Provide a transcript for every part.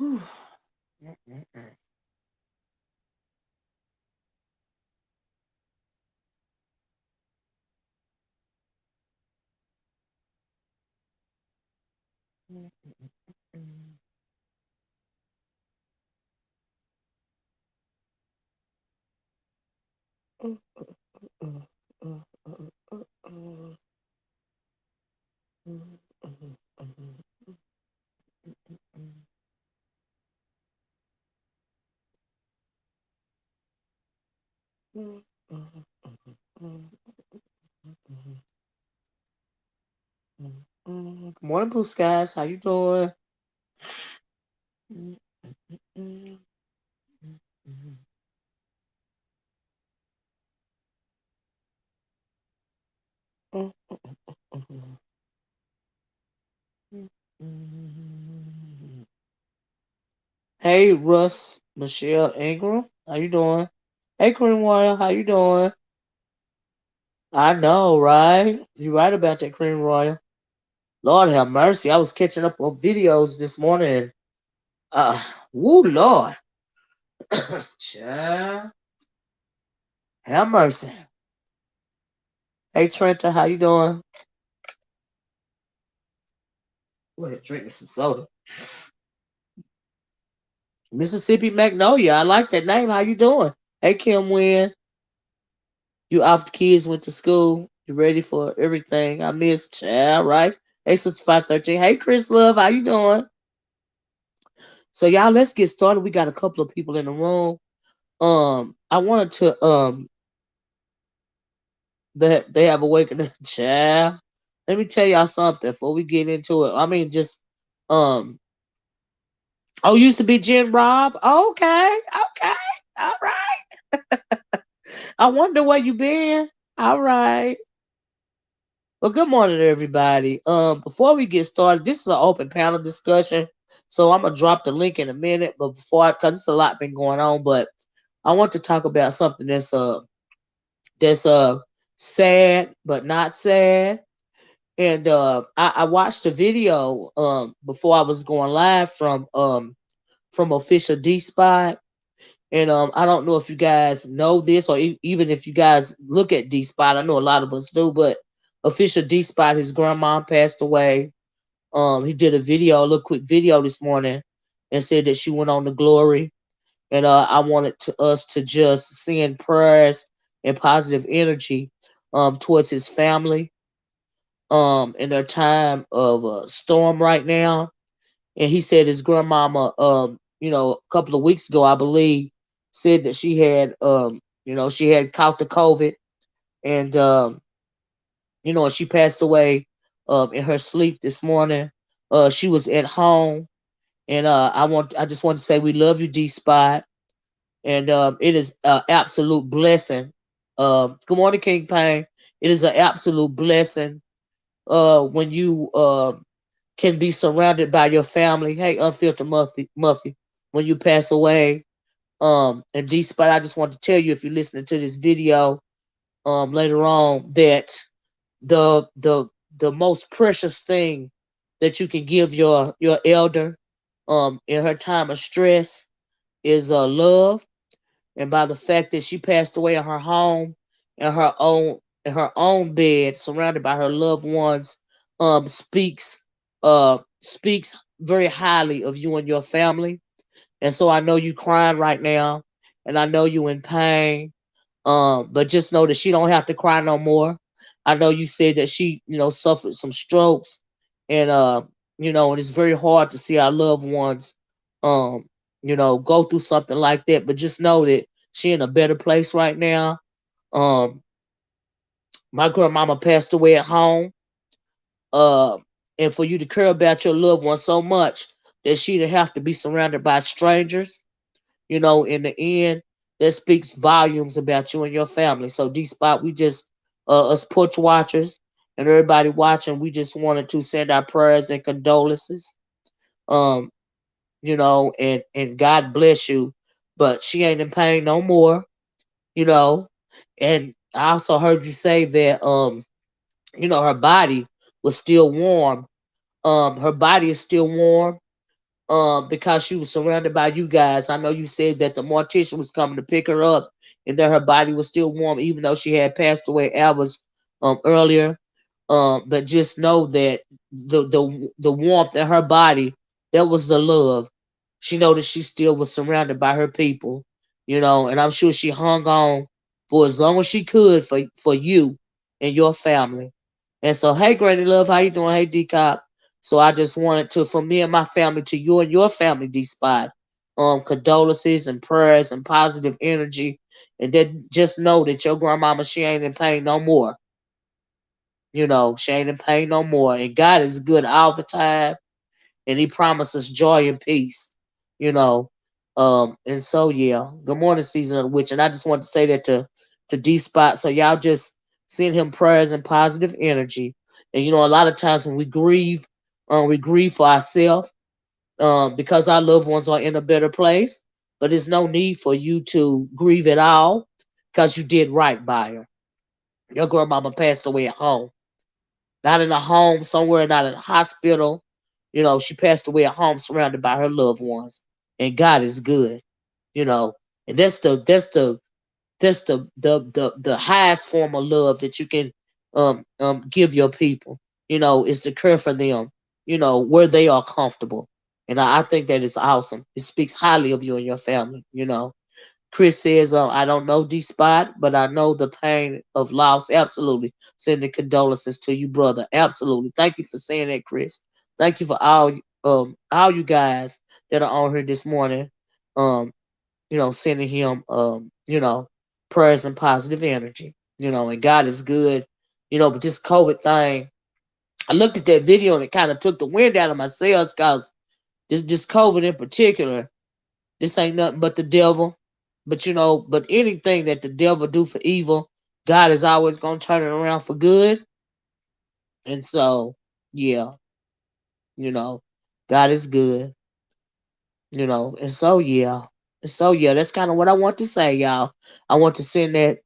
Whew. Mm-mm-mm. Mm-mm-mm. Uh, uh, uh, uh, uh, Good morning, Blue Skies. How you doing? Hey, Russ, Michelle Ingram. How you doing? Hey, Cream Royal. How you doing? I know, right? You right about that, Cream Royal. Lord have mercy. I was catching up on videos this morning. Uh, woo, Lord. Child, have mercy. Hey, Trenta, how you doing? Go ahead, drinking some soda. Mississippi Magnolia. I like that name. How you doing? Hey, Kim Wynn. You off the kids went to school. You ready for everything? I missed. Child, right? Hey, Sister 513. Hey, Chris Love. How you doing? So, y'all, let's get started. We got a couple of people in the room. I wanted to, they have awakened. Child. Let me tell y'all something before we get into it. I mean, just, um, oh, used to be Jen Rob. Okay, okay, all right. I wonder where you been. All right. Well, good morning, everybody. Before we get started, this is an open panel discussion, so I'm gonna drop the link in a minute. But because it's a lot been going on, but I want to talk about something that's sad but not sad. And I watched a video before I was going live from official D Spot. And I don't know if you guys know this or even if you guys look at D Spot. I know a lot of us do, but official D Spot, his grandma passed away. He did a video, a little quick video this morning, and said that she went on to glory. And I wanted us to just send prayers and positive energy towards his family in their time of storm right now. And he said his grandmama, a couple of weeks ago, I believe, said that she had, she had caught the COVID, and she passed away in her sleep this morning. She was at home, and I just want to say we love you, D Spot, and it is an absolute blessing. Good morning, King Payne. It is an absolute blessing when you can be surrounded by your family. Hey, Unfiltered Muffy, when you pass away. And D Spot, I just want to tell you if you're listening to this video later on that the the the most precious thing that you can give your elder in her time of stress is love. And by the fact that she passed away in her home in her own bed, surrounded by her loved ones, speaks very highly of you and your family. And so I know you crying right now, and I know you in pain. But just know that she don't have to cry no more. I know you said that she, suffered some strokes, and and it's very hard to see our loved ones, um, go through something like that. But just know that she in a better place right now. Um, my grandmama passed away at home. Uh, and for you to care about your loved one so much that she didn't have to be surrounded by strangers, in the end, that speaks volumes about you and your family. So, D Spot, we just, us porch watchers and everybody watching, we just wanted to send our prayers and condolences. Um, and God bless you. But she ain't in pain no more, you know. And I also heard you say that, her body was still warm. Her body is still warm. because she was surrounded by you guys. I know you said that the mortician was coming to pick her up, and that her body was still warm, even though she had passed away hours earlier. But just know that the warmth in her body, that was the love. She know that she still was surrounded by her people, and I'm sure she hung on for as long as she could for you and your family. And so, hey, Granny Love, how you doing? Hey, D Cop. So I just wanted to, from me and my family to you and your family, D Spot, condolences and prayers and positive energy, and then just know that your grandmama, she ain't in pain no more. She ain't in pain no more, and God is good all the time, and He promises joy and peace. You know, and so yeah. Good morning, season of the witch, and I just want to say that to D Spot, so y'all just send him prayers and positive energy. And a lot of times when we grieve for ourselves, because our loved ones are in a better place. But there's no need for you to grieve at all, because you did right by her. Your grandmama passed away at home, not in a home somewhere, not in a hospital. She passed away at home, surrounded by her loved ones, and God is good. You know, and that's the highest form of love that you can give your people. Is to care for them. Where they are comfortable, and I think that is awesome. It speaks highly of you and your family. Chris says, I don't know D Spot, but I know the pain of loss. Absolutely. Sending condolences to you, brother. Absolutely. Thank you for saying that, Chris. Thank you for all you guys that are on here this morning. Um, sending him prayers and positive energy. And God is good. But this COVID thing, I looked at that video and it kind of took the wind out of my sails, because this COVID in particular, this ain't nothing but the devil. But anything that the devil do for evil, God is always gonna turn it around for good. And so, yeah, you know, God is good. And so yeah. That's kind of what I want to say, y'all. I want to send that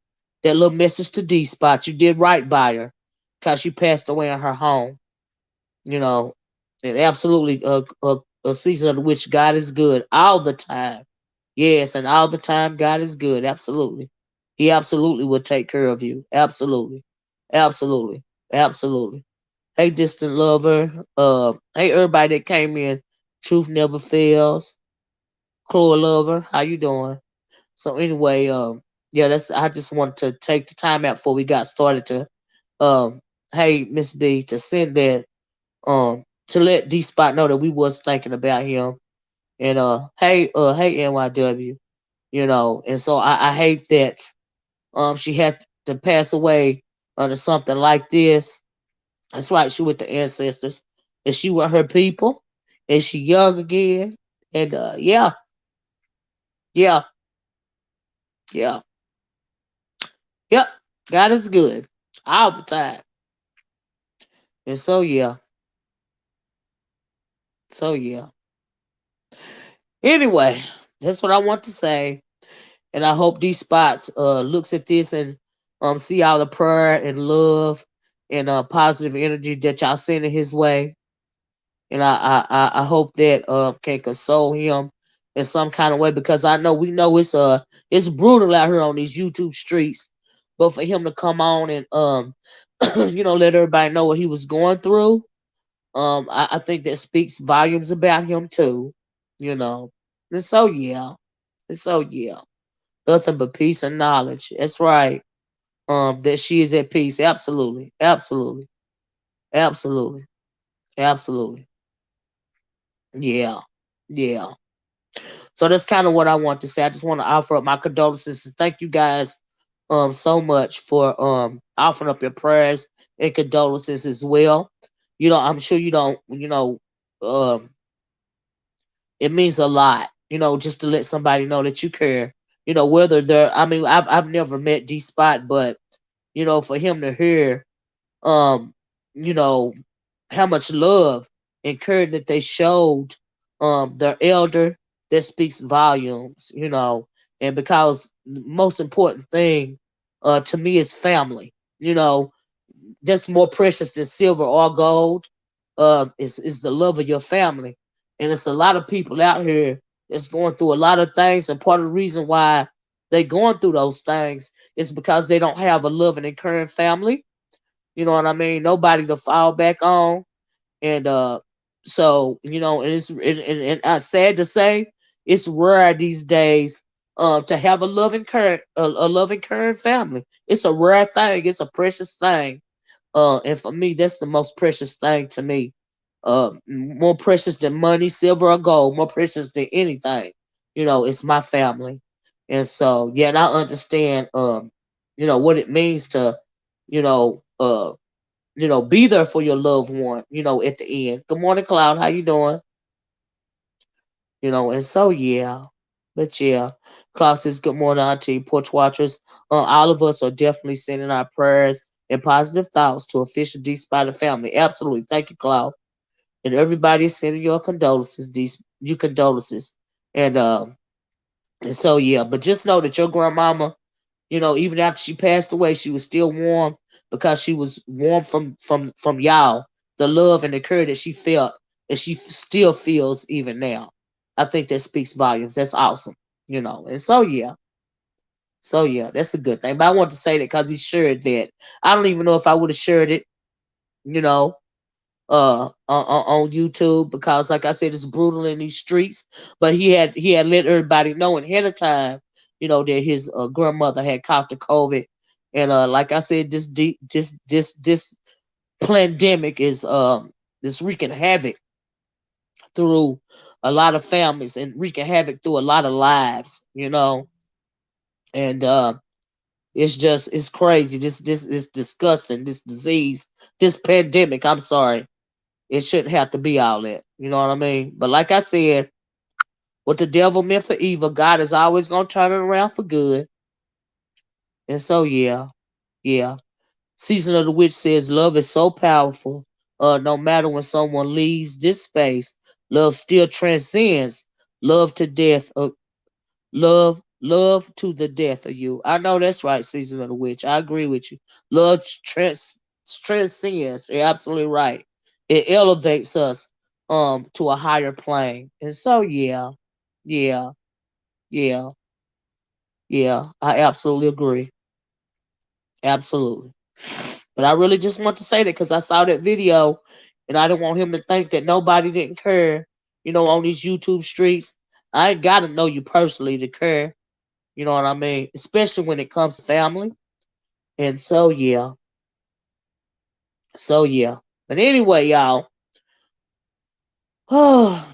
little message to D Spot. You did right by her, because she passed away in her home. You know, and absolutely a season of which God is good all the time. Yes, and all the time God is good. Absolutely. He absolutely will take care of you. Absolutely. Absolutely. Absolutely. Hey, distant lover. Hey, everybody that came in. Truth never fails. Chloe lover, how you doing? So anyway, yeah, that's. I just wanted to take the time out before we got started to, um, hey, Miss B, to send that, to let D Spot know that we was thinking about him. And hey NYW. And so I hate that she had to pass away under something like this. That's right, she with the ancestors, and she with her people, and she young again. And yeah, yeah, yeah, yep. God is good all the time. And so yeah, so yeah. Anyway, that's what I want to say. And I hope these spots looks at this and see all the prayer and love and positive energy that y'all sending his way. And I hope that can console him in some kind of way, because I know we know it's brutal out here on these YouTube streets. But for him to come on and let everybody know what he was going through, I think that speaks volumes about him too. You know. And so yeah. And so yeah. Nothing but peace and knowledge. That's right. That she is at peace. Absolutely. Absolutely. Absolutely. Absolutely. Yeah. Yeah. So that's kind of what I want to say. I just want to offer up my condolences. Thank you guys so much for offering up your prayers and condolences as well. I'm sure you don't, um it means a lot, just to let somebody know that you care. Whether they're, I mean, I've never met D Spot, but for him to hear um, you know, how much love and care that they showed their elder, that speaks volumes. And because the most important thing to me is family. You know, that's more precious than silver or gold. Is the love of your family. And it's a lot of people out here that's going through a lot of things. And part of the reason why they going through those things is because they don't have a loving and caring family. You know what I mean? Nobody to fall back on. And so and it's and sad to say, it's rare these days to have a loving current a loving current family. It's a rare thing. It's a precious thing. And for me, that's the most precious thing to me. More precious than money, silver, or gold. More precious than anything. It's my family. And so yeah, and I understand what it means to you know uh be there for your loved one, at the end. Good morning, Cloud. How you doing? And so yeah. But yeah. Cloud says, good morning, Auntie. Porch Watchers. All of us are definitely sending our prayers and positive thoughts to official D Spider family. Absolutely. Thank you, Cloud. And everybody is sending your condolences, these you condolences. And so yeah, but just know that your grandmama, even after she passed away, she was still warm because she was warm from y'all, the love and the care that she felt, and she still feels even now. I think that speaks volumes. That's awesome. And so yeah, that's a good thing. But I want to say that because he shared that. I don't even know if I would have shared it, you know, on YouTube because, like I said, it's brutal in these streets. But he had let everybody know ahead of time, that his grandmother had caught the COVID, and like I said, this pandemic is wreaking havoc through a lot of families and wreaking havoc through a lot of lives. And it's crazy. This is disgusting. This disease, this pandemic. I'm sorry. It shouldn't have to be all that. You know what I mean? But like I said, what the devil meant for evil, God is always gonna turn it around for good. And so yeah, yeah. Season of the Witch says love is so powerful. No matter when someone leaves this space, love still transcends love to death. Love to the death of you. I know that's right, Season of the Witch. I agree with you. Love transcends. You're absolutely right. It elevates us to a higher plane. And so yeah, yeah, yeah, yeah. I absolutely agree. Absolutely. But I really just want to say that because I saw that video and I didn't want him to think that nobody didn't care, on these YouTube streets. I ain't gotta know you personally to care. You know what I mean? Especially when it comes to family. And so yeah. So yeah. But anyway, y'all,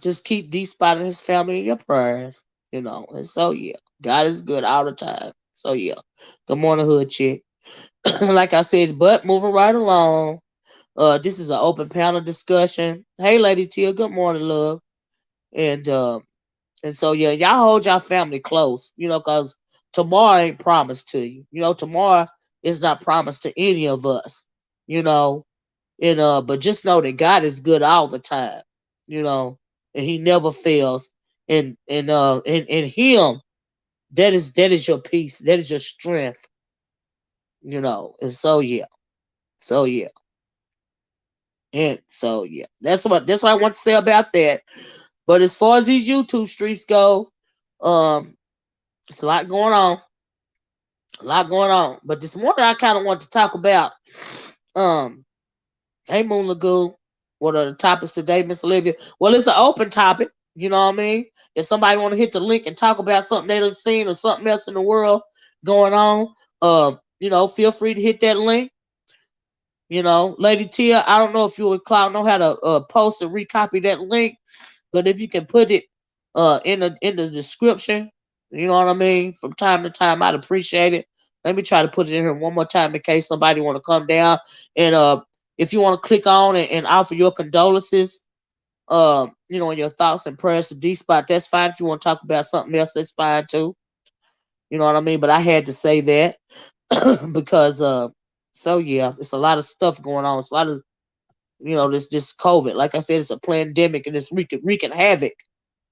just keep D Spot and his family in your prayers. And so yeah. God is good all the time. So yeah. Good morning, Hood Chick. Like I said, but moving right along. This is an open panel discussion. Hey Lady Tia, good morning, love. And so yeah, y'all hold y'all family close, cause tomorrow ain't promised to you. Tomorrow is not promised to any of us, you know. And but just know that God is good all the time, you know, and He never fails. And Him, that is your peace, that is your strength. And so yeah, so yeah, and so yeah. That's what I want to say about that. But as far as these YouTube streets go, um, it's a lot going on. A lot going on. But this morning I kind of want to talk about um hey Moon Lagoon. What are the topics today, Miss Olivia? Well, it's an open topic, you know what I mean? If somebody wanna hit the link and talk about something they done seen or something else in the world going on, feel free to hit that link. Lady Tia, I don't know if you and Cloud know how to post and recopy that link, but if you can put it in the description, you know what I mean, from time to time, I'd appreciate it. Let me try to put it in here one more time in case somebody want to come down. And if you want to click on and offer your condolences, and your thoughts and prayers to D Spot, that's fine. If you want to talk about something else, that's fine too. You know what I mean? But I had to say that because so yeah, it's a lot of stuff going on. It's a lot of this COVID. Like I said, it's a pandemic and it's wreaking havoc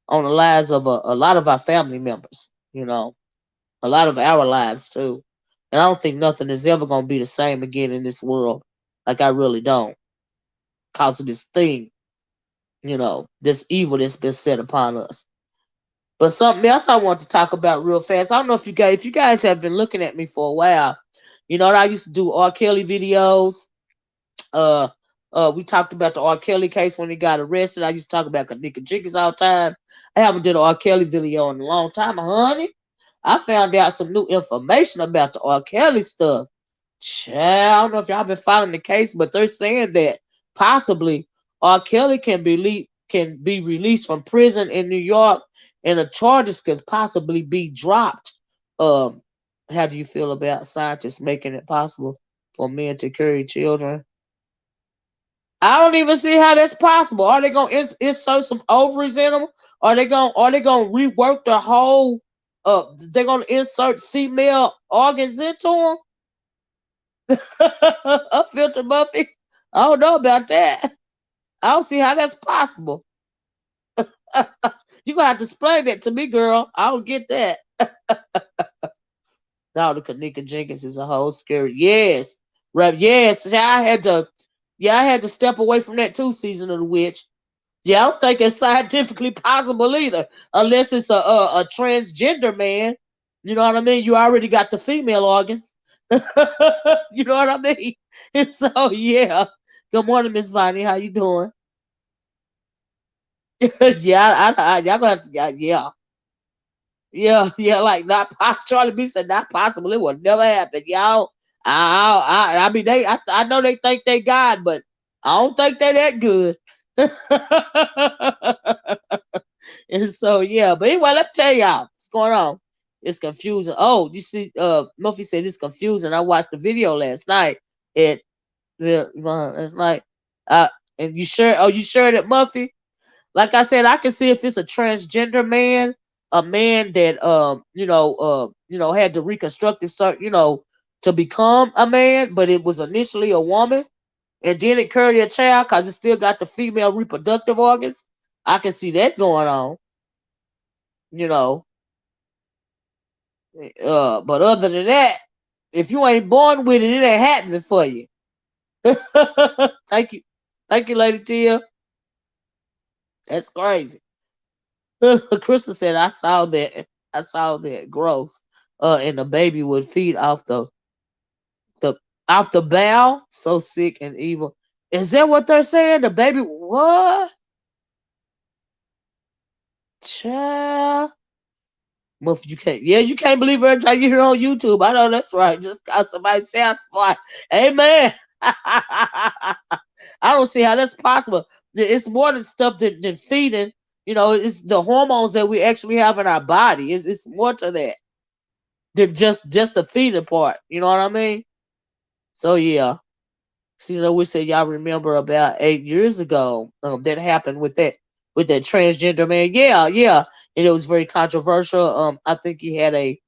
on the lives of a lot of our family members. A lot of our lives too. And I don't think nothing is ever gonna be the same again in this world. Like I really don't, cause of this thing. this evil that's been set upon us. But something else I want to talk about real fast. I don't know if you guys have been looking at me for a while. I used to do R. Kelly videos. Uh, we talked about the R. Kelly case when he got arrested. I used to talk about Kanika Jenkins all the time. I haven't did an R. Kelly video in a long time, honey. I found out some new information about the R. Kelly stuff. Child, I don't know if y'all been following the case, but they're saying that possibly R. Kelly can be released from prison in New York, and the charges could possibly be dropped. Um, how do you feel about scientists making it possible for men to carry children? I don't even see how that's possible. Are they gonna insert some ovaries in them? Are they gonna rework the whole? They're gonna insert female organs into them. A filter Buffy. I don't know about that. I don't see how that's possible. You gonna have to explain that to me, girl. I don't get that. Dr. Kanika Jenkins is a whole scary. Yes, right. Yes, I had to step away from that too. Season of the Witch. Yeah, I don't think it's scientifically possible either, unless it's a transgender man. You know what I mean? You already got the female organs. You know what I mean? And so yeah. Good morning, Miss Vonnie. How you doing? Yeah, y'all gonna have to, yeah, yeah. Like not Charlie B said, not possible. It will never happen, y'all. I mean, I know they think they God, but I don't think they that good. And so yeah, but anyway, let me tell y'all what's going on. It's confusing. Oh, you see, Murphy said it's confusing. I watched the video last night. It It's like, uh, and you sure? Oh, you sure that Muffy? Like I said, I can see if it's a transgender man, a man that had the reconstructive to become a man, but it was initially a woman, and then it carried a child because it still got the female reproductive organs. I can see that going on, you know. But other than that, if you ain't born with it, it ain't happening for you. Thank you, Lady Tia. That's crazy. Crystal said, "I saw that. I saw that. Gross. And the baby would feed the off the bow. So sick and evil. Is that what they're saying? The baby what? Child. Muff, you can't. Yeah, you can't believe every time you hear on YouTube. I know that's right. Just cause somebody sounds smart. Amen. I don't see how that's possible. It's more than stuff than feeding. It's the hormones that we actually have in our body. It's more to that than just the feeding part. You know what I mean? So yeah. See, we said y'all remember about 8 years ago that happened with that transgender man. Yeah, yeah, and it was very controversial. I think he had a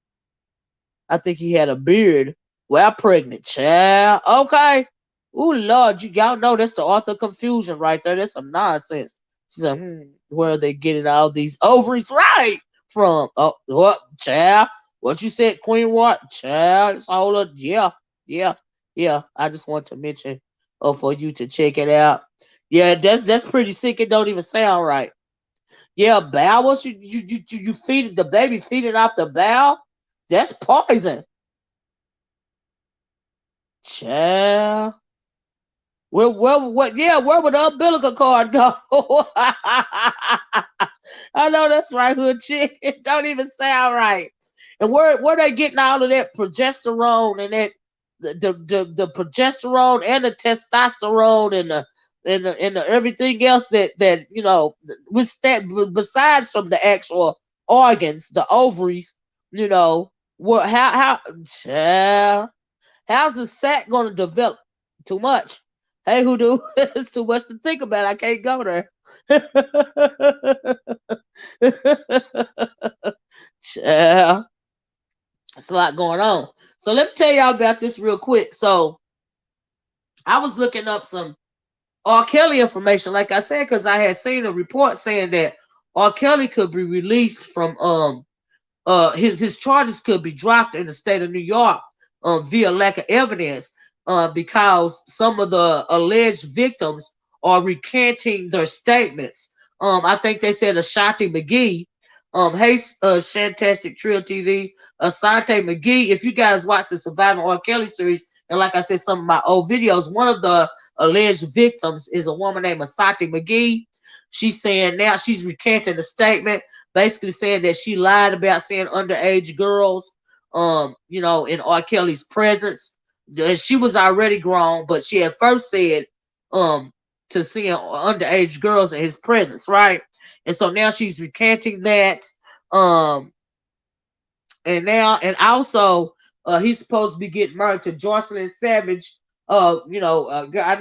beard. Well, pregnant child. Okay. Ooh, Lord, y'all know that's the author of confusion right there. That's some nonsense. She said, where are they getting all these ovaries right from? Oh, what, child? What you said, Queen? What, child? It's all yeah, yeah, yeah. I just want to mention, for you to check it out. Yeah, that's pretty sick. It don't even sound right. Yeah, bowels. You feed the baby feeding off the bowel. That's poison. Child. Where would the umbilical cord go? I know that's right, hood chick. It don't even sound right. And where they getting all of that progesterone and that the progesterone and the testosterone and the everything else that with that besides from the actual organs, the ovaries, what how child, how's the sac gonna develop? Too much. Hey, hoodoo, it's too much to think about. I can't go there. Child, it's a lot going on. So let me tell y'all about this real quick. So I was looking up some R. Kelly information, like I said, because I had seen a report saying that R. Kelly could be released from his charges could be dropped in the state of New York via lack of evidence because some of the alleged victims are recanting their statements. I think they said Ashanti McGee. Hey, Shantastic Trill TV, Asante McGee. If you guys watch the Surviving R. Kelly series, and like I said, some of my old videos, one of the alleged victims is a woman named Asante McGee. She's saying now she's recanting the statement, basically saying that she lied about seeing underage girls, in R. Kelly's presence. She was already grown, but she had first said, um, to seeing underage girls in his presence, right? And so now she's recanting that. Um, and also, he's supposed to be getting married to Jocelyn Savage. I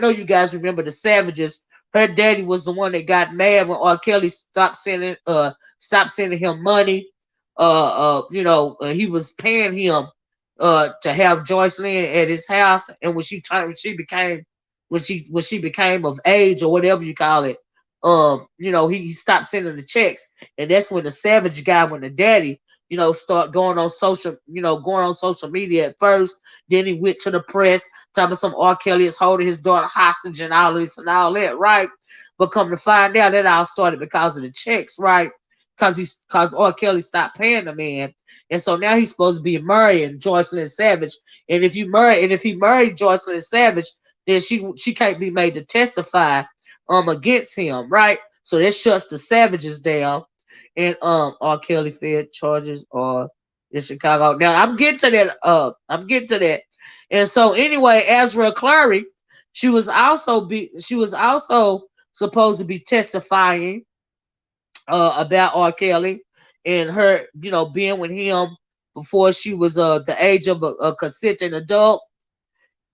know you guys remember the Savages. Her daddy was the one that got mad when R. Kelly stopped sending him money. He was paying him to have Jocelyn at his house, and when she became of age or whatever you call it, he stopped sending the checks, and that's when the Savage guy, when the daddy, start going on social media at first. Then he went to the press, talking about some R. Kelly is holding his daughter hostage and all this and all that, right? But come to find out, that all started because of the checks, right? Because R. Kelly stopped paying the man, and so now he's supposed to be marrying Joycelyn Savage. And if he married Joycelyn Savage, then she can't be made to testify against him, right? So that shuts the Savages down. And R. Kelly fed charges are in Chicago. Now I'm getting to that. And so anyway, Ezra Clary, she was also supposed to be testifying about R. Kelly and her, being with him before she was the age of a consenting adult.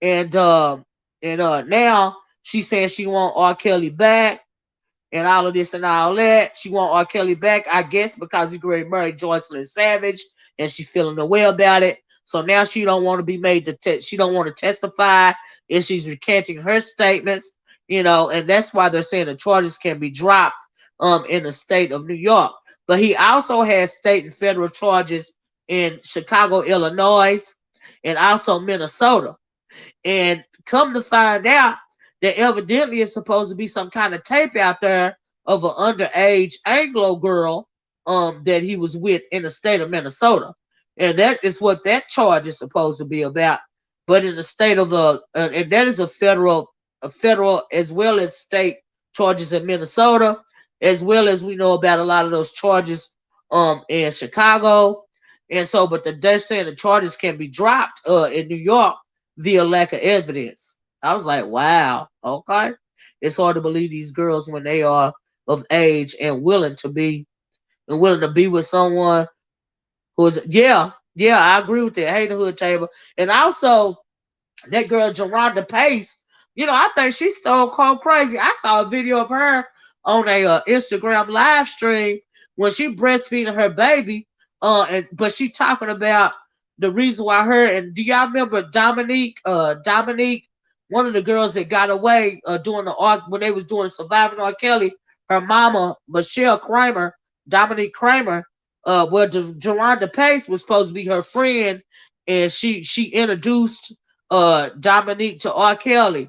And now she's saying she want R. Kelly back and all of this and all that. She want R. Kelly back, I guess, because he's going to marry Joycelyn Savage, and she feeling the way about it. So now she don't want to be made to she don't want to testify, and she's recanting her statements, and that's why they're saying the charges can be dropped in the state of New York. But he also has state and federal charges in Chicago, Illinois, and also Minnesota. And come to find out that evidently it's supposed to be some kind of tape out there of an underage Anglo girl that he was with in the state of Minnesota. And that is what that charge is supposed to be about. But in the state of and that is a federal as well as state charges in Minnesota, as well as we know about a lot of those charges in Chicago. And so, but they're saying the charges can be dropped in New York via lack of evidence. I was like, wow, okay. It's hard to believe these girls when they are of age and willing to be with someone who's, yeah, I agree with that. Hey, the hood table. And also that girl Geronda Pace, I think she's so cold crazy. I saw a video of her on a Instagram live stream when she breastfeeding her baby, but she talking about the reason why her, and do y'all remember Dominique, one of the girls that got away when they was doing Surviving R. Kelly, her mama Michelle Kramer, Dominique Kramer, Geronda Pace was supposed to be her friend, and she introduced Dominique to R. Kelly.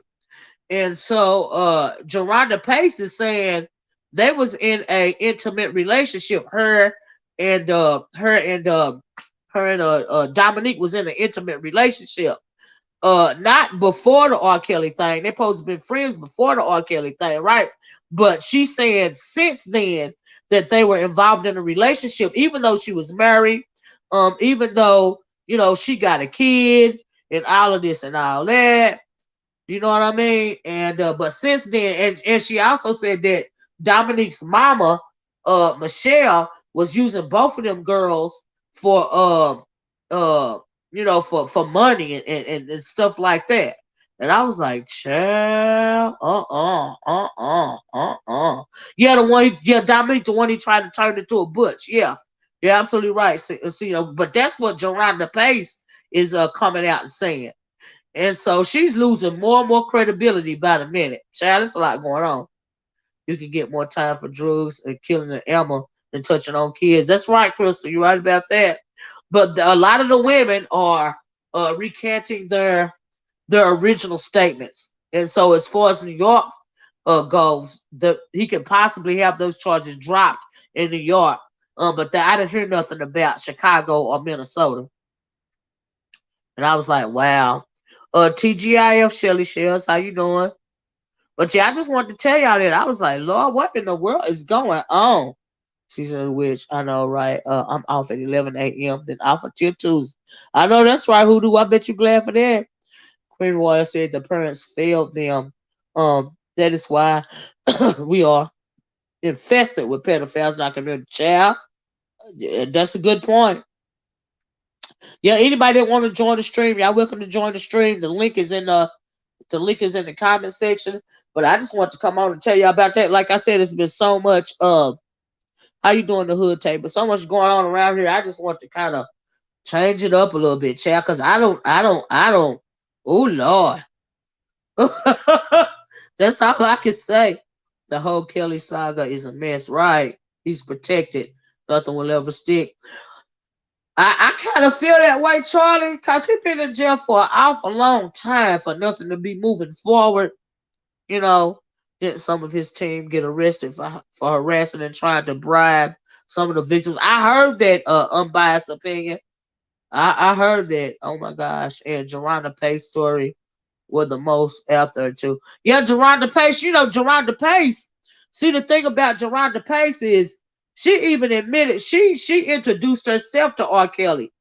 And so Geronda Pace is saying they was in a intimate relationship. Her and Dominique was in an intimate relationship. Not before the R. Kelly thing. They're supposed to have been friends before the R. Kelly thing, right? But she's saying since then that they were involved in a relationship, even though she was married, even though, she got a kid and all of this and all that. You know what I mean? And but since then, and she also said that Dominique's mama, Michelle, was using both of them girls for for money and stuff like that. And I was like, child, Yeah, Dominique, the one he tried to turn into a butch. Yeah, you're absolutely right. But that's what Geronda Pace is coming out and saying. And so she's losing more and more credibility by the minute. Child, there's a lot going on. You can get more time for drugs and killing an animal than touching on kids. That's right, Crystal. You're right about that. But a lot of the women are recanting their original statements. And so as far as New York, goes, he could possibly have those charges dropped in New York. But I didn't hear nothing about Chicago or Minnesota. And I was like, wow. TGIF Shelly Shells, how you doing? But yeah, I just wanted to tell y'all that. I was like, Lord, what in the world is going on? She said, which I know, right? I'm off at 11 a.m. Then off until Tuesday. I know that's right, Hoodoo. I bet you glad for that. Queen Royal said the parents failed them. That is why we are infested with pedophiles knocking their child. That's a good point. Yeah, anybody that want to join the stream, y'all welcome to join the stream. The link is in the comment section. But I just want to come on and tell y'all about that. Like I said, it's been so much how you doing the hood table? So much going on around here. I just want to kind of change it up a little bit, child, because I don't. Oh Lord, that's all I can say. The whole Kelly saga is a mess, right? He's protected. Nothing will ever stick. I kind of feel that way, Charlie, because he been in jail for an awful long time for nothing to be moving forward. You know, didn't some of his team get arrested for harassing and trying to bribe some of the victims? I heard that unbiased opinion. I heard that. Oh my gosh. And Geronda Pace story were the most after too. Yeah, Geronda Pace, Geronda Pace. See, the thing about Geronda Pace is she even admitted she introduced herself to R. Kelly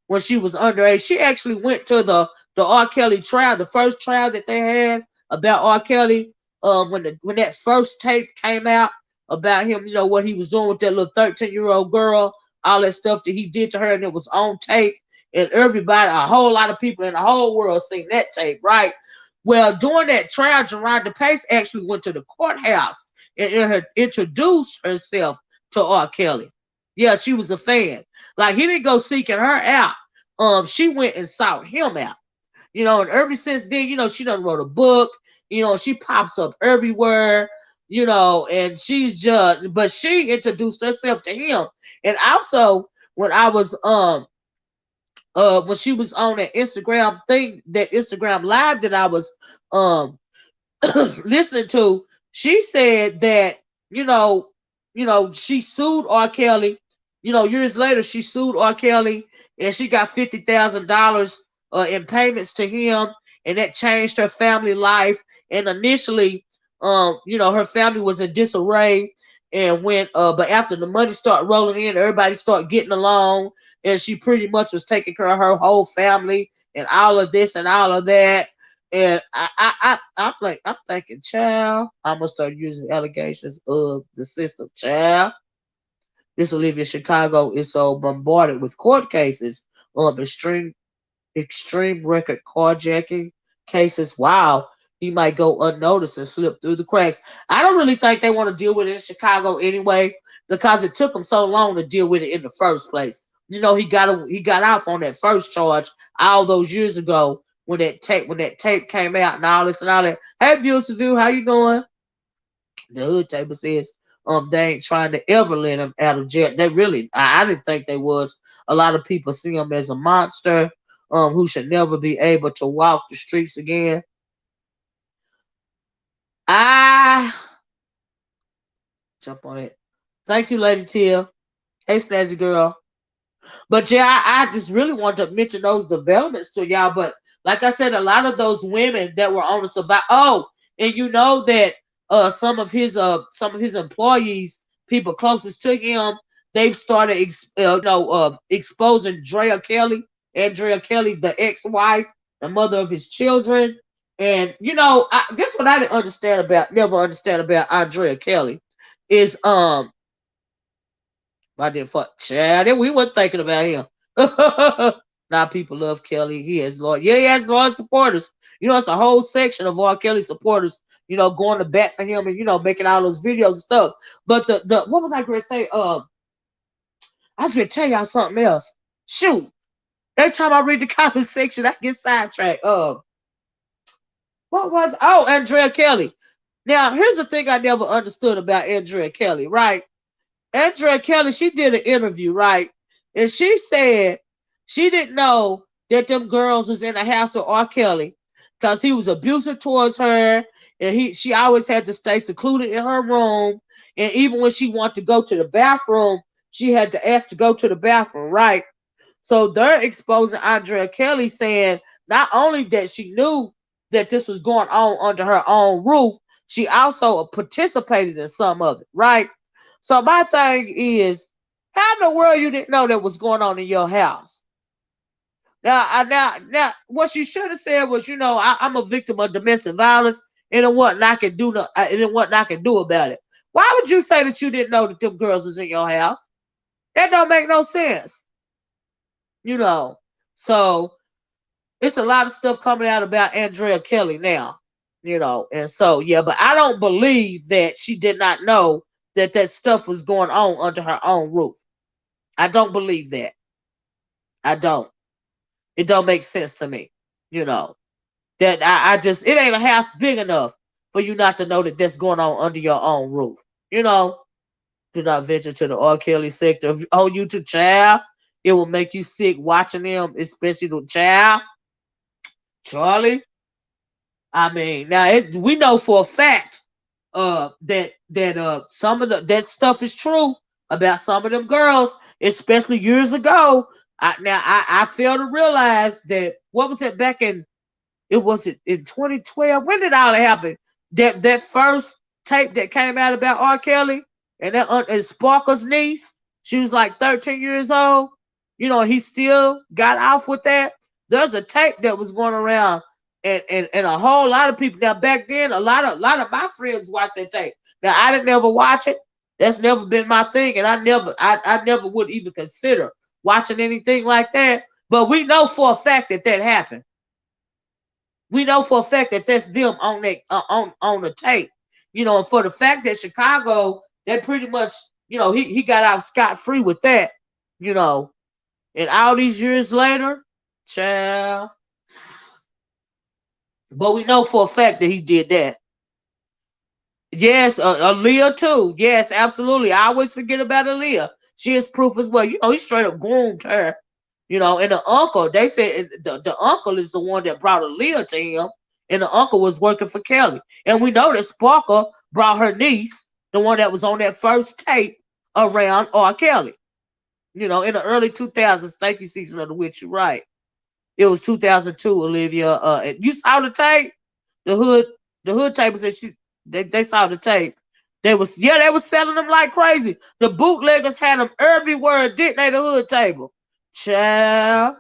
when she was underage. She actually went to the R. Kelly trial, the first trial that they had about R. Kelly. When that first tape came out about him, what he was doing with that little 13-year-old girl, all that stuff that he did to her, and it was on tape, and everybody, a whole lot of people in the whole world seen that tape, right? Well, during that trial, Geronda Pace actually went to the courthouse and introduced herself to R. Kelly. Yeah, she was a fan. Like, he didn't go seeking her out. She went and sought him out. And ever since then, she done wrote a book. She pops up everywhere. And but she introduced herself to him. And also, when I was when she was on that Instagram thing, that Instagram live that I was listening to, she said that she sued R. Kelly. Years later, she sued R. Kelly, and she got $50,000 in payments to him, and that changed her family life. And initially, her family was in disarray, and but after the money started rolling in, everybody started getting along, and she pretty much was taking care of her whole family and all of this and all of that. And I'm thinking, child, I'm gonna start using allegations of the system, child. This Olivia Chicago is so bombarded with court cases, extreme record carjacking cases. Wow, he might go unnoticed and slip through the cracks. I don't really think they want to deal with it in Chicago anyway, because it took them so long to deal with it in the first place. He got off on that first charge all those years ago when that tape came out and all this and all that. Hey, viewers, how you doing? The hood table says they ain't trying to ever let him out of jail. They really, I didn't think they was. A lot of people see him as a monster who should never be able to walk the streets again. I jump on it. Thank you, Lady Tia. Hey, Snazzy girl. But yeah, I just really want to mention those developments to y'all. But like I said, a lot of those women that were on the survive. Oh, and that some of his employees, people closest to him, they've started exposing Andrea Kelly, the ex-wife, the mother of his children. And guess what I never understand about Andrea Kelly is I didn't fuck Chad. We weren't thinking about him. Now people love Kelly. He has loyal. Yeah, he has loyal supporters. It's a whole section of R. Kelly supporters. Going to bat for him and making all those videos and stuff. But the what was I going to say? I was going to tell y'all something else. Shoot! Every time I read the comment section, I get sidetracked. What was? Oh, Andrea Kelly. Now here's the thing I never understood about Andrea Kelly. Right? Andrea Kelly, she did an interview, right? And she said she didn't know that them girls was in the house with R. Kelly because he was abusive towards her, and she always had to stay secluded in her room. And even when she wanted to go to the bathroom, she had to ask to go to the bathroom, right? So they're exposing Andrea Kelly, saying not only that she knew that this was going on under her own roof, she also participated in some of it, right? So my thing is, how in the world you didn't know that was going on in your house? Now, what she should have said was, I'm a victim of domestic violence, and it wasn't I can do no, and it wasn't I can do about it. Why would you say that you didn't know that them girls was in your house? That don't make no sense, you know. So it's a lot of stuff coming out about Andrea Kelly now, and so yeah, but I don't believe that she did not know that that stuff was going on under her own roof. I don't believe that. I don't. It don't make sense to me, you know. That I just it ain't a house big enough for you not to know that that's going on under your own roof. You know, do not venture to the R. Kelly sector. Oh, you to child, it will make you sick watching them, especially the child, Charlie. I mean, now we know for a fact that some of that stuff is true about some of them girls, especially years ago. I fail to realize that what was it back in it was in 2012. When did all that happen? That first tape that came out about R. Kelly and Sparkle's niece. She was like 13 years old. He still got off with that. There's a tape that was going around, and a whole lot of people. Now back then, a lot of my friends watched that tape. Now I didn't never watch it. That's never been my thing, and I never would even consider watching anything like that. But we know for a fact that that happened. We know for a fact that that's them on that on the tape. And for the fact that Chicago, they pretty much, he got out scot free with that. You know, and all these years later, child. But we know for a fact that he did that. Yes, Aaliyah too. Yes, absolutely. I always forget about Aaliyah. She is proof as well. He straight up groomed her. And the uncle, they said the uncle is the one that brought Aaliyah to him, and the uncle was working for Kelly. And we know that Sparkle brought her niece, the one that was on that first tape, around R. Kelly. In the early 2000s. Thank you, Season of the Witch. You're right. It was 2002, Olivia. You saw the tape? The hood, the hood tape said they saw the tape. They was selling them like crazy. The bootleggers had them everywhere, didn't they? The hood table. Child.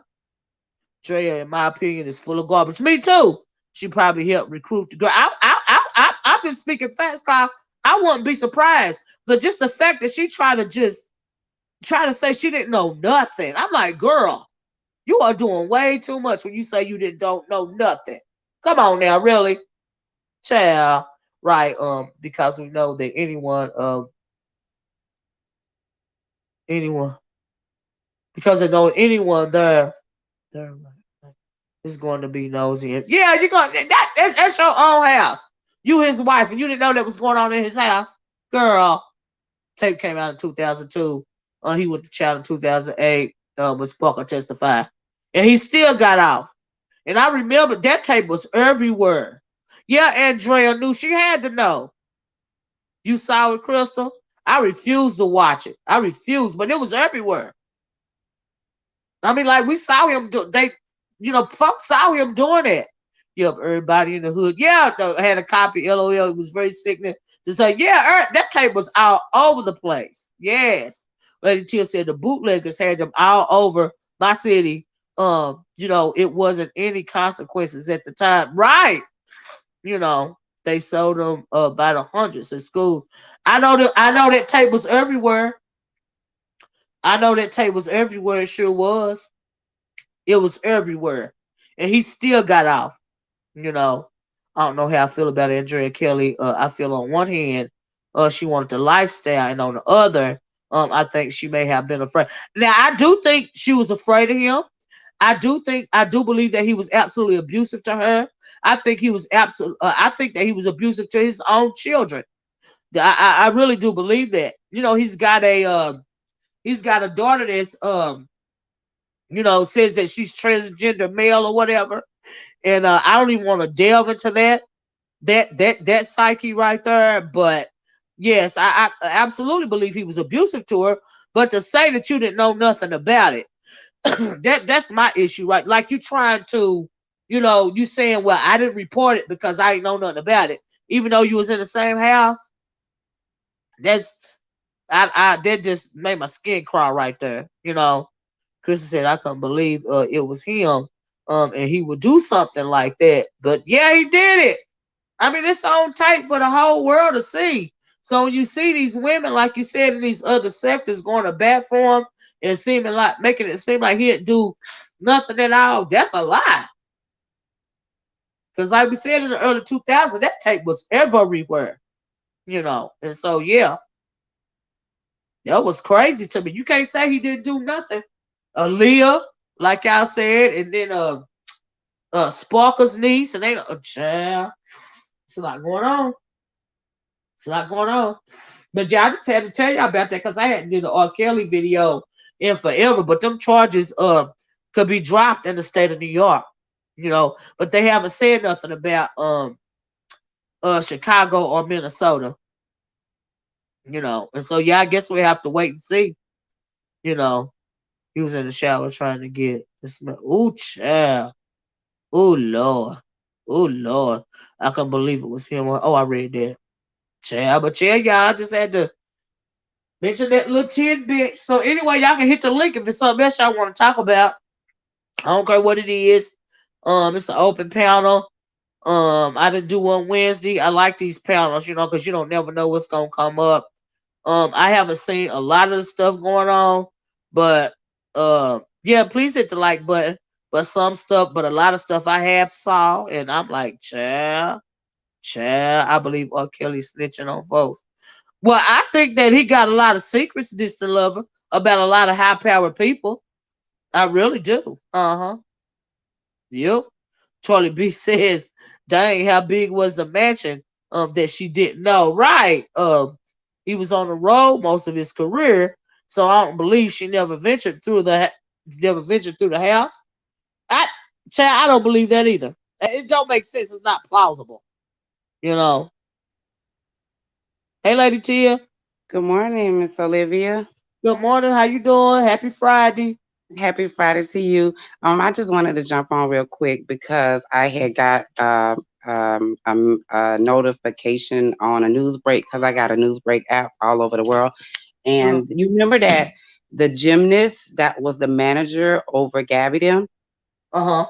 Drea, in my opinion, is full of garbage. Me too. She probably helped recruit the girl. I've been speaking fast, Kyle. I wouldn't be surprised. But just the fact that she try to say she didn't know nothing. I'm like, girl, you are doing way too much when you say you don't know nothing. Come on now, really, child. Right? Because we know that anyone, because they know anyone there is going to be nosy. Yeah, you're going. That's your own house. You his wife, and you didn't know that was going on in his house, girl. Tape came out in 2002. He went to trial in 2008. With Sparker testified, and he still got off. And I remember that tape was everywhere. Yeah, Andrea knew she had to know. You saw it, Crystal? I refused to watch it. I refused, but it was everywhere. I mean, like we saw him folks saw him doing it. Yep, everybody in the hood. Yeah, had a copy. LOL. It was very sickening to say. Yeah, that tape was all over the place. Yes, Lady Chill said the bootleggers had them all over my city. It wasn't any consequences at the time, right? They sold them by the hundreds in schools. I know that tape was everywhere. I know that tape was everywhere. It sure was. It was everywhere, and he still got off. You know, I don't know how I feel about Andrea Kelly. I feel on one hand, she wanted the lifestyle, and on the other, I think she may have been afraid. Now, I do think she was afraid of him. I do believe that he was absolutely abusive to her. I think he was absolute. I think that he was abusive to his own children. I really do believe that. He's got a daughter that's says that she's transgender male or whatever. And I don't even want to delve into that. that psyche right there. But yes, I absolutely believe he was abusive to her. But to say that you didn't know nothing about it, that's my issue, right? Like you trying to, you saying, well, I didn't report it because I didn't know nothing about it, even though you was in the same house. That's I that just made my skin crawl right there. Chris said I couldn't believe it was him, and he would do something like that. But yeah, he did it. I mean, it's on tape for the whole world to see. So when you see these women, like you said, in these other sectors going to bat for him and seeming like making it seem like he didn't do nothing at all, that's a lie. Because like we said in the early 2000s, that tape was everywhere, And so yeah, that was crazy to me. You can't say he didn't do nothing. Aaliyah, like y'all said, and then Sparkle's niece, and they child. It's a lot going on. It's a lot going on. But yeah, I just had to tell y'all about that because I hadn't did the R. Kelly video in forever. But them charges could be dropped in the state of New York, But they haven't said nothing about Chicago or Minnesota, And so yeah, I guess we have to wait and see. You know, he was in the shower trying to get this. Ooh, child. Ooh, Lord. Ooh, Lord. I couldn't believe it was him. Oh, I read that. Child, but yeah, y'all, I just had to mention that little tidbit. So anyway, y'all can hit the link if it's something else y'all want to talk about. I don't care what it is. It's an open panel. I didn't do one Wednesday. I like these panels, because you don't never know what's gonna come up. I haven't seen a lot of the stuff going on, but yeah, please hit the like button. But a lot of stuff I have saw, and I'm like, child, I believe R. Kelly snitching on folks. Well, I think that he got a lot of secrets, this lover, about a lot of high powered people. I really do. Uh-huh. Yep. Charlie B says, dang, how big was the mansion that she didn't know? Right. He was on the road most of his career, so I don't believe she never ventured through the house. I Chad, I don't believe that either. It don't make sense. It's not plausible. You know. Hey Lady Tia. Good morning, Miss Olivia. Good morning. How you doing? Happy Friday. Happy Friday to you. I just wanted to jump on real quick because I had got a notification on a news break because I got a news break app all over the world. Uh And you remember that the gymnast that was the manager over Gabby them, huh.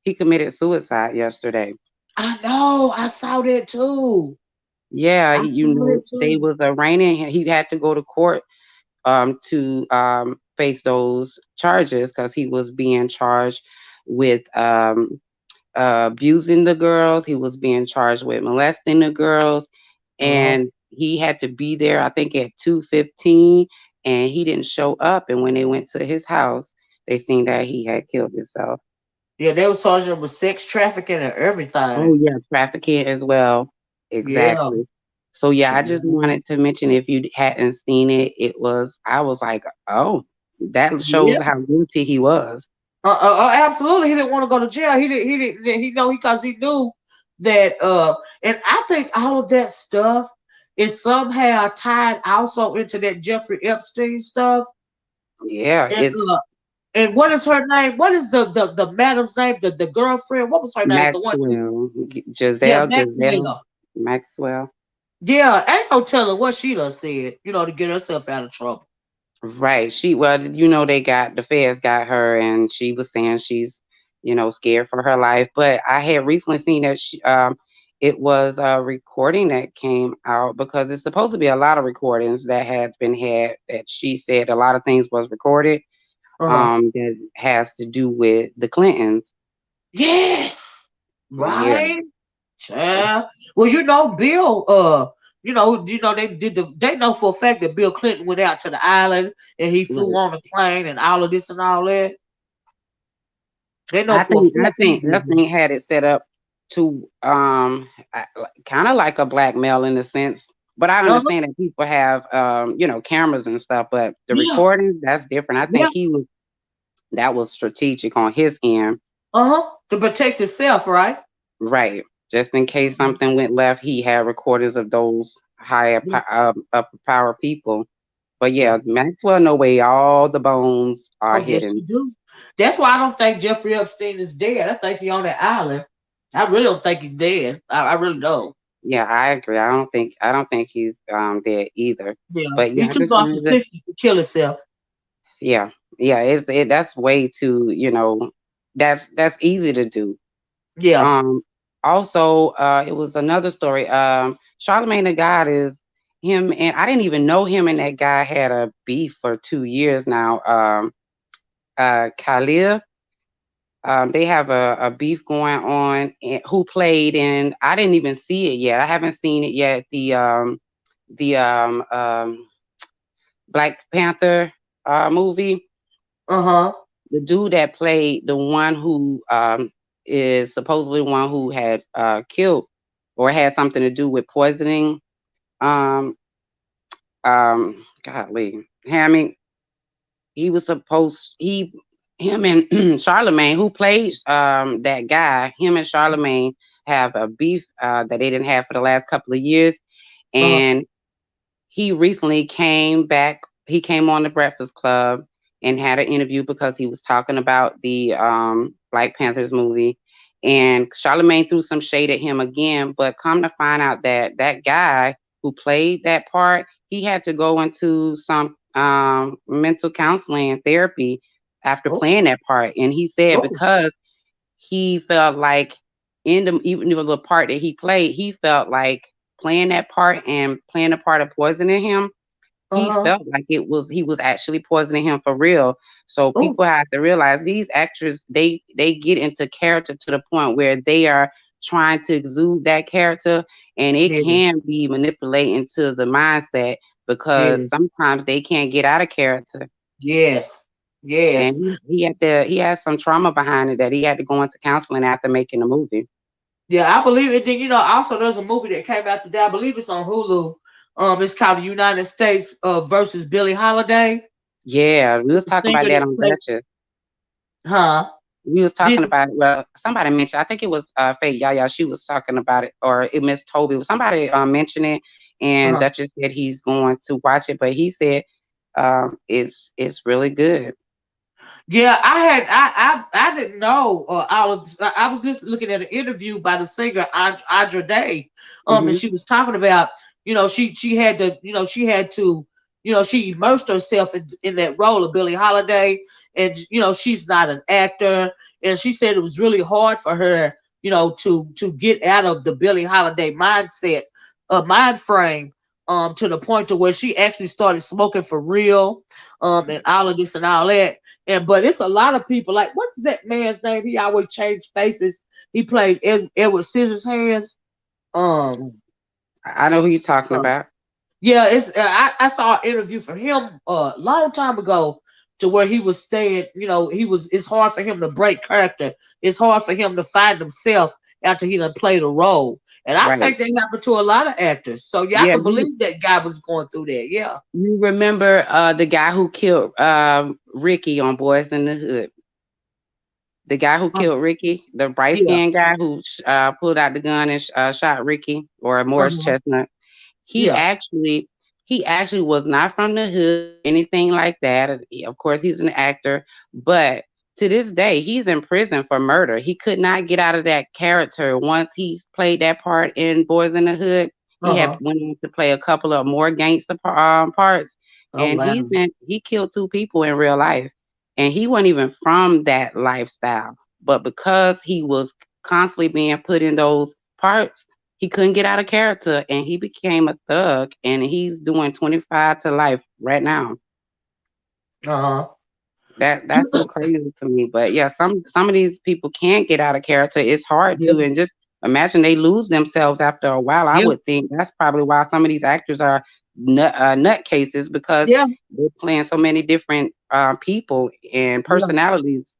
he committed suicide yesterday. I know. I saw that too. Yeah, I saw that they too. was arraigning him. He had to go to court to face those charges because he was being charged with abusing the girls. He was being charged with molesting the girls, Uh-huh. and he had to be there. I think at 2:15, and he didn't show up. And when they went to his house, they seen that he had killed himself. Yeah, they was charging him with sex trafficking and everything. Oh yeah, trafficking as well. Yeah. Exactly. So yeah, I just Child. wanted to mention if you hadn't seen it, I was like, oh, that shows Yeah. how guilty he was. Absolutely. He didn't want to go to jail. He didn't. He didn't. He know because he knew that. And I think all of that stuff is somehow tied also into that Jeffrey Epstein stuff. Yeah, And it's and what is her name? What is the madam's name? The girlfriend? What was her name? The one she. Maxwell, Yeah, Giselle, Maxwell. Maxwell. Yeah, ain't no telling what she done said. To get herself out of trouble. Right. They got the feds got her, and she was saying she's, scared for her life. But I had recently seen that it was a recording that came out because it's supposed to be a lot of recordings that has been had that she said a lot of things was recorded, Uh huh. that has to do with the Clintons. Yes. Yeah. Right. Child. Well, Bill. They know for a fact that Bill Clinton went out to the island and he flew Right. on a plane and all of this and all that. They know I for a think I fact he think did I it. think had it set up to kind of like a blackmail in a sense. But I Uh-huh. understand that people have cameras and stuff, but the Yeah. recordings that's different. I Yeah. think that was strategic on his end. Uh huh. To protect himself, right? Right. just in case Mhm. something went left. He had recordings of those higher Yeah. upper power people. But Yeah. yeah, Maxwell know where all the bones are Oh, yes, hidden. you do. That's why I don't think Jeffrey Epstein is dead. I think he's on that island. I really don't think he's dead. I really don't. Yeah, I agree. I don't think he's dead either. Yeah. But yeah, He's I too just wanted to narcissistic to kill himself. yeah. Yeah, that's way too, that's easy to do. Yeah. Um Also it was another story. Charlemagne the God is him, and I didn't even know him and that guy had a beef for 2 years now. Khalil, they have a beef going on, and who played, and I didn't even see it yet. I haven't seen it yet. The Black Panther movie. Uh-huh. The dude that played the one who is supposedly one who had killed or had something to do with poisoning. Um, Golly, Hammy. He was supposed him and Charlemagne, who plays that guy. Him and Charlemagne have a beef that they didn't have for the last couple of years, Uh-huh. and he recently came back. He came on the Breakfast Club and had an interview because he was talking about the Black Panthers movie. And Charlemagne threw some shade at him again, but come to find out that that guy who played that part, he had to go into some mental counseling and therapy after Oh, playing that part. And he said oh, because he felt like in the even the part that he played, he felt like playing that part and playing the part of poisoning him, he uh-huh. felt like he was actually poisoning him for real. So Oh, people have to realize these actors, they get into character to the point where they are trying to exude that character, and it yeah. can be manipulating to the mindset because Yeah. sometimes they can't get out of character. Yes. And Yes. he has some trauma behind it that he had to go into counseling after making the movie. Yeah, I believe it. Then also there's a movie that came out today. I believe it's on Hulu. It's called The United States versus Billie Holiday. Yeah, we was The talking about singer that that on played, Duchess. huh? We was Did talking about it. Well, somebody mentioned. I think it was Faye Yaya. She was talking about it, or it Miss Toby. Somebody mentioned it, and uh Duchess said he's going to watch it, but he said it's really good. Yeah, I didn't know all of this. I was just looking at an interview by the singer Audra Day, and Hmm. she was talking about she had to she immersed herself in that role of Billie Holiday, and she's not an actor, and she said it was really hard for her to get out of the Billie Holiday mindset, mind frame, to the point to where she actually started smoking for real, and all of this and all that. And but it's a lot of people. Like, what is that man's name? He always changed faces. He played Edward Scissorhands. Um, I know who you're talking uh, about. yeah, it's I saw an interview from him a long time ago to where he was saying, it's hard for him to break character. It's hard for him to find himself after he done played a role. And I Right. think that happened to a lot of actors. So yeah, I Yeah. can believe that guy was going through that. Yeah. You remember the guy who killed Ricky on Boys in the Hood? The guy who Uh, killed Ricky, the bright yeah. skinned guy who pulled out the gun and shot Ricky, or Morris Uh-huh. Chestnut. He Yeah. actually he actually was not from the hood, anything like that. Of course, he's an actor, but to this day, he's in prison for murder. He could not get out of that character. Once he's played that part in Boys in the Hood, he had Uh-huh. went on to play a couple of more gangster parts, Oh and wow. he killed two people in real life, and he wasn't even from that lifestyle. But because he was constantly being put in those parts, he couldn't get out of character and he became a thug, and he's doing 25 to life right now. Uh-huh. That's so crazy to me. But yeah, some of these people can't get out of character. It's hard Yeah. to, and just imagine they lose themselves after a while. I Yeah. would think that's probably why some of these actors are nut cases, because Yeah. they're playing so many different people and Yeah. personalities.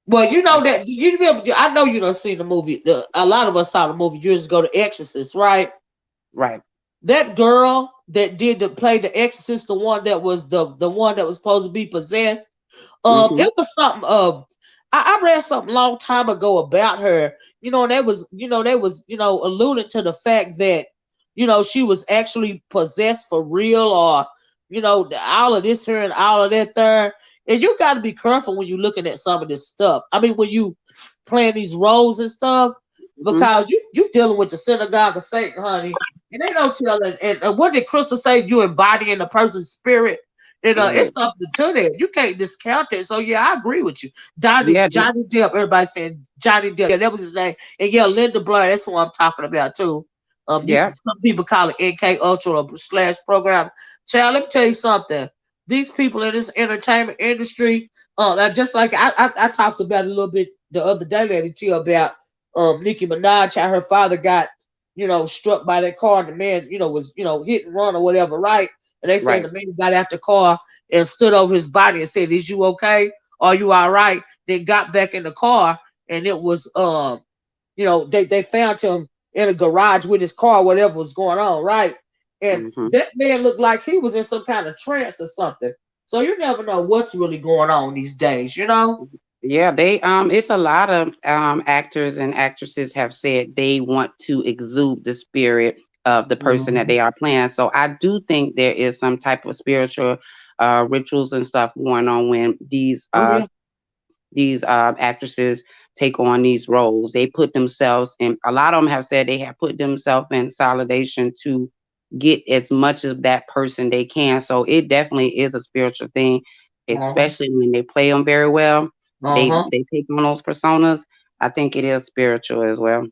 Well, you know that you remember. I know you don't see the movie. A lot of us saw the movie years ago, The Exorcist, right? Right. That girl that did the play The Exorcist, the one that was the one that was supposed to be possessed. Hmm. It was something. I read something long time ago about her. they was, alluding to the fact that, she was actually possessed for real, or, all of this here and all of that there. And you got to be careful when you're looking at some of this stuff. I mean, when you playing these roles and stuff, Hmm. because you dealing with the synagogue of Satan, honey, and they don't tell. And what did Crystal say? You embodying the person's spirit. And it's Right. something to that. You can't discount it. So yeah, I agree with you. Johnny Yeah. Johnny Depp. Everybody saying Johnny Depp. Yeah, that was his name. And yeah, Linda Blair. That's what I'm talking about too. Yeah. Some people call it NK Ultra or slash program. Child, let me tell you something. These people in this entertainment industry, just like I talked about a little bit the other day, Lady T, about Nicki Minaj, how her father got, struck by that car, and the man, was, hit and run or whatever, right? And they say Right. the man got out the car and stood over his body and said, "Is you okay? Are you all right?" Then got back in the car, and it was they found him in a garage with his car, whatever was going on, right? And Hmm. that man looked like he was in some kind of trance or something. So you never know what's really going on these days. Yeah, they it's a lot of actors and actresses have said they want to exude the spirit of the person that Mhm. they are playing. So I do think there is some type of spiritual rituals and stuff going on when Oh yeah. these actresses take on these roles. They put themselves in, a lot of them have said they have put themselves in solidation to get as much of that person they can. So it definitely is a spiritual thing, Uh-huh. especially when they play them very well. Uh-huh. They take on those personas. I think it is spiritual as well.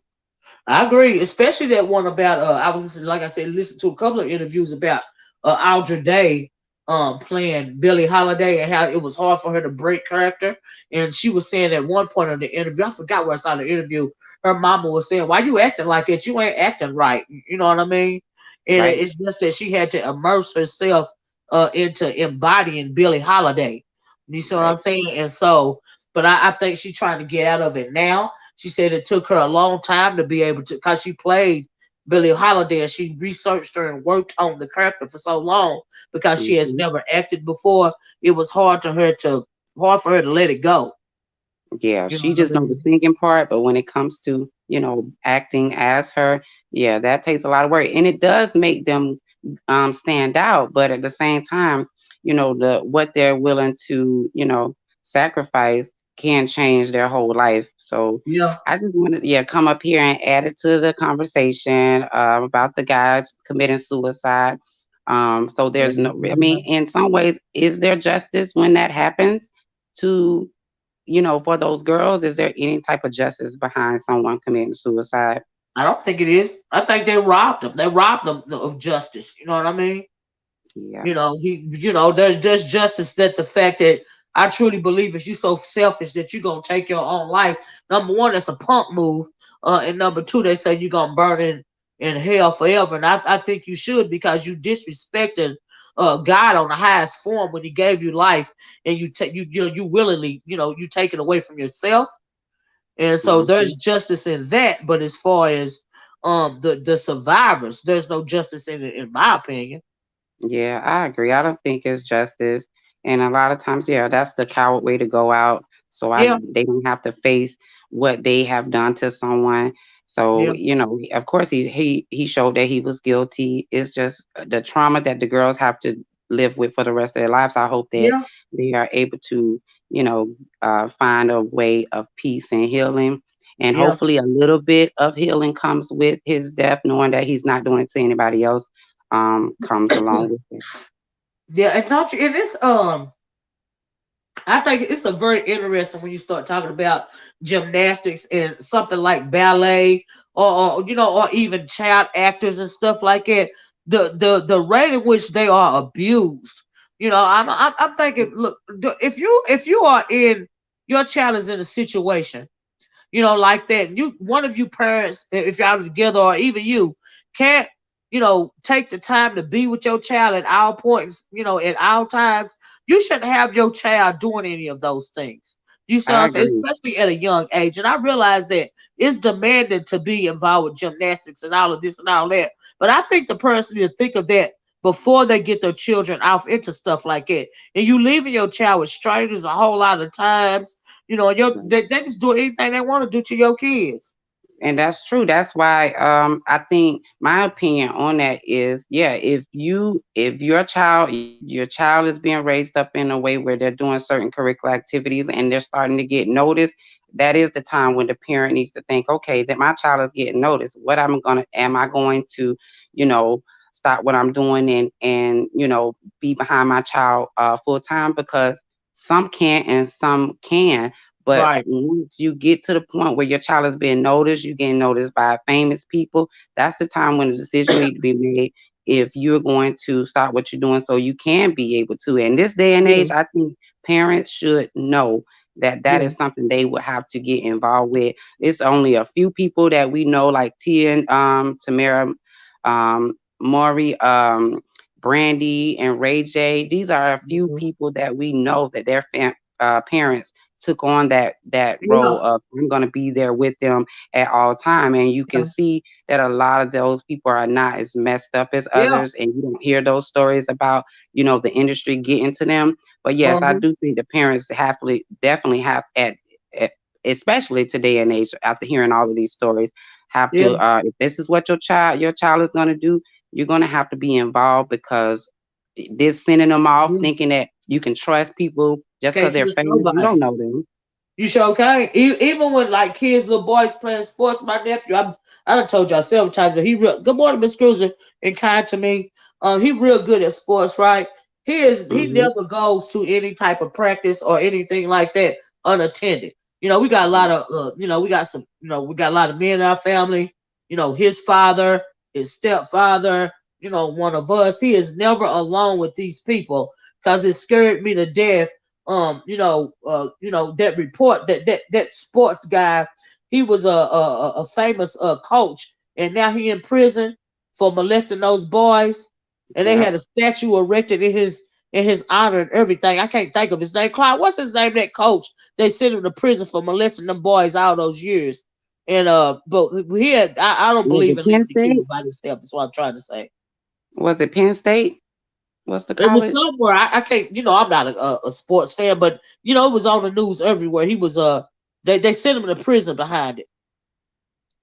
I agree, especially that one about I was listening, like I said, listen to a couple of interviews about Aldra Day playing Billie Holiday and how it was hard for her to break character. And she was saying at one point in the interview, I forgot where I saw the interview, her mama was saying, "Why you acting like that? You ain't acting right." You know what I mean? And Right. it's just that she had to immerse herself into embodying Billie Holiday. You see what I'm Right. saying? And so, but I think she's trying to get out of it now. She said it took her a long time to be able to, because she played Billie Holiday and she researched her and worked on the character for so long because she has Hmm. never acted before. It was hard for her to let it go. Yeah, You know she what just I know the mean? singing part, but when it comes to, acting as her, yeah, that takes a lot of work. And it does make them stand out, but at the same time, the what they're willing to, sacrifice can change their whole life. So Yeah, I just wanted, yeah, come up here and add it to the conversation about the guys committing suicide. So there's no, I mean, in some ways, is there justice when that happens to, for those girls? Is there any type of justice behind someone committing suicide? I don't think it is. I think they robbed him. They robbed them of justice. You know what I mean? Yeah. There's justice that the fact that I truly believe if you're so selfish that you're gonna take your own life. Number one, that's a punk move. And number two, they say you're gonna burn in hell forever. And I think you should, because you disrespected God on the highest form when He gave you life, and you take you willingly, you take it away from yourself. And so there's Hmm. justice in that. But as far as the survivors, there's no justice in it, in my opinion. Yeah, I agree. I don't think it's justice. And a lot of times, yeah, that's the coward way to go out. So Yeah, they don't have to face what they have done to someone. So, yeah, of course he showed that he was guilty. It's just the trauma that the girls have to live with for the rest of their lives. I hope that yeah. they are able to, find a way of peace and healing. And Yeah, hopefully a little bit of healing comes with his death, knowing that he's not doing it to anybody else, comes along with it. yeah, and don't you? And I think it's a very interesting when you start talking about gymnastics and something like ballet, or even child actors and stuff like that. The rate in which they are abused. I'm thinking, look, if you are in your child is in a situation, like that. You one of you parents, if y'all are together, or even you, can't, take the time to be with your child at all points, at all times. You shouldn't have your child doing any of those things. You see what I I'm saying? agree. Especially at a young age. And I realize that it's demanded to be involved with gymnastics and all of this and all that. But I think the person need to think of that before they get their children off into stuff like that. And you leaving your child with strangers a whole lot of times, they just do anything they want to do to your kids. And that's true. That's why I think my opinion on that is, yeah, if your child is being raised up in a way where they're doing certain curricular activities and they're starting to get noticed, that is the time when the parent needs to think, okay, that my child is getting noticed. Am I going to, you know, stop what I'm doing and be behind my child full time, because some can't and some can. But Right. once you get to the point where your child is being noticed, you're getting noticed by famous people, that's the time when the decision need to be made if you're going to stop what you're doing so you can be able to. In this day and Yeah. age, I think parents should know that that Yeah. is something they would have to get involved with. It's only a few people that we know, like Tia and Tamara, Maury, Brandy, and Ray J. These are a few Mhm. people that we know that their parents took on that role Yeah. of, I'm going to be there with them at all time. And you can Yeah. see that a lot of those people are not as messed up as Yeah. others, and you don't hear those stories about the industry getting to them. But yes, I Uh-huh. do think the parents definitely have at especially today and age, after hearing all of these stories, have Yeah. to, if this is what your child is going to do, you're going to have to be involved, because this sending them off Yeah. thinking that you can trust people just because Can't they're trust famous, you nobody. don't know them. You sure can. Even when like kids, little boys playing sports, my nephew, I done told y'all several times that he real good morning, Miss Cruiser, and kind to me. He real good at sports, right? He Hmm. never goes to any type of practice or anything like that unattended. We got a lot of we got some we got a lot of men in our family. His father, his stepfather, one of us. He is never alone with these people because it scared me to death that report that sports guy, he was a famous coach, and now he in prison for molesting those boys, and they had Yep. a statue erected in his honor and everything. I can't think of his name. Clyde, what's his name? That coach they sent him to prison for molesting them boys all those years. And but I don't Was believe it in Penn leaving the kids State? by themselves. That's what I'm trying to say. Was it Penn State? What's the It was college? somewhere. I can't. I'm not a sports fan, but it was on the news everywhere. He was they sent him to prison behind it.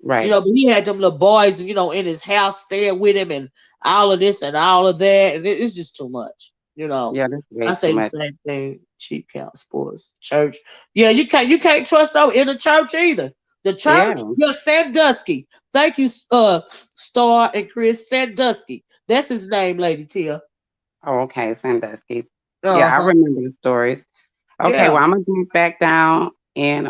Right. But he had them little boys, in his house staying with him and all of this and all of that, and it's just too much. Yeah, that's way I too say the much. same thing. Cheap count sports church. Yeah, you can't trust them in the church either. The Yeah. church, yeah, Sandusky. Thank you, Star and Chris Sandusky. That's his name, Lady Tia. Oh, okay. Sandusky. Uh Yeah, I huh. remember the stories. Okay, Yeah. well, I'm gonna jump back down, and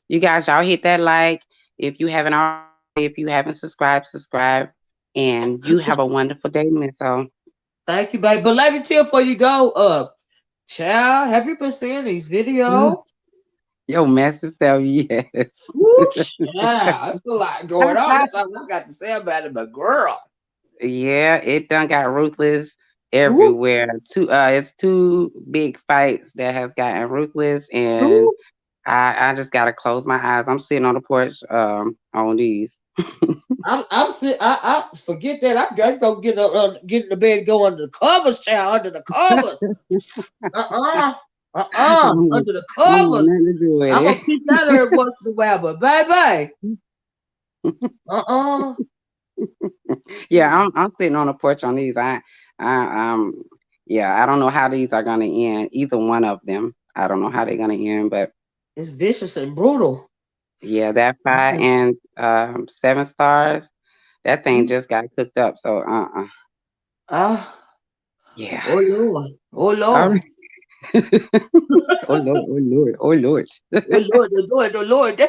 you guys, y'all hit that like if you haven't already. If you haven't subscribed, subscribe, and you have a wonderful day, Miss O. Thank you, babe. But Lady Tia, before you go, child, have you been seeing these videos? Yo, message self, yes. Woo, child, there's a lot going on. That's all I got to say about it, but girl. Yeah, it done got ruthless Woo, everywhere. It's two big fights that has gotten ruthless, and woo. I just gotta close my eyes. I'm sitting on the porch on these. I forget that. I gotta go get in the bed, go under the covers, child, under the covers. Uh I don't want, under the I don't want covers. nothing to do I'm with gonna peek out every once in a while, but baby, uh uh. it. Yeah, I'm sitting on the porch on these. I yeah, I don't know how these are gonna end. Either one of them. I don't know how they're gonna end, but It's vicious and brutal. yeah, that 5 and 7 stars, that thing just got cooked up. So Ah, yeah. oh Lord, oh All Lord. right. Oh Lord, oh Lord, oh Lord. Oh Lord, oh Lord, oh Lord.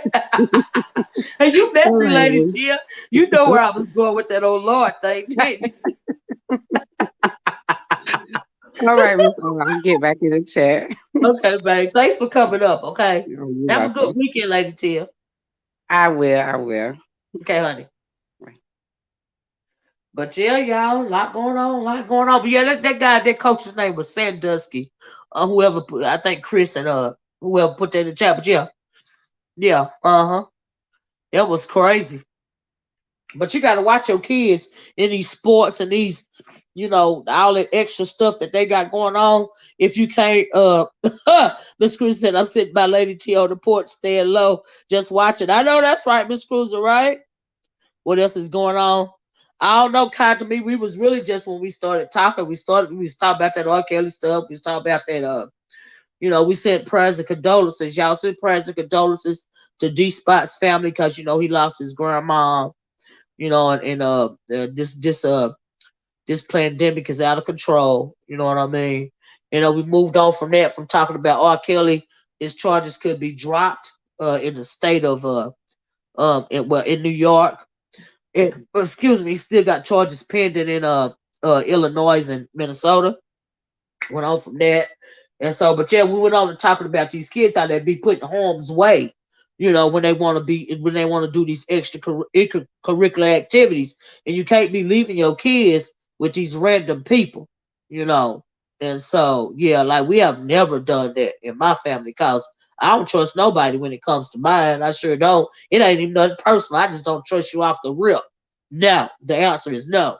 Hey, you All messy right, lady well. Tia. You know where I was going with that old Lord thing, didn't you? All right, Miss O, I'll get back in the chat. Okay, babe. Thanks for coming up, okay? Oh, you're Have a good welcome. weekend, Lady Tia. I will, I will. Okay, honey. But yeah, y'all, a lot going on, a lot going on. But yeah, that guy, that coach's name was Sandusky. Whoever put, I think Chris and whoever put that in the chat. But yeah, yeah, that was crazy. But you got to watch your kids in these sports and these, all that extra stuff that they got going on. If you can't, Miss Cruz said, I'm sitting by Lady T on the porch, staying low, just watching. I know that's right, Miss Cruz, right? What else is going on? I don't know, kind to me. We was really just when we started talking, we was talking about that R. Kelly stuff. We was talking about that, we sent prayers and condolences. Y'all sent prayers and condolences to D Spot's family because, he lost his grandma, and this pandemic is out of control. You know what I mean? We moved on from that, from talking about R. Kelly. His charges could be dropped in the state of in New York. Excuse me, he still got charges pending in Illinois and Minnesota. Went on from that. And so, but yeah, we went on to talking about these kids, how they be put in harm's way, when they want to do these extracurricular activities. And you can't be leaving your kids with these random people, you know. And so, yeah, like we have never done that in my family because I don't trust nobody when it comes to mine. I sure don't. It ain't even nothing personal. I just don't trust you off the rip. No, the answer is no.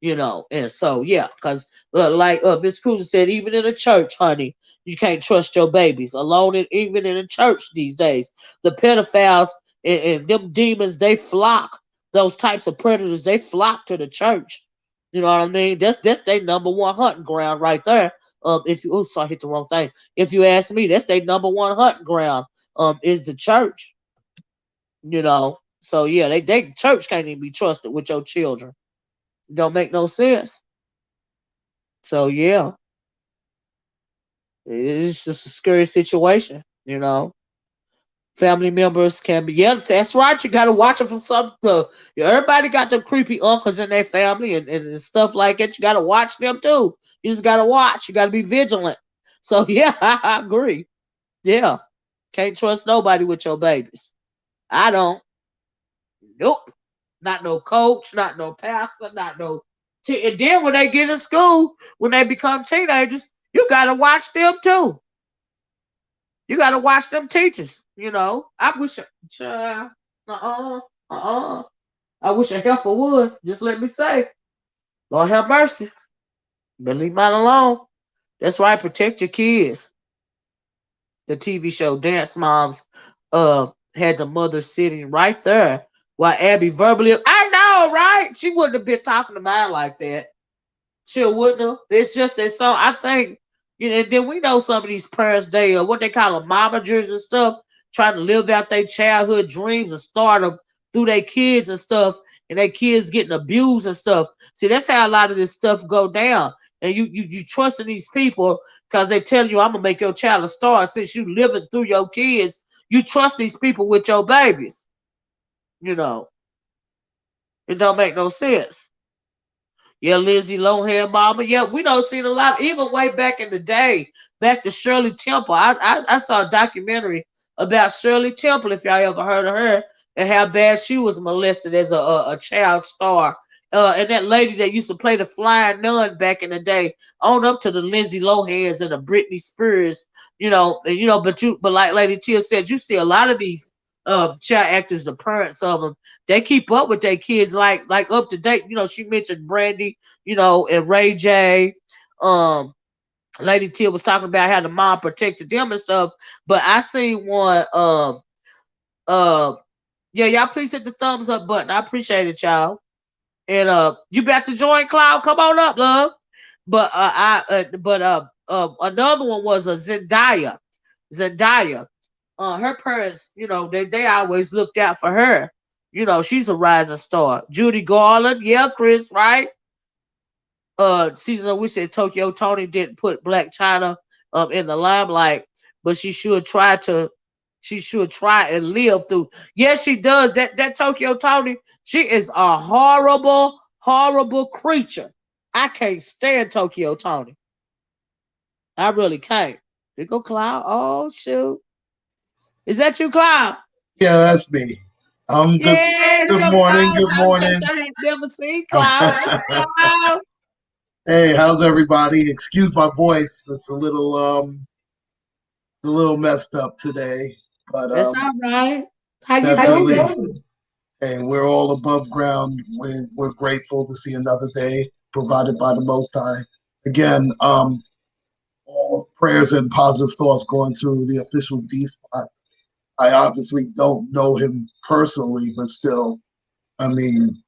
And so yeah, because like Miss Cruz said, even in a church, honey, you can't trust your babies alone. Even in a church these days, the pedophiles and them demons, they flock. Those types of predators, they flock to the church. You know what I mean? That's their number one hunting ground right there. If you, oh, sorry, I hit the wrong thing. If you ask me, that's their number one hunting ground. Is the church. So yeah, they church can't even be trusted with your children. Don't make no sense. So yeah, it's just a scary situation. Family members can be, yeah, that's right. You gotta watch it from some. Everybody got them creepy uncles in their family and stuff like that. You gotta watch them too. You just gotta watch. You gotta be vigilant. So yeah, I agree. Yeah, can't trust nobody with your babies. I don't. Nope. Not no coach, not no pastor, not no. And then when they get in school, when they become teenagers, you gotta watch them too. You gotta watch them teachers. I wish. Uh. I wish a heifer would. Just let me say, Lord have mercy. But leave mine alone. That's right. Protect your kids. The TV show Dance Moms had the mother sitting right there while Abby verbally. I know, right? She wouldn't have been talking to mine like that. Sure wouldn't have. It's just that song. I think, and then we know some of these parents, they what they call them momagers and stuff, trying to live out their childhood dreams and start them through their kids and stuff, and their kids getting abused and stuff. See, that's how a lot of this stuff go down. And you trusting these people because they tell you I'm gonna make your child a star. Since you living through your kids, you trust these people with your babies. You know, it don't make no sense. Yeah, Lindsay Lohan, mama. Yeah, we don't see a lot. Even way back in the day, back to Shirley Temple. I saw a documentary about Shirley Temple. If y'all ever heard of her and how bad she was molested as a child star. And that lady that used to play the flying nun back in the day, on up to the Lindsay Lohans and the Britney Spears, but like Lady Tia said, you see a lot of these child actors, the parents of them, they keep up with their kids like up to date. She mentioned Brandy, and Ray J. Um, Lady Tia was talking about how the mom protected them and stuff. But I seen one. Uh, yeah, y'all please hit the thumbs up button. I appreciate it, y'all. And you about to join Cloud? Come on up, love. But another one was a Zendaya. Zendaya. Her parents, they always looked out for her. She's a rising star. Judy Garland, yeah, Chris, right? Season of we said Tokyo Tony didn't put Black China in the limelight, but she should try and live through. Yes, she does. That Tokyo Tony, she is a horrible, horrible creature. I can't stand Tokyo Tony. I really can't. There go Cloud. Oh shoot. Is that you, Cloud? Yeah, that's me. Good. Yeah, Good come morning. Cloud. Good I bet morning. I ain't never seen Cloud. Hey, Cloud. Hey, how's everybody? Excuse my voice. It's a little messed up today, but That's all right. How you definitely doing? And we're all above ground. We're grateful to see another day provided by the Most High. Again, all prayers and positive thoughts going to the official D spot. I obviously don't know him personally, but still, I mean,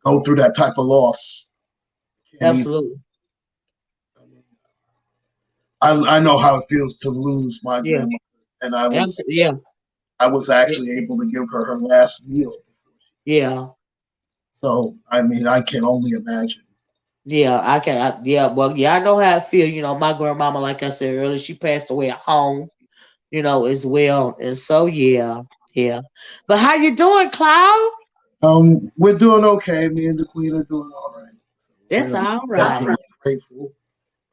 go through that type of loss. Can't even, Absolutely. I mean, I know how it feels to lose my Yeah. grandmother, and I was Yeah. I was actually able to give her last meal. Yeah. So I mean, I can only imagine. Yeah. I can. Yeah. Well, yeah, I know how I feel. My grandmama, like I said earlier, she passed away at home, as well. And so, yeah. Yeah. But how you doing, Cloud? We're doing okay. Me and the Queen are doing all right. So That's we're all right. definitely grateful.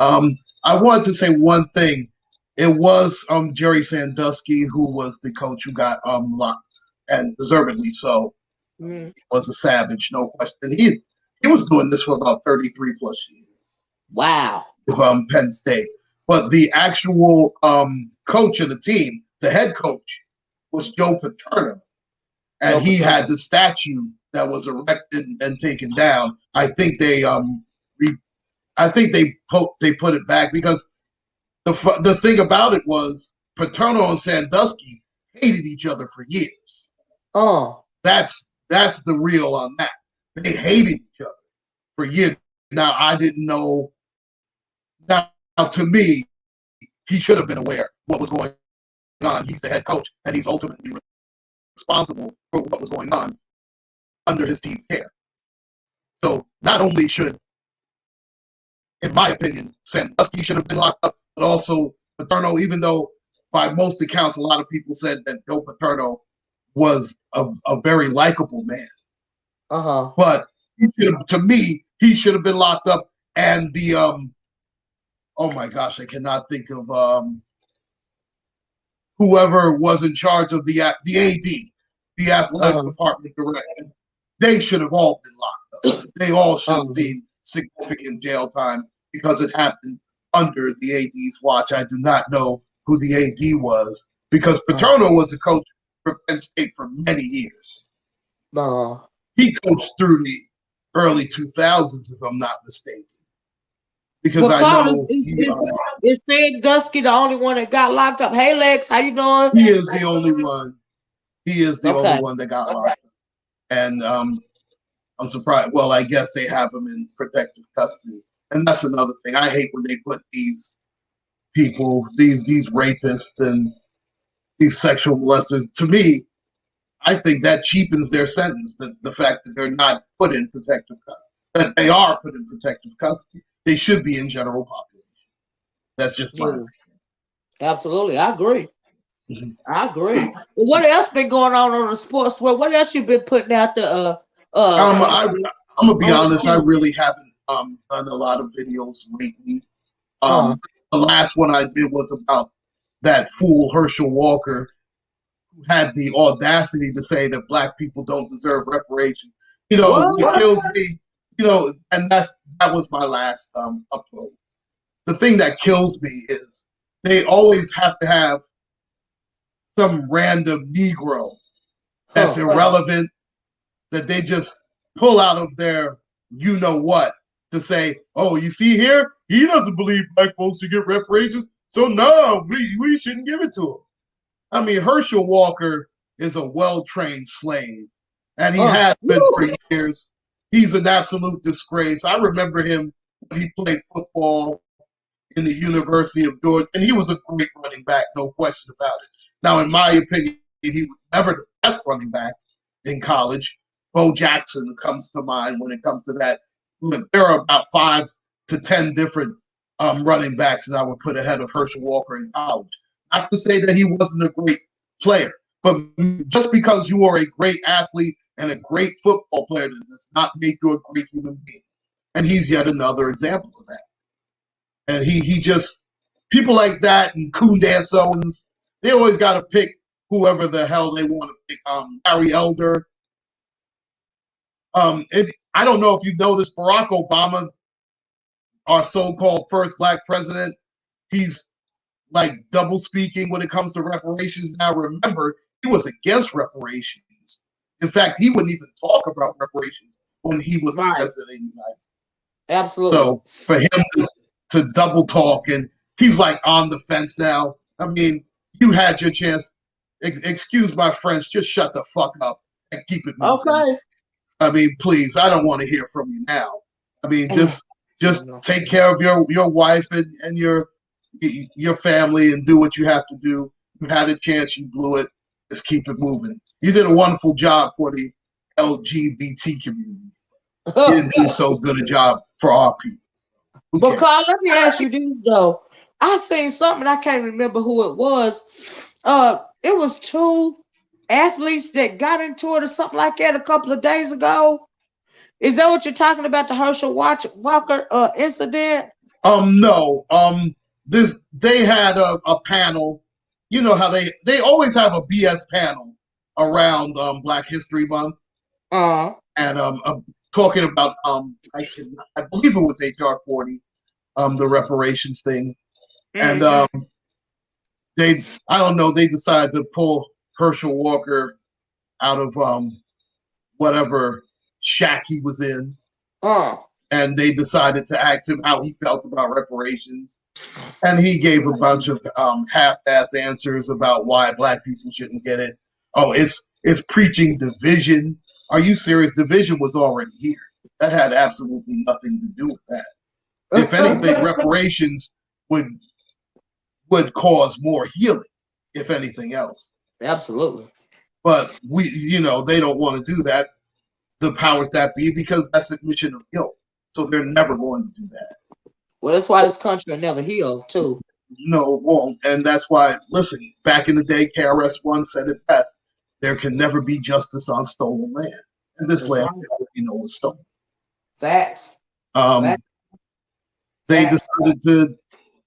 Um, I wanted to say one thing. It was Jerry Sandusky who was the coach who got locked, and deservedly so. Mm. He was a savage, no question. He was doing this for about 33 plus years Wow. with Penn State. But the actual coach of the team, the head coach, was Joe Paterno, and Joe he Paterno. had the statue that was erected and taken down. I think they put it back because the thing about it was Paterno and Sandusky hated each other for years. Oh. That's the real on that. They hated each other for years. Now I didn't know. Now to me, he should have been aware what was going on. He's the head coach, and he's ultimately responsible for what was going on under his team's care. So not only should, in my opinion, Sandusky should have been locked up, but also Paterno, even though by most accounts a lot of people said that Joe Paterno was a very likable man. Uh-huh. But to me, he should have been locked up. And the oh my gosh, I cannot think of whoever was in charge of the AD, the athletic Uh-huh. department director. They should have all been locked up. They all should have Uh-huh. seen significant jail time because it happened under the AD's watch. I do not know who the AD was because Uh-huh. Paterno was a coach for Penn State for many years. Uh-huh. He coached through the early 2000s, if I'm not mistaken, because Well, I Cloud know is Sandusky the only one that got locked up. Hey, Lex, how you doing? he is the only one. He is the only Okay. one that got locked up, and I'm surprised. Well, I guess they have him in protective custody, and that's another thing. I hate when they put these people, these rapists and these sexual molesters. To me, I think that cheapens their sentence. The fact that they're not put in protective custody, that they are put in protective custody, they should be in general population. That's just my Yeah, absolutely. I agree. opinion. I agree. Well, what else been going on the sports world? What else you been putting out there I, I'm gonna be on the honest. I camera? really haven't done a lot of videos lately. Uh, The last one I did was about that fool Herschel Walker who had the audacity to say that black people don't deserve reparations. What what? kills me, and that was my last upload. The thing that kills me is they always have to have some random Negro that's Huh. irrelevant that they just pull out of their you know what to say, oh, you see here, he doesn't believe black folks should get reparations, so no, we shouldn't give it to him. I mean, Herschel Walker is a well trained slave, and he has been Woo. for years. He's an absolute disgrace. I remember him when he played football in the University of Georgia, and he was a great running back, no question about it. Now, in my opinion, he was never the best running back in college. Bo Jackson comes to mind when it comes to that. Look, there are about 5 to 10 different running backs that I would put ahead of Herschel Walker in college. Not to say that he wasn't a great player, but just because you are a great athlete and a great football player does not make you a great human being. And he's yet another example of that. And he just people like that and Kundance Owens, they always got to pick whoever the hell they want to pick. Larry Elder. I don't know if you noticed Barack Obama, our so-called first black president, he's like double speaking when it comes to reparations. Now remember, he was against reparations In fact, he wouldn't even talk about reparations when he was the Right. president of the United States. Absolutely. So for him to double talk, and he's like on the fence now. I mean, you had your chance. Excuse my French, just shut the fuck up and keep it moving. Okay. I mean, please, I don't want to hear from you now. I mean, just No. take care of your wife and your family and do what you have to do. You had a chance, you blew it. Just keep it moving. You did a wonderful job for the LGBT community. You didn't do so good a job for our people. Who But cares? Carl, let me ask you this though. I seen something, I can't remember who it was. It was two athletes that got into it or something like that a couple of days ago. Is that what you're talking about? The Herschel Walker incident? No. This they had a panel. You know how they always have a BS panel around Black History Month, Uh, and talking about I believe it was HR 40, the reparations thing, and they I don't know, they decided to pull Herschel Walker out of whatever shack he was in, uh, and they decided to ask him how he felt about reparations. And he gave a bunch of half-ass answers about why Black people shouldn't get it. Oh, it's preaching division. Are you serious? Division was already here. That had absolutely nothing to do with that. If anything, reparations would cause more healing, if anything else. absolutely. But they don't want to do that. The powers that be, because that's admission of guilt. So they're never going to do that. Well, that's why this country will never heal, too. No, it won't. And that's why, listen, back in the day, KRS-One said it best. There can never be justice on stolen land. And this That's land, right. was stolen. Facts. They Facts. decided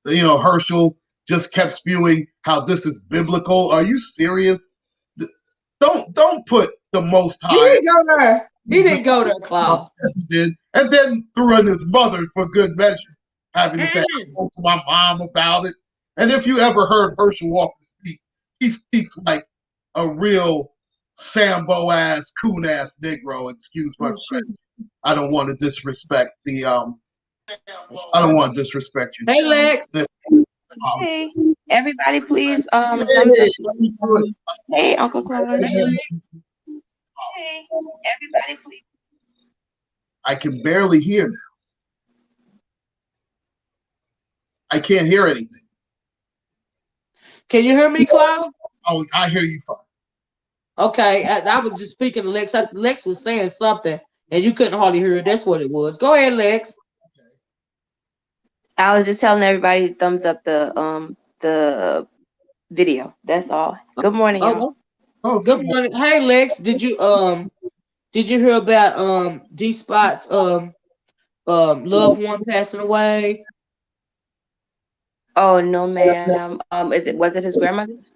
to, Herschel just kept spewing how this is biblical. Are you serious? Don't put the Most He High. didn't go there. He didn't go there, Claude. Yes, he did. And then threw in his mother for good measure, having to say, I Mm. spoke to my mom about it. And if you ever heard Herschel Walker speak, he speaks like a real Sambo ass, coon ass Negro. Excuse my Oh, French. shoot. I don't want to disrespect I don't want to disrespect you, Hey, gentlemen. Lex. Hey, everybody, please, thumbs Hey, up. how you doing? Hey, Uncle Claude. Hey, Lex. Hey, everybody, please. I can barely hear now. I can't hear anything. Can you hear me, Claude? Oh, I hear you fine. Okay, I was just speaking to Lex. Lex was saying something, and you couldn't hardly hear it. That's what it was. Go ahead, Lex. I was just telling everybody thumbs up the video. That's all. Good morning, y'all. Oh, Oh, good good. morning. Hey, Lex. Did you hear about D Spot's loved one passing away? Oh no, ma'am. Was it his grandmother's?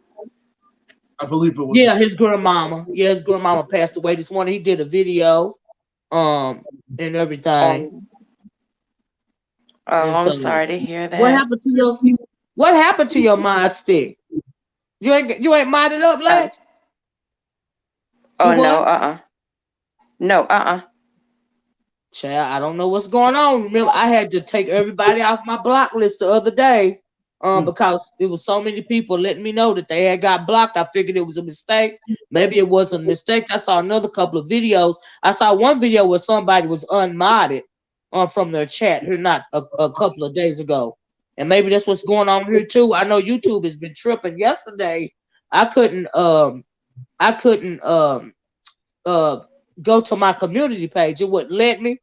I believe it was. Yeah, his grandmama. Yeah, his grandmama passed away this morning. He did a video, and everything. Oh, And I'm so, sorry to hear what that. happened to your mind stick? You ain't minded up, Um, Lex. You oh no, what? no, Child, I don't know what's going on. Remember, I had to take everybody off my block list the other day, because it was so many people letting me know that they had got blocked. I figured it was a mistake. Maybe it wasn't a mistake. I saw another couple of videos. I saw one video where somebody was unmodded from their chat here not a couple of days ago. And maybe that's what's going on here too. I know YouTube has been tripping. Yesterday, I couldn't uh go to my community page. It wouldn't let me,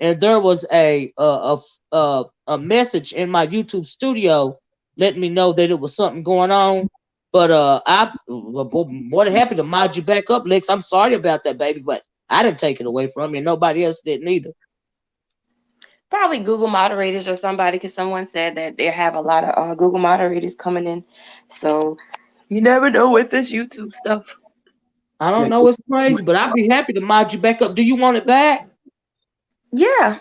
and there was a message in my YouTube studio letting me know that it was something going on. But I more than happy to mod you back up, Lex. I'm sorry about that, baby, but I didn't take it away from you. Nobody else didn't either. probably Google moderators or somebody, because someone said that they have a lot of Google moderators coming in. So you never know with this YouTube stuff. I Yeah, don't know what's crazy, but I'd be happy to mod you back up. Do you want it back? Yeah.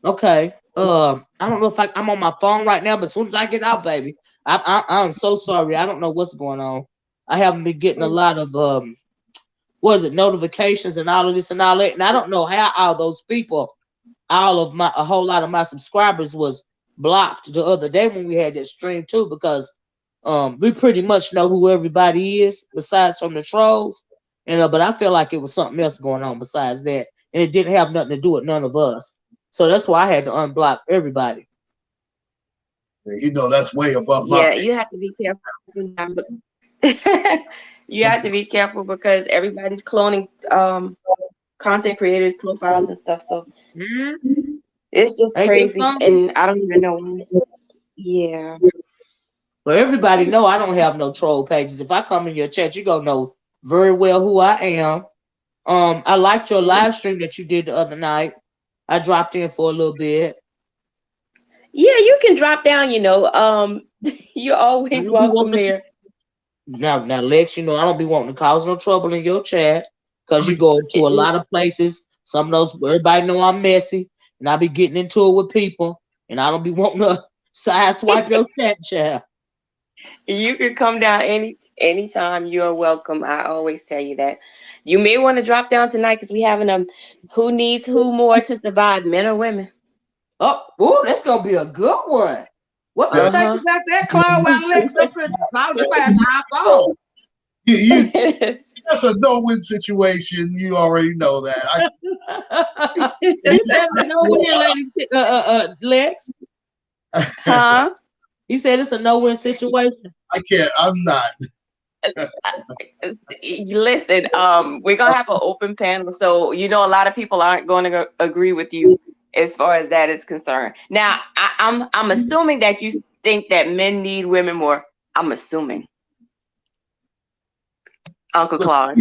Okay. I don't know if I'm on my phone right now, but as soon as I get out, baby, I'm so sorry. I don't know what's going on. I haven't been getting a lot of was it notifications and all of this and all that. And I don't know how all those people, a whole lot of my subscribers was blocked the other day when we had that stream too, because we pretty much know who everybody is besides from the trolls. And but I feel like it was something else going on besides that, and it didn't have nothing to do with none of us. So that's why I had to unblock everybody. You know, that's way above my Yeah, pay. you have to be careful. You have to be careful because everybody's cloning content creators' profiles and stuff. So it's just Ain't that crazy, something? and I don't even know when. Yeah. But everybody know I don't have no troll pages. If I come in your chat, you gonna know very well who I am. I liked your live stream that you did the other night. I dropped in for a little bit. Yeah, you can drop down, you're always welcome here. Now, Lex, you know I don't be wanting to cause no trouble in your chat because you go to a lot of places. Some of those everybody know I'm messy, and I be getting into it with people, and I don't be wanting to side swipe your chat. You can come down anytime. You're welcome. I always tell you that. You may want to drop down tonight because we having who needs who more to survive, men or women. Oh, that's gonna be a good one. What you think Uh-huh. about that, Cloud? While Lex up here, Cloud, you better hop on. That's a no-win situation. You already know that. He said it's a no-win, lady. Lex. Huh? He said it's a no-win situation. I can't. I'm not. Listen, we're gonna have an open panel, so a lot of people aren't going to agree with you as far as that is concerned. Now, I'm assuming that you think that men need women more. I'm assuming, Uncle Look, Claude.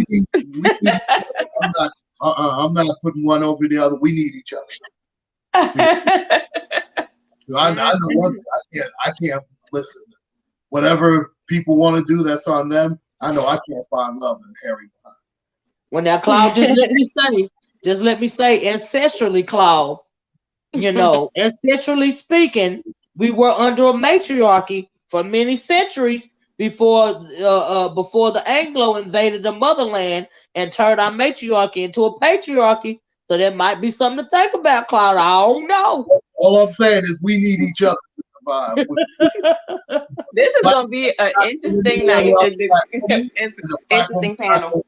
I'm not putting one over the other. We need each other. I know one thing. I can't listen. Whatever people want to do, that's on them. I know I can't find love in everybody. Well, now, Cloud, just let me say, ancestrally, Cloud, ancestrally speaking, we were under a matriarchy for many centuries before the Anglo invaded the motherland and turned our matriarchy into a patriarchy. So that might be something to think about, Cloud. I don't know. All I'm saying is we need each other to survive. This is going to be an interesting night. Interesting panel.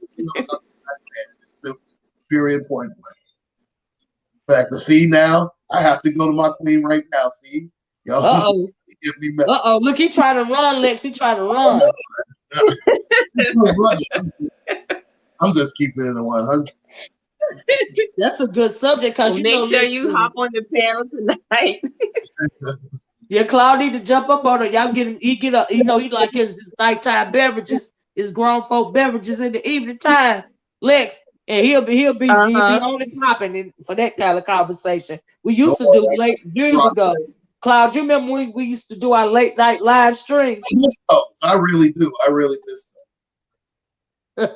It's period, point blank. In fact, see now, I have to go to my queen right now. See, Uh-oh. Look, he trying to run, Lex. He trying to run. I'm just keeping it at 100. That's a good subject because make sure you hop on the panel tonight. Yeah, Claude need to jump up on it. Y'all he like his nighttime beverages, his grown folk beverages in the evening time, Lex, and he'll be only popping for that kind of conversation. We used to do late years ago. Claude, you remember when we used to do our late night live streams? I miss those. I really do. I really miss them.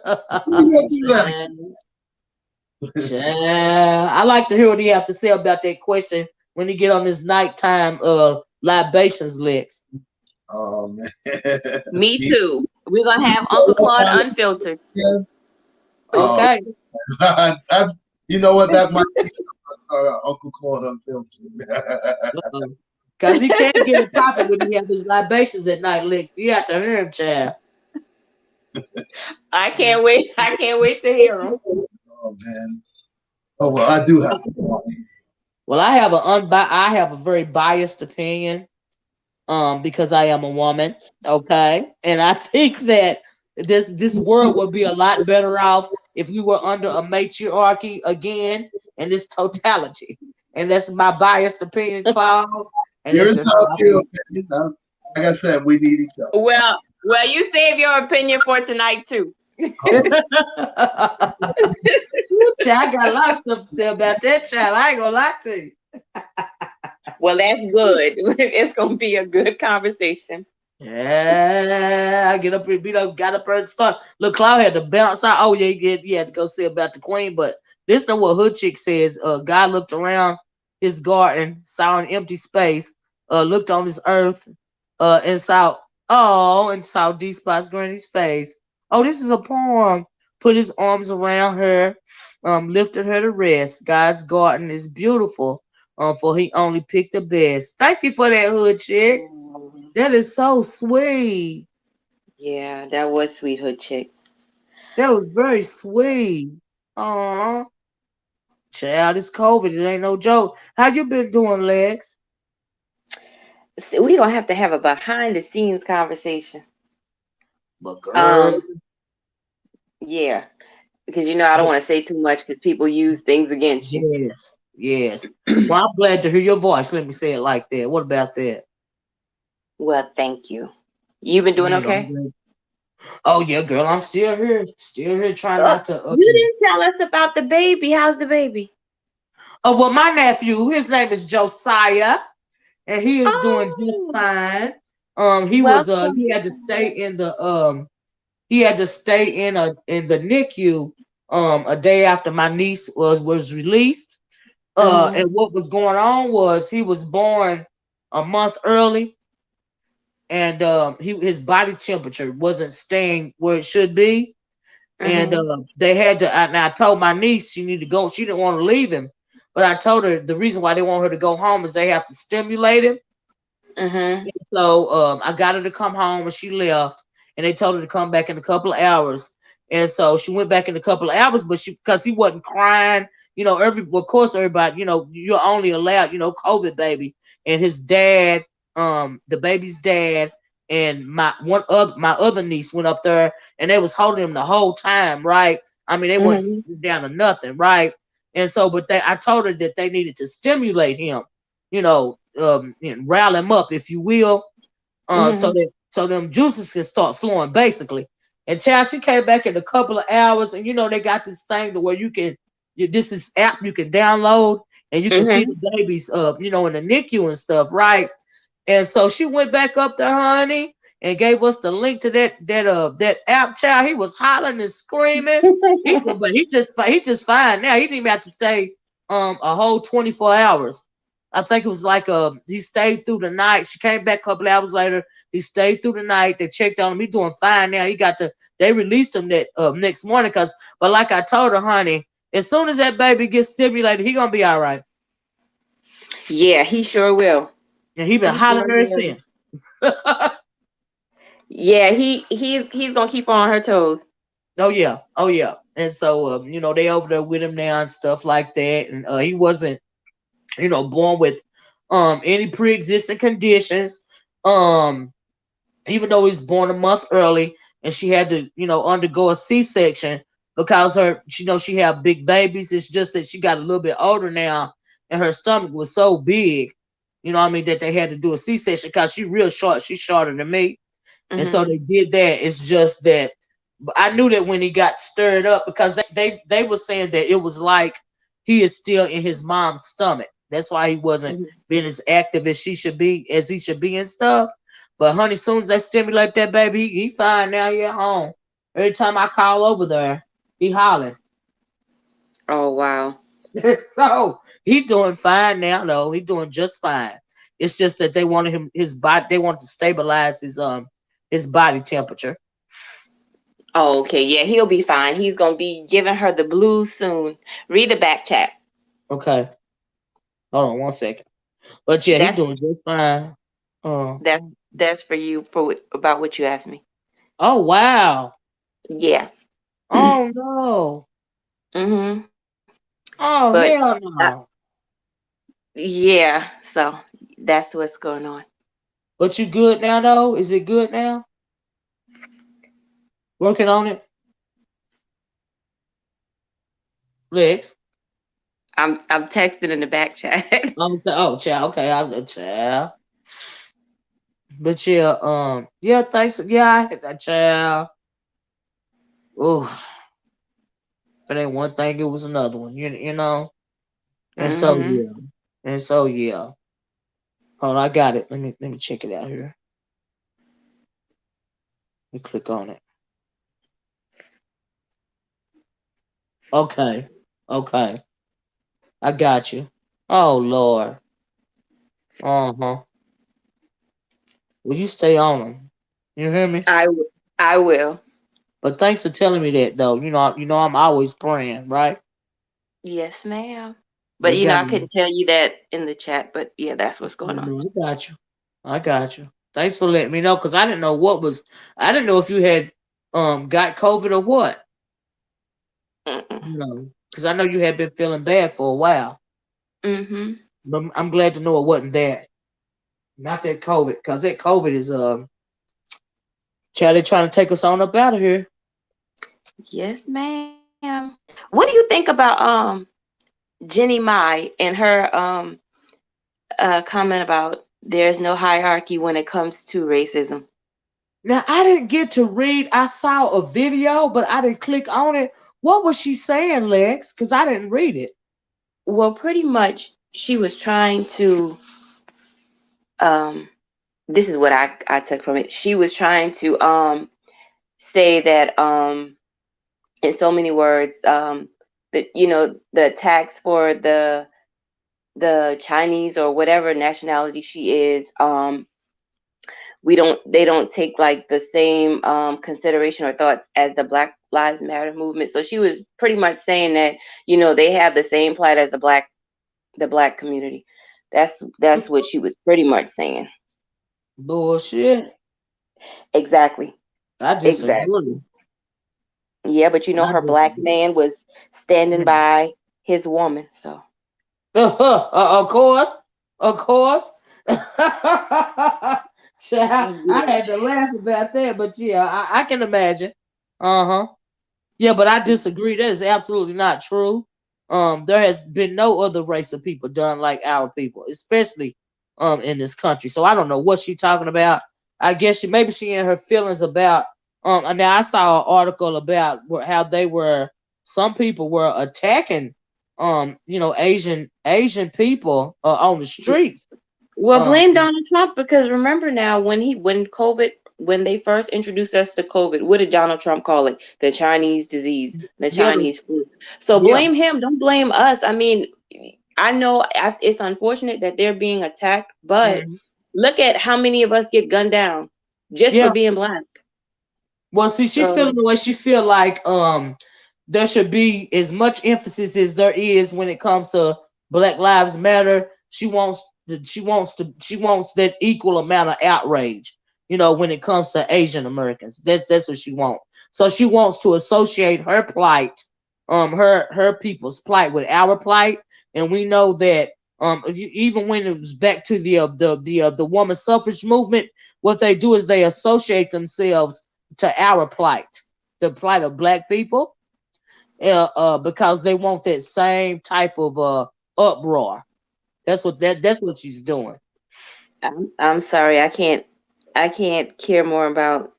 I like to hear what he have to say about that question when he get on his nighttime libations, Lex. Oh man. Me too. We're gonna have Uncle Claude unfiltered. Yeah. Okay. You know what? That might be Uncle Claude unfiltered. Because he can't get it popping when he have his libations at night, Lex. You have to hear him, child. I can't wait. I can't wait to hear him. Oh man. Oh well, I do have to talk. Well, I have a very biased opinion, because I am a woman. Okay, and I think that this world would be a lot better off if we were under a matriarchy again and this totality. And that's my biased opinion, Claude. And You're your opinion. Like I said, we need each other. Well, you save your opinion for tonight too. I got a lot of stuff to say about that child. I ain't gonna lie to you. Well, that's good. It's gonna be a good conversation. Yeah, I get up here, got up and start. Look, Cloud had to bounce out. Oh, yeah, you had to go see about the queen. But this is what Hood Chick says. God looked around his garden, saw an empty space, looked on his earth, and saw D-Spot's granny's face. Oh, this is a poem put his arms around her, lifted her to rest. God's garden is beautiful, for he only picked the best. Thank you for that, hood chick. Um, That is so sweet. yeah, that was sweethood chick. That was very sweet. Aw, child, it's COVID. It ain't no joke. How you been doing, Lex? So we don't have to have a behind the scenes conversation. But girl, Um, yeah, because I don't but want to say too much because people use things against you. yes, yes. Well, I'm glad to hear your voice. Let me say it like that. What about that? Well, thank you. You been doing Yeah, I'm okay? glad. Oh yeah, girl, I'm still here, trying Oh, not to. you didn't tell us about the baby. How's the baby? Oh well, my nephew, his name is Josiah, and he is doing just Oh, fine. He welcome had to stay back. in the he had to stay in the NICU a day after my niece was released. Mhm. And what was going on was he was born a month early, and his body temperature wasn't staying where it should be, and Mhm. they had to. And I told my niece she needed to go. She didn't want to leave him, but I told her the reason why they want her to go home is they have to stimulate him. Mhm. So I got her to come home and she left, and they told her to come back in a couple of hours. And so she went back in a couple of hours, but she because he wasn't crying, of course everybody, you're only allowed, COVID baby, and his dad, the baby's dad, and my other niece went up there and they was holding him the whole time, right? I mean they wasn't Mhm. sitting down or nothing, right? And so, but I told her that they needed to stimulate him, and rile him up, if you will, Mhm. so them juices can start flowing, basically. And child, she came back in a couple of hours, and they got this thing to where this is app you can download, and you can see Mhm. the babies, in the NICU and stuff, right? And so she went back up there, honey, and gave us the link to that app. Child, he was hollering and screaming. But he just fine now. He didn't even have to stay a whole 24 hours. I think it was like he stayed through the night. She came back a couple hours later. He stayed through the night. They checked on him. He doing fine now. They released him that next morning, but like I told her, honey, as soon as that baby gets stimulated, he gonna be all right. Yeah, he sure will. And he been He sure hollering ever will. since. Yeah, he's gonna keep her on her toes. Oh yeah, oh yeah. And so they over there with him now and stuff like that. And he wasn't, born with any pre-existing conditions. Um, Even though he was born a month early, and she had to, undergo a C-section because she had big babies. It's just that she got a little bit older now, and her stomach was so big, what I mean, that they had to do a C-section because she real short. She's shorter than me, and so Mhm. they did that. It's just that I knew that when he got stirred up, because they were saying that it was like he is still in his mom's stomach. That's why he wasn't Mhm. being as active as he should be and stuff. But honey, as soon as they stimulate that baby, he fine now. He at home. Every time I call over there, he hollering. Oh wow. So he doing fine now, though. He doing just fine. It's just that they wanted his body. They wanted to stabilize his body temperature. Oh, okay. Yeah, he'll be fine. He's gonna be giving her the blues soon. Read the back chat. Okay, hold on 1 second. But yeah, he That's doing just fine. Uh, that's for you for about what you asked me. oh wow. Yeah. Oh no. Mhm. Oh But hell uh, no. yeah, so that's what's going on. But you good now though? Is it good now? Working on it, Lex. I'm texting in the back chat. Oh, child. Okay, I'm the child. But yeah, yeah, thanks. Yeah, I hit that child. Oh, if it ain't one thing, it was another one. You know. And so Mhm. yeah, and so yeah. Hold on, I got it. Let me check it out here. Let me click on it. Okay, okay, I got you. Oh Lord. Uh huh. Will you stay on them? You hear me? I will. But thanks for telling me that, though. I'm always praying, right? Yes, ma'am. But We got I couldn't tell you that in the chat, but yeah, that's what's going on. no, I got you. I got you. Thanks for letting me know, because I didn't know what was. I didn't know if you had got COVID or what. Mm-mm. Because I know you had been feeling bad for a while. Mm-hmm. But I'm glad to know it wasn't that. Not that COVID, because that COVID is child, they trying to take us on up out of here. Yes, ma'am. What do you think about Jenny Mai and her comment about there's no hierarchy when it comes to racism? Now I didn't get to read. I saw a video, but I didn't click on it. What was she saying, Lex? Because I didn't read it. Well, pretty much she was trying to um this is what I took from it. She was trying to say that in so many words that the tax for the Chinese or whatever nationality she is, we don't they don't take like the same consideration or thoughts as the Black Lives Matter movement. So she was pretty much saying that they have the same plight as the black community. That's what she was pretty much saying. Bullshit. Exactly. I Exactly. disagree. Yeah, but I her black disagree. man was standing Mm. by his woman. So Of course. Of course. Child, I yeah. had to laugh about that, but yeah, I can imagine. Uh-huh. Yeah, but I disagree. That is absolutely not true. There has been no other race of people done like our people, especially in this country. So I don't know what she's talking about. I guess maybe she in her feelings about and now I saw an article about how they were some people were attacking Asian people on the streets. Well, Um blame Donald Trump because remember now when they first introduced us to COVID, what did Donald Trump call it? The Chinese disease, the yeah, Chinese flu. So yeah. blame him. Don't blame us. I mean, I know it's unfortunate that they're being attacked, but Mhm. look at how many of us get gunned down just for Yeah. being black. Well, see, she feeling So the way she feel like there should be as much emphasis as there is when it comes to Black Lives Matter. She wants that equal amount of outrage, when it comes to Asian Americans. That's what she wants. So she wants to associate her plight, her people's plight with our plight, and we know that even when it was back to the woman suffrage movement, what they do is they associate themselves to our plight, the plight of black people, because they want that same type of uproar. That's what she's doing. I'm sorry, I can't care more about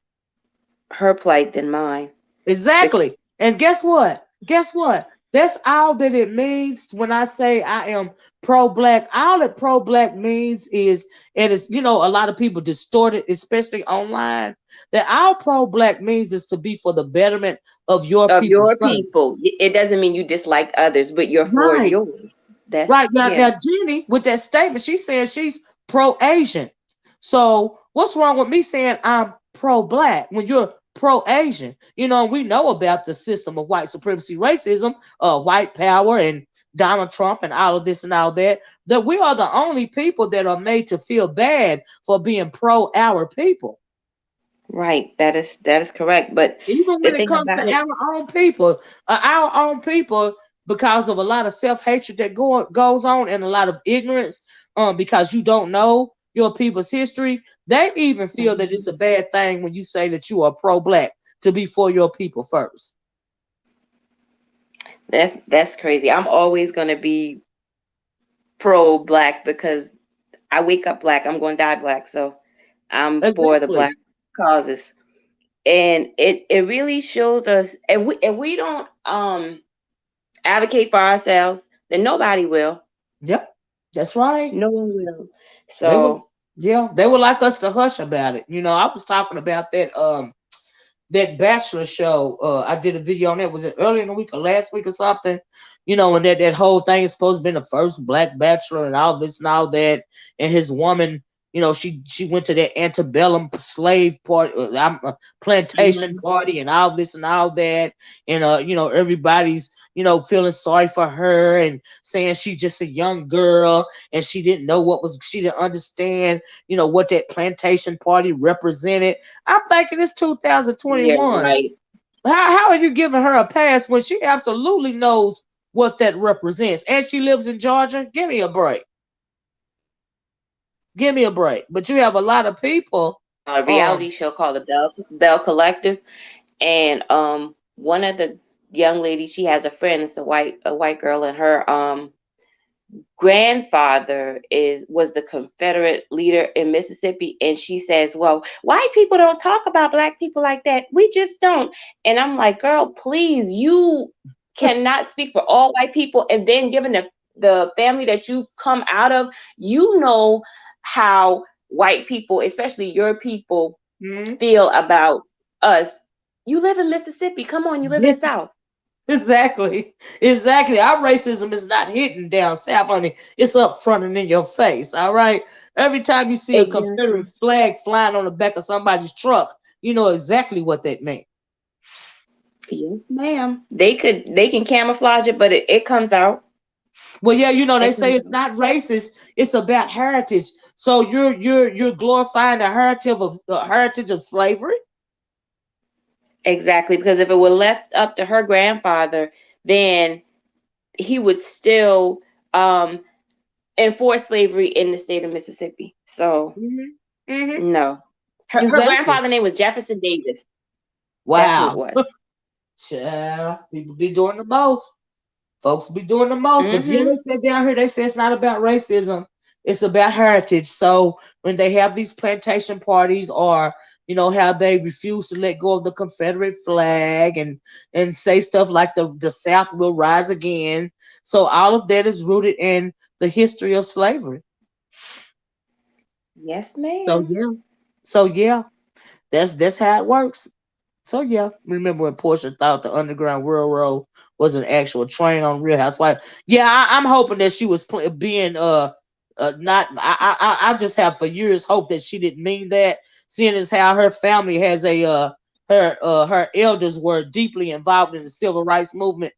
her plight than mine. Because Exactly. And guess what? Guess what? That's all that it means when I say I am pro black. All that pro black means is, and it's, a lot of people distort it, especially online, that all pro black means is to be for the betterment of your of people your first. people. It doesn't mean you dislike others, but you're for Right. yours. That's Right now, yeah. Jenny, with that statement, she said she's pro-Asian. So what's wrong with me saying I'm pro-black when you're pro-Asian? We know about the system of white supremacy, racism, white power, and Donald Trump, and all of this and all that. That we are the only people that are made to feel bad for being pro our people. Right. That is correct. But Even the when it thing comes about to it, our own people, because of a lot of self-hatred that goes on, and a lot of ignorance, because you don't know your people's history, they even feel that it's Mhm. a bad thing when you say that you are pro-black, to be for your people first. that's crazy. I'm always gonna be pro black because I wake up black. I'm gonna die black. So I'm for the Exactly. black causes. And it really shows us if we don't advocate for ourselves, then nobody will. Yep, that's right. No one will. They would, So yeah, they would like us to hush about it. I was talking about that Bachelor show. I did a video on that. Was it early in the week or last week or something? And that whole thing is supposed to be the first black bachelor and all this and all that. And his woman she went to that antebellum slave party, plantation Mhm. party, and all this and all that, and everybody's feeling sorry for her and saying she's just a young girl and she didn't understand what that plantation party represented. I'm thinking it's Yeah, 2021. right. How are you giving her a pass when she absolutely knows what that represents and she lives in Georgia? Give me a break. Give me a break. But you have a lot of people. A Um, reality show called the Bell Collective, and one of the young ladies, she has a friend. It's a white girl, and her grandfather was the Confederate leader in Mississippi, and she says, "Well, white people don't talk about black people like that. We just don't." And I'm like, "Girl, please, you cannot speak for all white people." And then, given the family that you come out of, you know how white people, especially your people, mhm. feel about us. You live in Mississippi. Come on, you live in the South. Exactly. Exactly. Our racism is not hidden down south, honey. It's up front and in your face. All right. Every time you see a Exactly. Confederate flag flying on the back of somebody's truck, you know exactly what that meant. Yes, ma'am. They can camouflage it, but it comes out. Well, yeah, they It say comes it's out. not racist. It's about heritage. So you're glorifying the heritage of slavery. Exactly, because if it were left up to her grandfather, then he would still um enforce slavery in the state of Mississippi. So Hmm. Hmm. no. Her Exactly. grandfather name was Jefferson Davis. That's who it Wow. was. Child, people be doing the most. Folks be doing the most. But yeah, Mm-hmm. they said down here, they say it's not about racism. It's about heritage. So when they have these plantation parties or, how they refuse to let go of the Confederate flag and say stuff like the South will rise again. So all of that is rooted in the history of slavery. Yes, So ma'am. yeah. So yeah, that's how it works. So yeah, remember when Portia thought the Underground Railroad was an actual train on Real Housewives? Yeah, I'm hoping that she was being not. I just have for years hoped that she didn't mean that, seeing as how her family has her elders were deeply involved in the civil rights movement.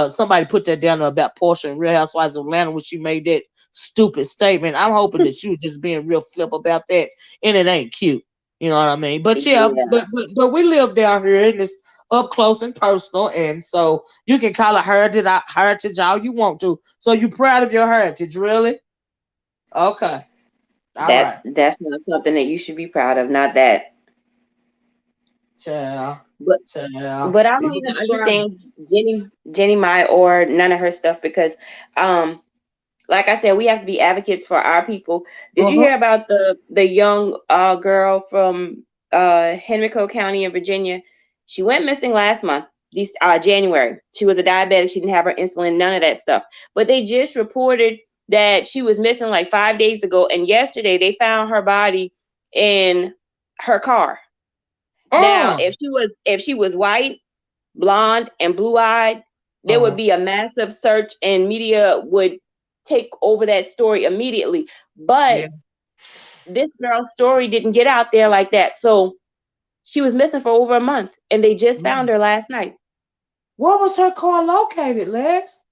Somebody put that down about Portia and Real Housewives of Atlanta when she made that stupid statement. I'm hoping that she was just being real flip about that, and it ain't cute. You know what I mean? But yeah, Yeah. but we live down here and it's up close and personal, and so you can call it heritage all you want to. So you proud of your heritage, really? Okay, all right, That's not something that you should be proud of. Not that. child, But child. but I don't People even be trying. understand Jenny Mai or none of her stuff because um like I said, we have to be advocates for our people. Did Uh you huh. hear about the young girl from Henrico County in Virginia? She went missing last month, this January. She was a diabetic. She didn't have her insulin, none of that stuff. But they just reported that she was missing like 5 days ago, and yesterday they found her body in her car. Now, Uh if she was white, blonde, and blue-eyed, there would uh. be a massive search and media would take over that story immediately. But Yeah. this girl's story didn't get out there like that. So she was missing for over a month and they just found Mm. her last night. Where was her car located, Lex?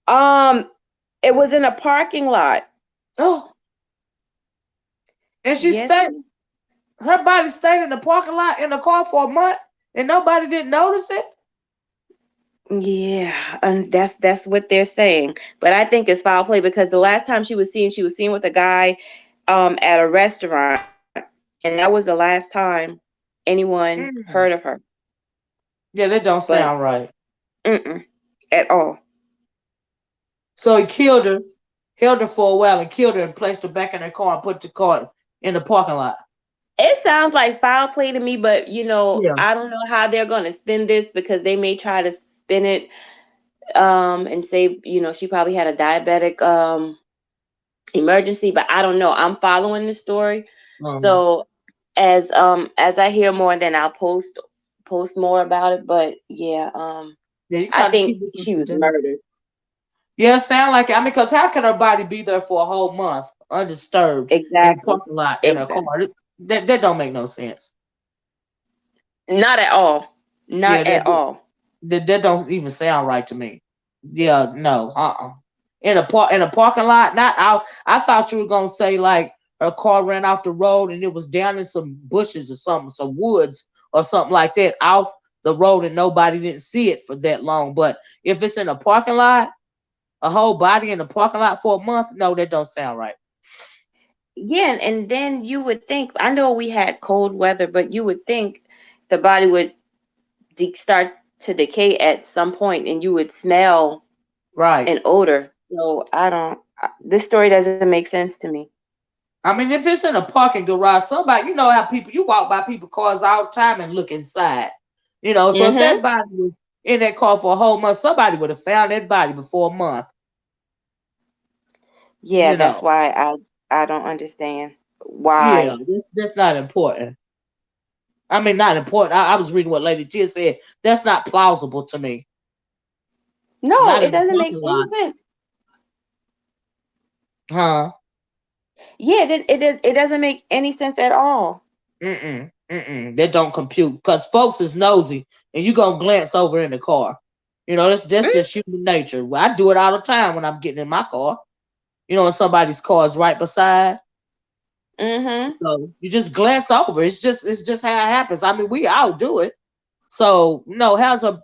Um, it was in a parking lot. Oh, and she Yes. stayed. Her body stayed in the parking lot in the car for a month, and nobody didn't notice it. Yeah, and that's what they're saying. But I think it's foul play because the last time she was seen with a guy at a restaurant, and that was the last time anyone heard of Mm. her. Yeah, that don't But sound right. mm-mm, at all. So he killed her, held her for a while, and killed her and placed her back in her car and put the car in the parking lot. It sounds like foul play to me, but Yeah. I don't know how they're going to spin this because they may try to spin it and say, she probably had a diabetic emergency, but I don't know. I'm following the story. Um, So as I hear more, then I'll post more about it, but yeah, yeah, you I got to think keep this up she to was date. murdered. Yeah, sound like it. I mean, because how can her body be there for a whole month undisturbed in the Exactly. parking lot in a car. Exactly. That don't make no sense. Not at all. Yeah, Not at all. that don't even sound right to me. Yeah, no, in a parking lot, not out. I thought you were gonna say like her car ran off the road and it was down in some bushes or something, some woods or something like that, off the road, and nobody didn't see it for that long. But if it's in a parking lot, a whole body in the parking lot for a month, no, that don't sound right. Yeah, and then you would think, I know we had cold weather, but you would think the body would start to decay at some point and you would smell Right. an odor. So I don't, this story doesn't make sense to me. I mean, if it's in a parking garage, somebody, you know how people, you walk by people's cars all the time and look inside. So if Mm-hmm. that body was in that car for a whole month, somebody would have found that body before a month. Yeah, You that's know, why I don't understand yeah, why. that's not important. I mean, not important. I was reading what Lady Tia said. That's not plausible to me. No, Not it in the doesn't make parking any lot, sense. huh? Yeah, it doesn't make any sense at all. That don't compute because folks is nosy and you gonna glance over in the car. That's Mm, just human nature. Well, I do it all the time when I'm getting in my car. And somebody's car is right beside. mm-hmm. So you just glance over. It's just how it happens. I mean, we all do it. So no, how's her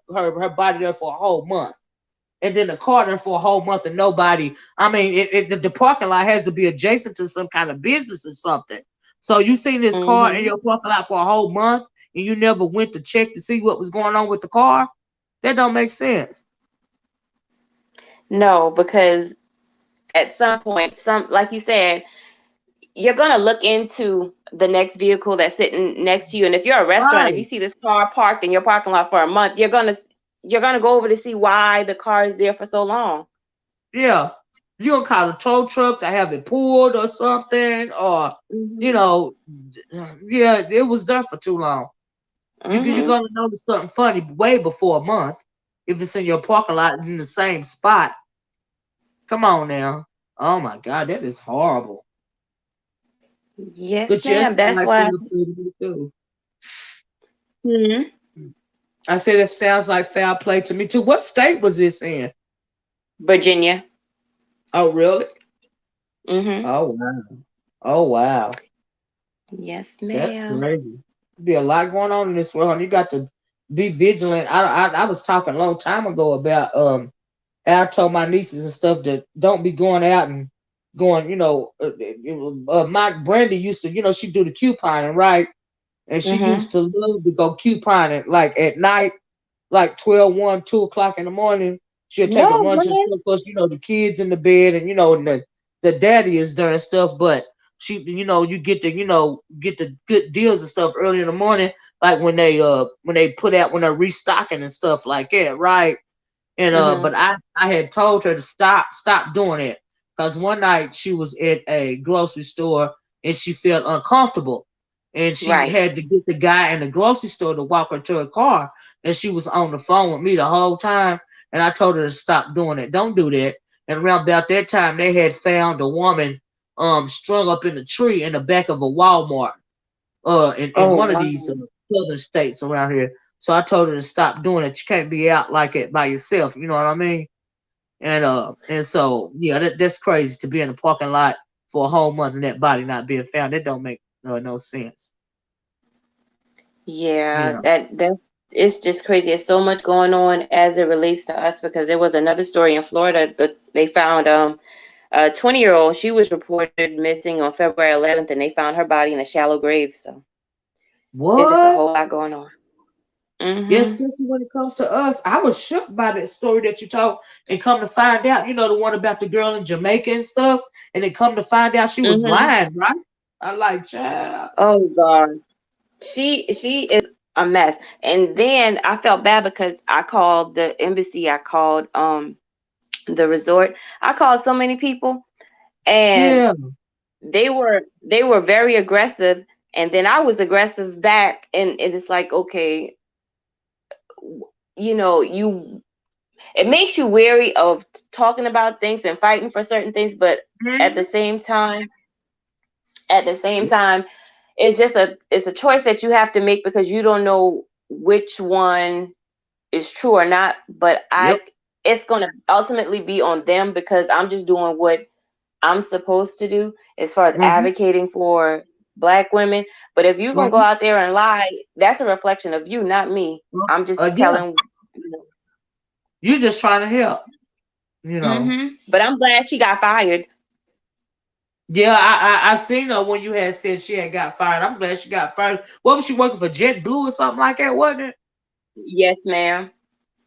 body there for a whole month? And then the car there for a whole month and nobody. I mean, the parking lot has to be adjacent to some kind of business or something. So you seen this car in Mm-hmm. your parking lot for a whole month and you never went to check to see what was going on with the car? That don't make sense. No, because at some point, like you said, you're gonna look into the next vehicle that's sitting next to you, and if you're a restaurant, if you Right. see this car parked in your parking lot for a month, you're gonna go over to see why the car is there for so long. Yeah. You gonna call a tow truck to have it pulled or something, or you Mhm. know, yeah, it was there for too long. You're Mhm. gonna notice something funny way before a month if it's in your parking lot in the same spot. Come on now. Oh my God, that is horrible. Yes, But yes, ma'am. I That's like why. fair play to me too. Mhm. I said it sounds like foul play to me too. What state was this in? Virginia. Oh really? Mhm. Oh wow. Oh wow. Yes, That's ma'am. crazy. Be a lot going on in this world. And you got to be vigilant. I was talking a long time ago about I told my nieces and stuff that don't be going out and going. My Brandy used to, she do the couponing, right? And she Mhm. used to love to go couponing like at night, like 12, 1, 2 o'clock in the morning. She'll take a No, run to the man. store. Of course, the kids in the bed and and the daddy is there and stuff, but you get the good deals and stuff early in the morning, like when they put out when they're restocking and stuff like that, right? And but Mhm. I had told her to stop doing it because one night she was at a grocery store and she felt uncomfortable, and she Right. had to get the guy in the grocery store to walk her to her car, and she was on the phone with me the whole time, and I told her to stop doing it. Don't do that. And around about that time, they had found a woman strung up in a tree in the back of a Walmart in Oh, one of these wow. southern states around here. So I told her to stop doing it. You can't be out like it by yourself. You know what I mean? And so yeah, that's crazy to be in a parking lot for a whole month and that body not being found. That don't make no sense. You Yeah, know that's it's just crazy. There's so much going on as it relates to us because there was another story in Florida that they found a 20-year-old. She was reported missing on February 11th, and they found her body in a shallow grave. So it's just a what? whole lot going on. Yes, Mhm. especially when it comes to us. I was shook by that story that you told, and come to find out, the one about the girl in Jamaica and stuff, and then come to find out she was Mhm. lying, right? I like, child. Oh God, she is a mess. And then I felt bad because I called the embassy. I called the resort. I called so many people, and Yeah. they were very aggressive, and then I was aggressive back, and it's like, okay, you it makes you wary of talking about things and fighting for certain things, but at the Mhm. same time, at the same time, it's a choice that you have to make because you don't know which one is true or not. But Yep. it's gonna ultimately be on them because I'm just doing what I'm supposed to do as far as Hmm. advocating for Black women. But if you're gonna go Right. out there and lie, that's a reflection of you, not me. I'm just Yeah, telling. you just trying to help, you know. But I'm glad she got fired. Yeah, I seen her when you had said she had got fired. I'm glad she got fired. What was she working for, JetBlue or something like that, wasn't it? Yes, ma'am.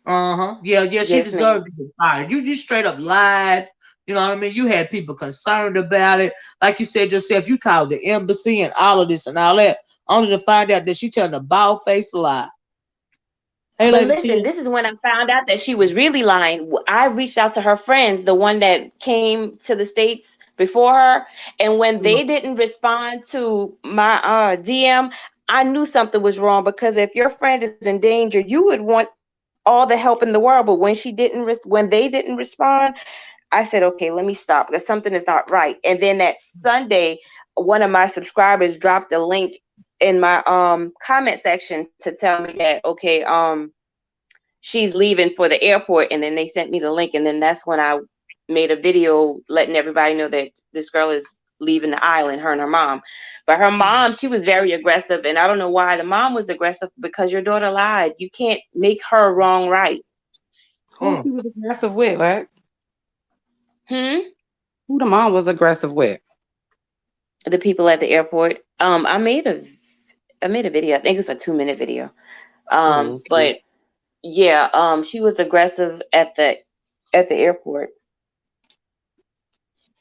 Uh-huh. Yeah, yeah, she Yes, ma'am. deserved to be fired. You straight up lied. You know what I mean? You had people concerned about it. Like you said yourself, you called the embassy and all of this and all that, only to find out that she telling a bald faced lie. Hey, But Lady listen, T. this is when I found out that she was really lying. I reached out to her friends, the one that came to the States before her, and when they didn't respond to my DM, I knew something was wrong because if your friend is in danger, you would want all the help in the world. But when they didn't respond, I said, okay, let me stop because something is not right. And then that Sunday, one of my subscribers dropped a link in my comment section to tell me that okay, she's leaving for the airport, and then they sent me the link, and then that's when I made a video letting everybody know that this girl is leaving the island, her and her mom. But her mom, she was very aggressive, and I don't know why the mom was aggressive because your daughter lied. You can't make her wrong right. Who he was aggressive with, Lex? Hmm. Who the mom was aggressive with? The people at the airport. I made a video. I think it's a 2 minute video. Oh, okay. But yeah, she was aggressive at the airport.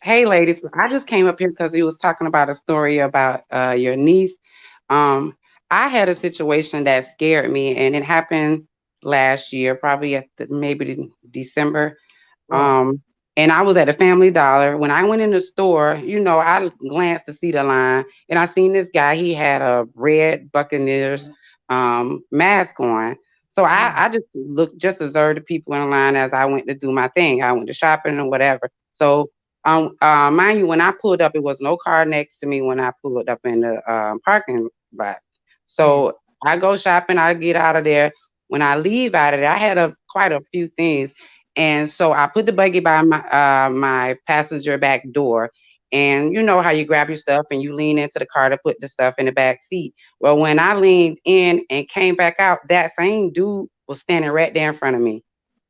Hey, ladies, I just came up here because you was talking about a story about your niece. Um, I had a situation that scared me, and it happened last year, probably maybe December. Oh, And I was at a Family Dollar. When I went in the store, I glanced to see the line, and I seen this guy. He had a red Buccaneers mask on. So I just looked, just observed the people in line as I went to do my thing. I went to shopping or whatever. So mind you, when I pulled up, it was no car next to me when I pulled up in the parking lot. So I go shopping, I get out of there. When I leave out of there, I had quite a few things, and so I put the buggy by my passenger back door. And you know how you grab your stuff and you lean into the car to put the stuff in the back seat. Well, when I leaned in and came back out, that same dude was standing right there in front of me.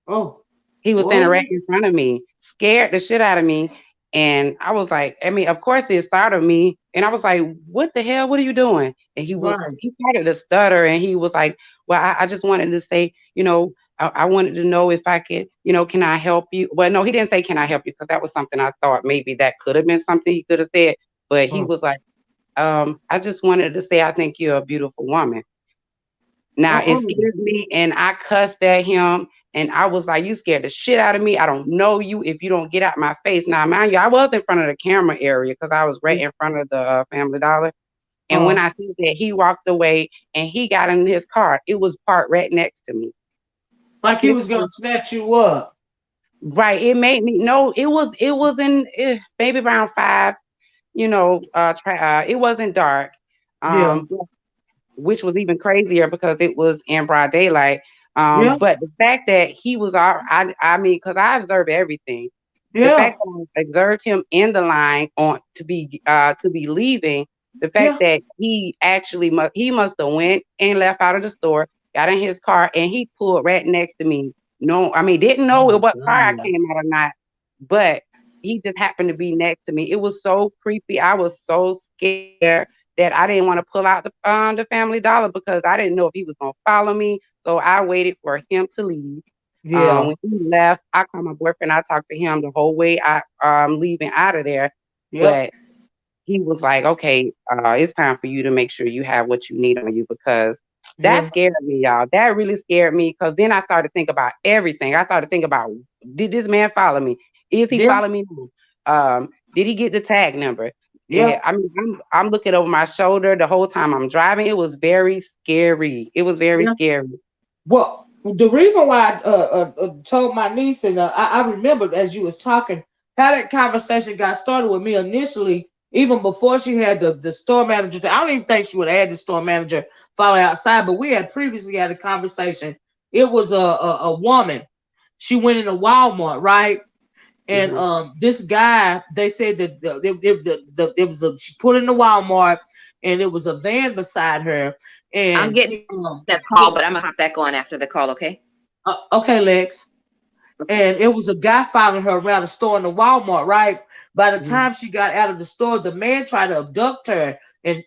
oh, He was standing right what? in front of me, scared the shit out of me. And I was like, I mean, of course it startled me. And I was like, what the hell? What are you doing? And Right. he started to stutter and he was like, well, I just wanted to say, I wanted to know if I could, can I help you? Well, no, he didn't say, can I help you? Because that was something I thought maybe that could have been something he could have said. But he Oh, was like, I just wanted to say, I think you're a beautiful woman. Now it oh, scared me and I cussed at him and I was like, you scared the shit out of me. I don't know you if you don't get out my face. Now, mind you, I was in front of the camera area because I was right in front of the Family Dollar. And when oh. I see that, he walked away and he got in his car. It was parked right next to me. Like he It was gonna was snatch you up. right. It made me no. It was in maybe around 5. It wasn't dark. Yeah, Um, which was even crazier because it was in broad daylight. yeah, But the fact that he was I mean, because I observed everything. The yeah, fact that I observed him in the line on to be leaving, the fact yeah. that he must have went and left out of the store, got in his car, and he pulled right next to me. No, I mean didn't know Oh, what car I God. came out or not, but he just happened to be next to me. It was so creepy. I was so scared that I didn't want to pull out the Family Dollar because I didn't know if he was gonna follow me. So I waited for him to leave. Yeah, When he left, I called my boyfriend. I talked to him the whole way I leaving out of there. yep, But he was like, okay, it's time for you to make sure you have what you need on you because that yeah, scared me, y'all. That really scared me because then I started to think about everything. I started to think about, did this man follow me? Is he yeah, following me now? Did he get the tag number? yeah, I mean, I'm looking over my shoulder the whole time I'm driving. It was very scary. It was very yeah. scary. Well, the reason why I told my niece, and I remembered as you was talking how that conversation got started with me initially. even before she had the store manager. I don't even think she would have had the store manager follow outside. But we had previously had a conversation. It was a woman. She went into Walmart, right? And Hmm. this guy, they said that it was she put in the Walmart, and it was a van beside her, I'm and getting that call, but I'm gonna hop back on after the call, okay? okay, Lex, and it was a guy following her around the store in the Walmart, right? By the Hmm. time she got out of the store, the man tried to abduct her and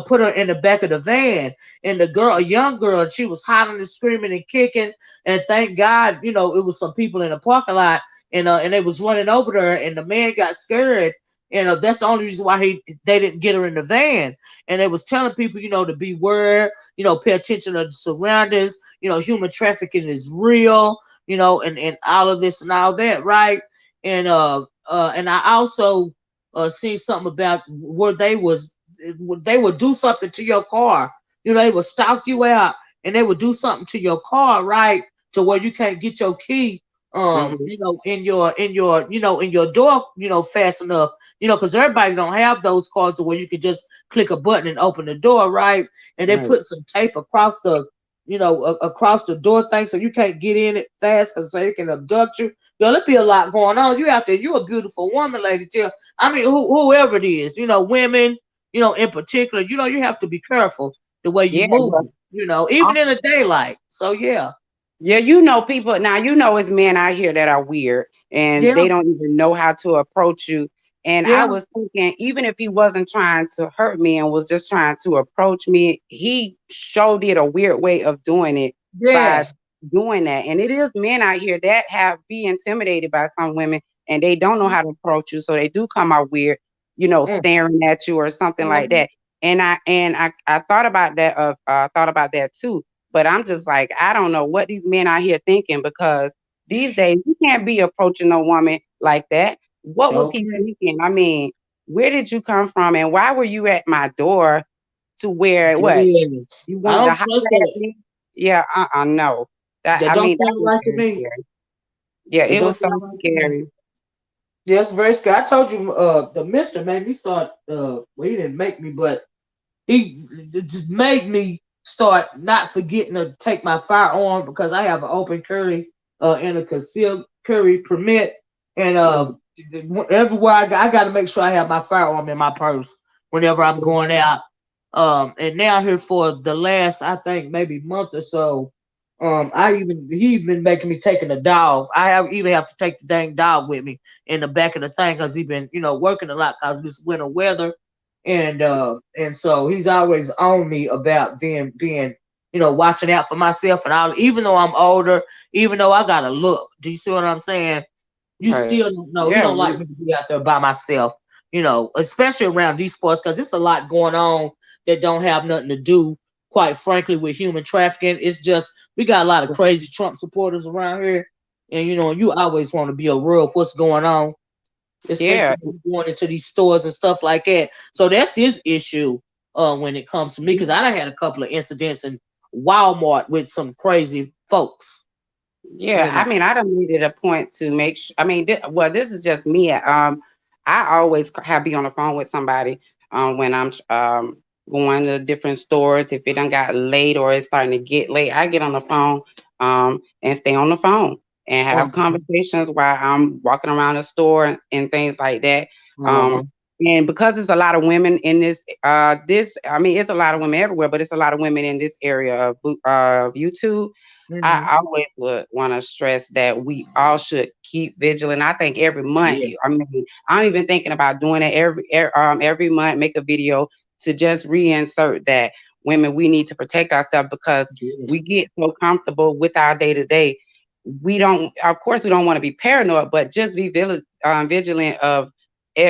put her in the back of the van. And the girl, a young girl, she was hollering and screaming and kicking. And thank God, it was some people in the parking lot, and they was running over to her, and the man got scared. And that's the only reason why they didn't get her in the van. And they was telling people, to beware, pay attention to the surroundings. Human trafficking is real, and all of this and all that, right? And I also seen something about where they would do something to your car. They would stalk you out, and they would do something to your car, right? To where you can't get your key Hmm. in your door, fast enough, because everybody don't have those cars to where you can just click a button and open the door, right? And they Right. put some tape across the door thing, so you can't get in it fast because they can abduct you. There'll be a lot going on. You're a beautiful woman, lady. Too. I mean, whoever it is, women, in particular, you have to be careful the way you Yeah. move, Well, even in the daylight. So yeah, yeah, people now. It's men out here that are weird and yeah, they don't even know how to approach you. And I yeah, was thinking, even if he wasn't trying to hurt me and was just trying to approach me, he showed it a weird way of doing it by yes, doing that. And it is men out here that have be intimidated by some women and they don't know how to approach you, so they do come out weird, mm, staring at you or something like mhm. that. And I thought about that. Thought about that too, but I'm just like, I don't know what these men out here thinking, because these days you can't be approaching a woman like that. What was he Okay, thinking? I mean, where did you come from, and why were you at my door to where what? yes. You I wanted to don't holler trust at that. me? Yeah, no. That That I don't mean, that sound was right to very me. scary. Yeah, It it don't was so sound right to me. scary. Yes, very scary. I told you, the mister made me start. Well, he didn't make me, but he it just made me start not forgetting to take my firearm because I have an open carry and a concealed carry permit, and Mm, everywhere I got to make sure I have my firearm in my purse whenever I'm mm, going out. And now here for the last, I think maybe month or so, he been making me taking the dog. Even have to take the dang dog with me in the back of the thing because he been working a lot because this winter weather, and so he's always on me about being watching out for myself and all. Even though I'm older, even though I gotta look, do you see what I'm saying? You right. still don't know. He Yeah. don't like me to be out there by myself, especially around these sports because it's a lot going on that don't have nothing to do, quite frankly, with human trafficking. It's just we got a lot of crazy Trump supporters around here, and you always want to be aware of what's going on, especially Yeah. when you're going into these stores and stuff like that. So that's his issue when it comes to me because I done had a couple of incidents in Walmart with some crazy folks. Yeah, You know. I mean, I done made it a point to make sure. I mean, well, this is just me. I always have be on the phone with somebody when I'm going to different stores. If it done got late or it's starting to get late, I get on the phone and stay on the phone and have Uh-huh. conversations while I'm walking around the store and things like that. Um, Uh-huh. and because there's a lot of women in this, I mean, it's a lot of women everywhere, but it's a lot of women in this area of YouTube. Hmm. I always would want to stress that we all should keep vigilant. I think every month, Yeah. I mean, I'm even thinking about doing it every month, make a video to just reinsert that women, we need to protect ourselves because Yes. we get so comfortable with our day to day. We don't, of course, we don't want to be paranoid, but just be vigilant of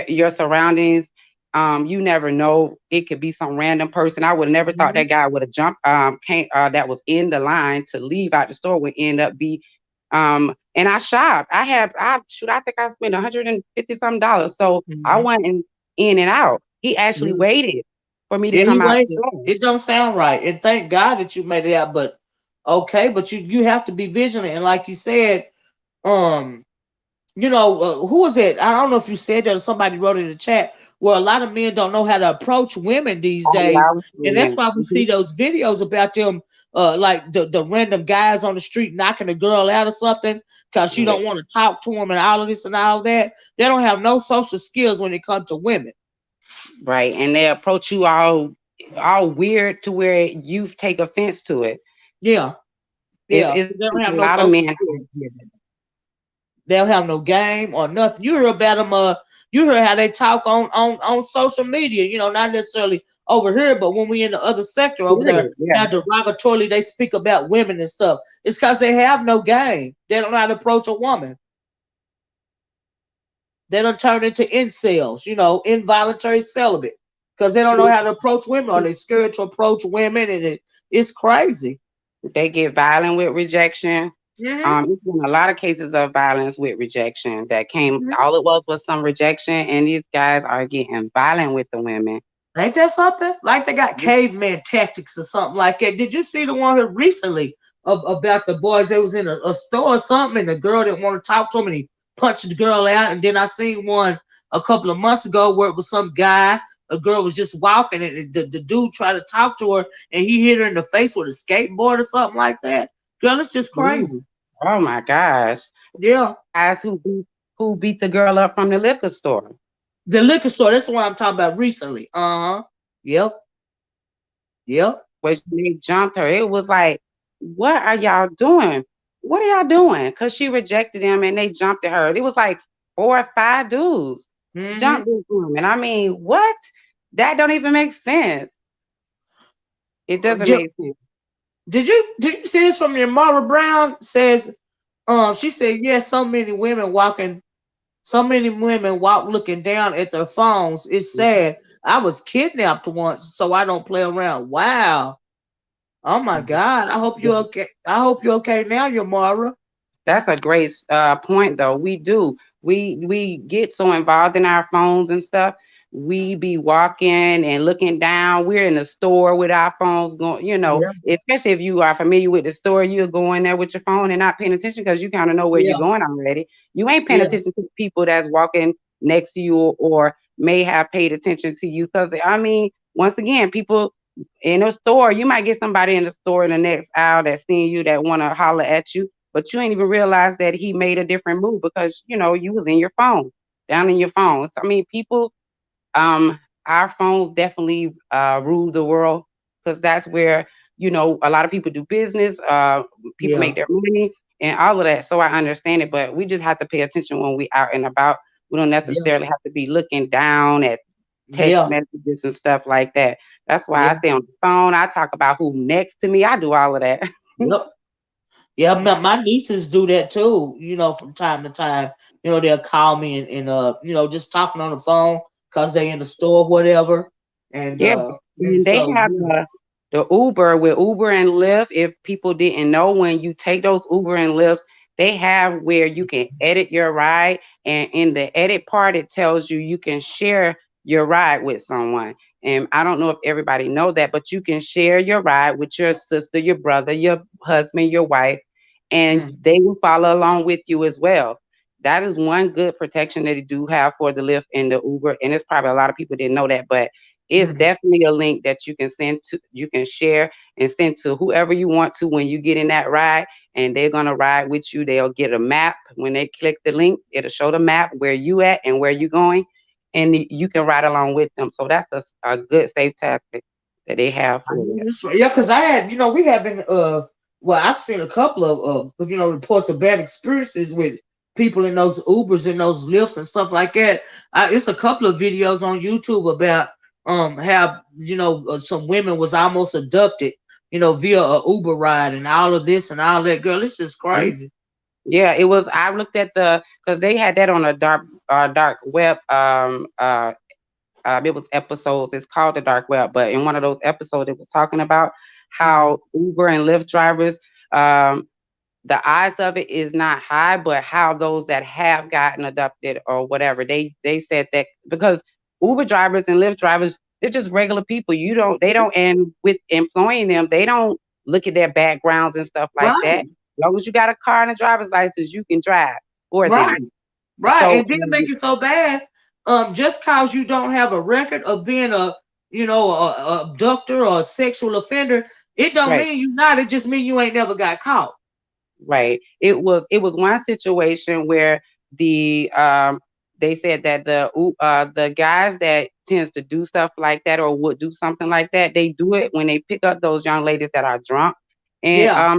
your surroundings. You never know. It could be some random person. I would have never thought Mhm. that guy would have jumped, that was in the line to leave out the store would end up be, and I shopped. I think I spent 150 some dollars. So I Mhm. went in and out. He actually Yeah. waited for me to Yeah, he come out waited. the store. It don't sound right. And thank God that you made it out, but okay, but you have to be vigilant. And like you said, um, who was it? I don't know if you said that or somebody wrote in the chat. Well, a lot of men don't know how to approach women these I days, love and that's women. why we see those videos about them, like the random guys on the street knocking a girl out or something because she Yeah, don't want to talk to them and all of this and all that. They don't have no social skills when it comes to women. right. And they approach you all weird to where you take offense to it. Yeah, It's yeah, it's they don't a have no lot of social men skills. out here. They don't have no game or nothing. You hear about them. You hear how they talk on social media. You know, not necessarily over here, but when we in the other sector over there, Period. Yeah. how derogatorily they speak about women and stuff. It's because they have no game. They don't know how to approach a woman. They don't turn into incels. You know, involuntary celibate, because they don't know how to approach women or they scared to approach women, and it's crazy. They get violent with rejection. Hmm. It's been a lot of cases of violence with rejection that came. Hmm. All it was some rejection, and these guys are getting violent with the women. Ain't that something? Like they got caveman tactics or something like that. Did you see the one here recently about the boys? They was in a store or something, and the girl didn't want to talk to him, and he punched the girl out. And then I seen one a couple of months ago where it was some guy. A girl was just walking, and the dude tried to talk to her, and he hit her in the face with a skateboard or something like that. Girl, it's just crazy. Mm. Oh my gosh! Yeah, Guys who beat the girl up from the liquor store. the liquor store. That's the one I'm talking about recently. Uh huh. Yep. Yep. When they jumped her, it was like, what are y'all doing? What are y'all doing? Because she rejected him and they jumped at her. It was like 4 or 5 dudes Mm-hmm. jumped this woman. I mean, what? That don't even make sense. It doesn't make sense. Did you see this from your Mara Brown? Says she said yes, so many women walk looking down at their phones. It's sad. I was kidnapped once, so I don't play around. Wow. Oh my God. I hope you're okay. I hope you're okay now, your Mara. That's a great point, though. We do. We get so involved in our phones and stuff. We be walking and looking down. We're in the store with our phones going. Yeah, Especially if you are familiar with the store, you're going there with your phone and not paying attention because you kind of know where you're yeah, going already. You ain't paying yeah, attention to the people that's walking next to you or may have paid attention to you. Because I mean, once again, people in a store, you might get somebody in the store in the next aisle that's seeing you that want to holler at you, but you ain't even realize that he made a different move because you was in your phone, down in your phone. So, I mean, people, um, our phones definitely rule the world because that's where a lot of people do business. People yeah, make their money and all of that. So I understand it, but we just have to pay attention when we out and about. We don't yeah, necessarily have to be looking down at text yeah, messages and stuff like that. That's why yeah, I stay on the phone. I talk about who next to me. I do all of that. yep. Yeah, my nieces do that too, from time to time. They'll call me and just talking on the phone because they in the store, whatever. And Yeah, and and they so have yeah, the Uber with Uber and Lyft. If people didn't know, when you take those Uber and Lyfts, they have where you can edit your ride, and in the edit part, it tells you can share your ride with someone. And I don't know if everybody know that, but you can share your ride with your sister, your brother, your husband, your wife, and mm, they will follow along with you as well. That is one good protection that they do have for the Lyft and the Uber, and it's probably a lot of people didn't know that, but it's mm, definitely a link that you can share and send to whoever you want to when you get in that ride, and they're gonna ride with you. They'll get a map. When they click the link, it'll show the map where you at and where you going, and you can ride along with them. So that's a good safe tactic that they have I for know that. this right. Yeah, because I had, we have been, well, I've seen a couple of, reports of bad experiences with people in those Ubers and those lifts and stuff like that. It's a couple of videos on YouTube about how some women was almost abducted, via a Uber ride and all of this and all that. Girl, it's just crazy. Yeah, it was. I looked at because they had that on a dark web. It was episodes. It's called the dark web, but in one of those episodes, it was talking about Mhm. how Uber and Lyft drivers, um, the odds of it is not high, but how those that have gotten abducted or whatever, they said that because Uber drivers and Lyft drivers, they're just regular people. They don't, and with employing them, they don't look at their backgrounds and stuff like that. Right, As long as you got a car and a driver's license, you can drive for right, them. right. So And then make it so bad. just cause you don't have a record of being a abductor or a sexual offender, it don't Right. mean you not. It just mean you ain't never got caught. Right. It was one situation where they said that the guys that tends to do stuff like that or would do something like that, they do it when they pick up those young ladies that are drunk and Yeah.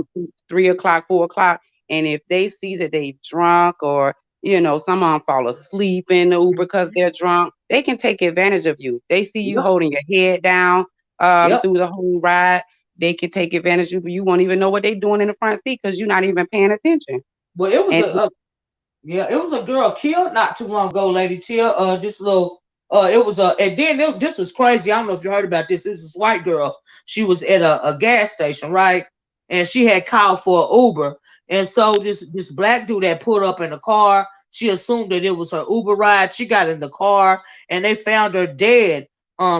3 o'clock, 4 o'clock. And if they see that they drunk or some of them fall asleep in the Uber because they're drunk, they can take advantage of you. They see you Yep. holding your head down Yep. through the whole ride. They can take advantage of you. You won't even know what they're doing in the front seat because you're not even paying attention. But it was And yeah, it was a girl killed not too long ago, Lady Tia. This little, it was and then this was crazy. I don't know if you heard about this. This is this white girl. She was at a gas station, right? And she had called for an Uber. And so this black dude that pulled up in the car, she assumed that it was her Uber ride. She got in the car and they found her dead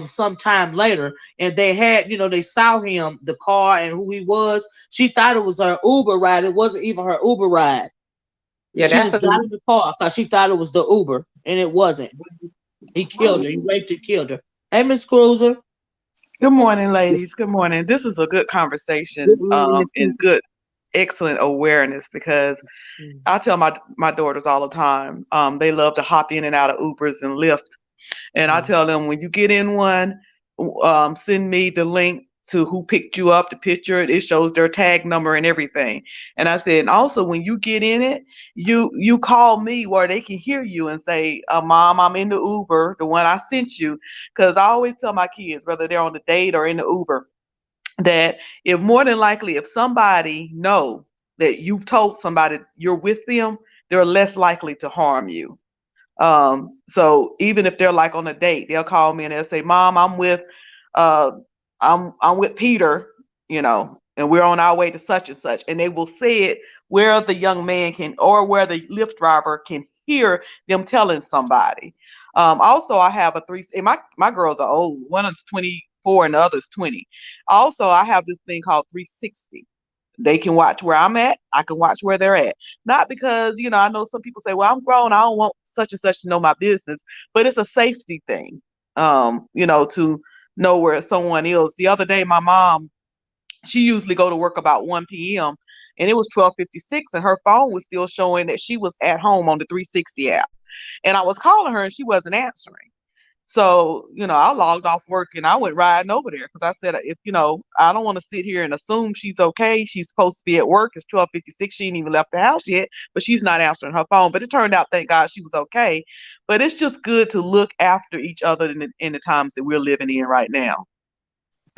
sometime later. And they had, they saw him, the car and who he was. She thought it was her Uber ride. It wasn't even her Uber ride. yeah, She that's just got in the car because she thought it was the Uber, and it wasn't. He killed her. He raped and killed her. Hey, Miss Cruiser. Good morning, ladies. Good morning. This is a good good conversation, morning, Miss and Cooper. good, excellent awareness because I tell my daughters all the time, they love to hop in and out of Ubers and Lyft, and I tell them when you get in one, send me the link to who picked you up, the picture. It shows their tag number and everything. And I said, and also when you get in it, you call me where they can hear you and say, "Mom, I'm in the Uber, the one I sent you." Because I always tell my kids, whether they're on the date or in the Uber, that if more than likely if somebody know that you've told somebody you're with them, they're less likely to harm you. So even if they're like on a date, they'll call me and they'll say, "Mom, uh, I'm with Peter, and we're on our way to such and such," and they will say it where the young man can or where the Lyft driver can hear them telling somebody. Also, I have a three. And my girls are old. One is 24 and the other's 20. Also, I have this thing called 360. They can watch where I'm at. I can watch where they're at. Not because, I know some people say, well, I'm grown. I don't want such and such to know my business, but it's a safety thing, to know where someone is. The other day, my mom, she usually go to work about 1 p.m. and it was 12:56 and her phone was still showing that she was at home on the 360 app. And I was calling her and she wasn't answering. So, I logged off work and I went riding over there because I said, if, I don't want to sit here and assume she's okay. She's supposed to be at work. It's 12:56. She ain't even left the house yet, but she's not answering her phone. But it turned out, thank God, she was okay. But it's just good to look after each other in the times that we're living in right now.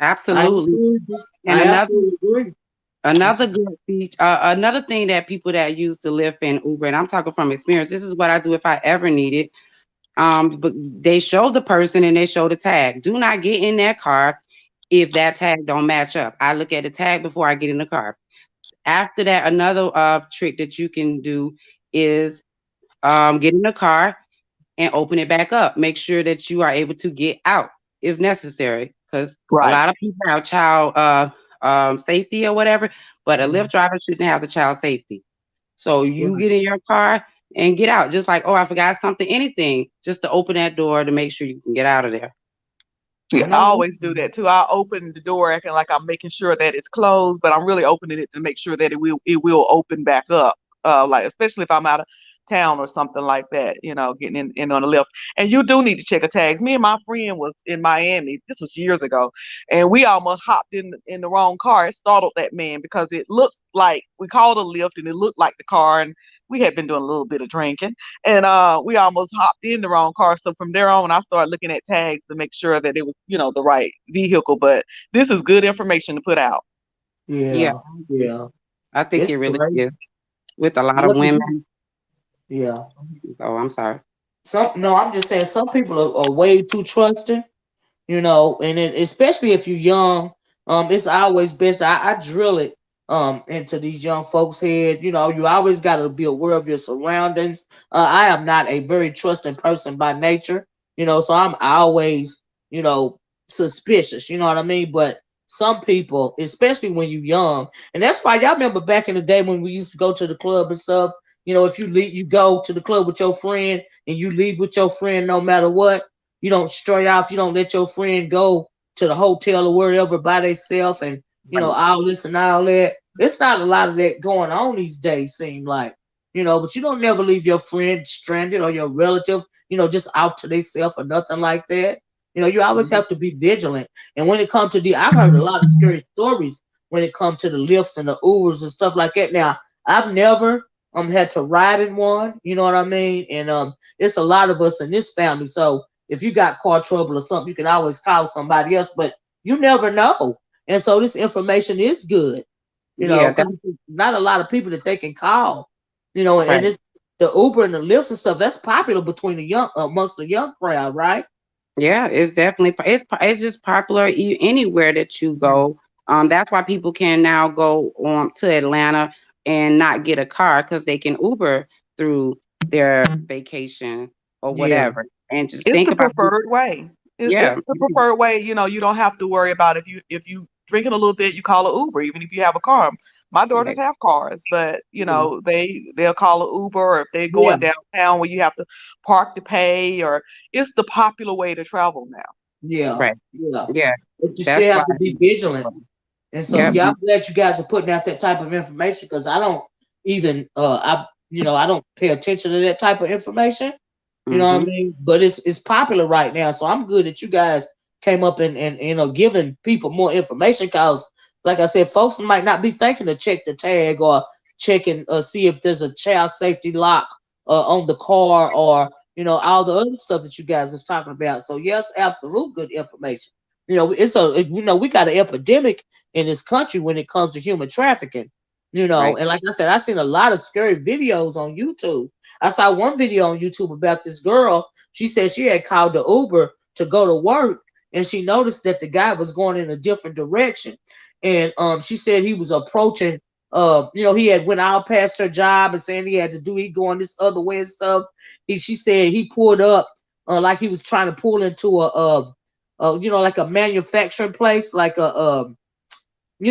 I Absolutely. absolutely, And I absolutely agree. another good feature, another thing that people that use to Lyft and Uber, and I'm talking from experience. This is what I do if I ever need it. But they show the person and they show the tag. Do not get in that car if that tag don't match up. I look at the tag before I get in the car. After that, another trick that you can do is get in the car and open it back up. Make sure that you are able to get out if necessary, because a Right. lot of people have child safety or whatever, but a Lyft driver shouldn't have the child safety. So you Right. get in your car and get out, just like, oh, I forgot something, anything, just to open that door to make sure you can get out of there. Yeah, I I know. always do that too. I open the door acting like I'm making sure that it's closed, but I'm really opening it to make sure that it will open back up. Like especially if I'm out of town or something like that, getting in on the lift. And you do need to check a tags. Me and my friend was in Miami. This was years ago, and we almost hopped in the wrong car. It startled that man because it looked like we called a lift and it looked like the car, and we had been doing a little bit of drinking, and we almost hopped in the wrong car. So from there on, I started looking at tags to make sure that it was, the right vehicle. But this is good information to put out. Yeah, Yeah. Yeah. I think It's it really crazy. is with a lot Yeah, of 'cause women. yeah. Oh, I'm sorry. No, I'm just saying some people are way too trusting. And especially if you're young, it's always best. I drill it into these young folks' head. You always got to be aware of your surroundings. I am not a very trusting person by nature, so I'm always, you know, suspicious. You know what I mean? But some people, especially when you're young, and that's why y'all remember back in the day when we used to go to the club and stuff. if you go to the club with your friend and you leave with your friend, no matter what, you don't stray off. You don't let your friend go to the hotel or wherever by themselves, and Right. all this and all that. It's not a lot of that going on these days. Seem like. But you don't never leave your friend stranded or your relative, just out to themselves or nothing like that. You always Mhm. have to be vigilant. And when it comes to I've heard a lot of scary stories when it comes to the lifts and the Ubers and stuff like that. Now, I've never had to ride in one, you know what I mean? And it's a lot of us in this family. So if you got car trouble or something, you can always call somebody else, but you never know. And so this information is good, Yeah, because it's not a lot of people that they can call, and right. it's the Uber and the lifts and stuff that's popular between the young amongst the young crowd, right? Yeah, it's definitely it's just popular anywhere that you Mm. go. That's why people can now go on to Atlanta and not get a car because they can Uber through their vacation or Yeah, whatever. And just It's think the about it. preferred way. Yeah, It's the preferred way. You don't have to worry about if you drinking a little bit, you call a Uber, even if you have a car. My daughters right, have cars, but yeah, they'll call a Uber, or if they're yeah, going downtown where you have to park to pay, or it's the popular way to travel now. yeah, right. yeah. Yeah, But you that's still why. have to be vigilant. And so, Yep. yeah, I'm glad you guys are putting out that type of information because I don't even, I don't pay attention to that type of information. You know what I Mm-hmm. mean? But it's popular right now, so I'm good that you guys came up and giving people more information because, like I said, folks might not be thinking to check the tag or checking see if there's a child safety lock on the car or all the other stuff that you guys was talking about. So yes, absolute good information. We got an epidemic in this country when it comes to human trafficking. Right. And like I said, I seen a lot of scary videos on YouTube. I saw one video on YouTube about this girl. She said she had called the Uber to go to work, and she noticed that the guy was going in a different direction. And she said he was approaching. He had went out past her job and saying he going this other way and stuff. She said he pulled up like he was trying to pull into like a manufacturing place, like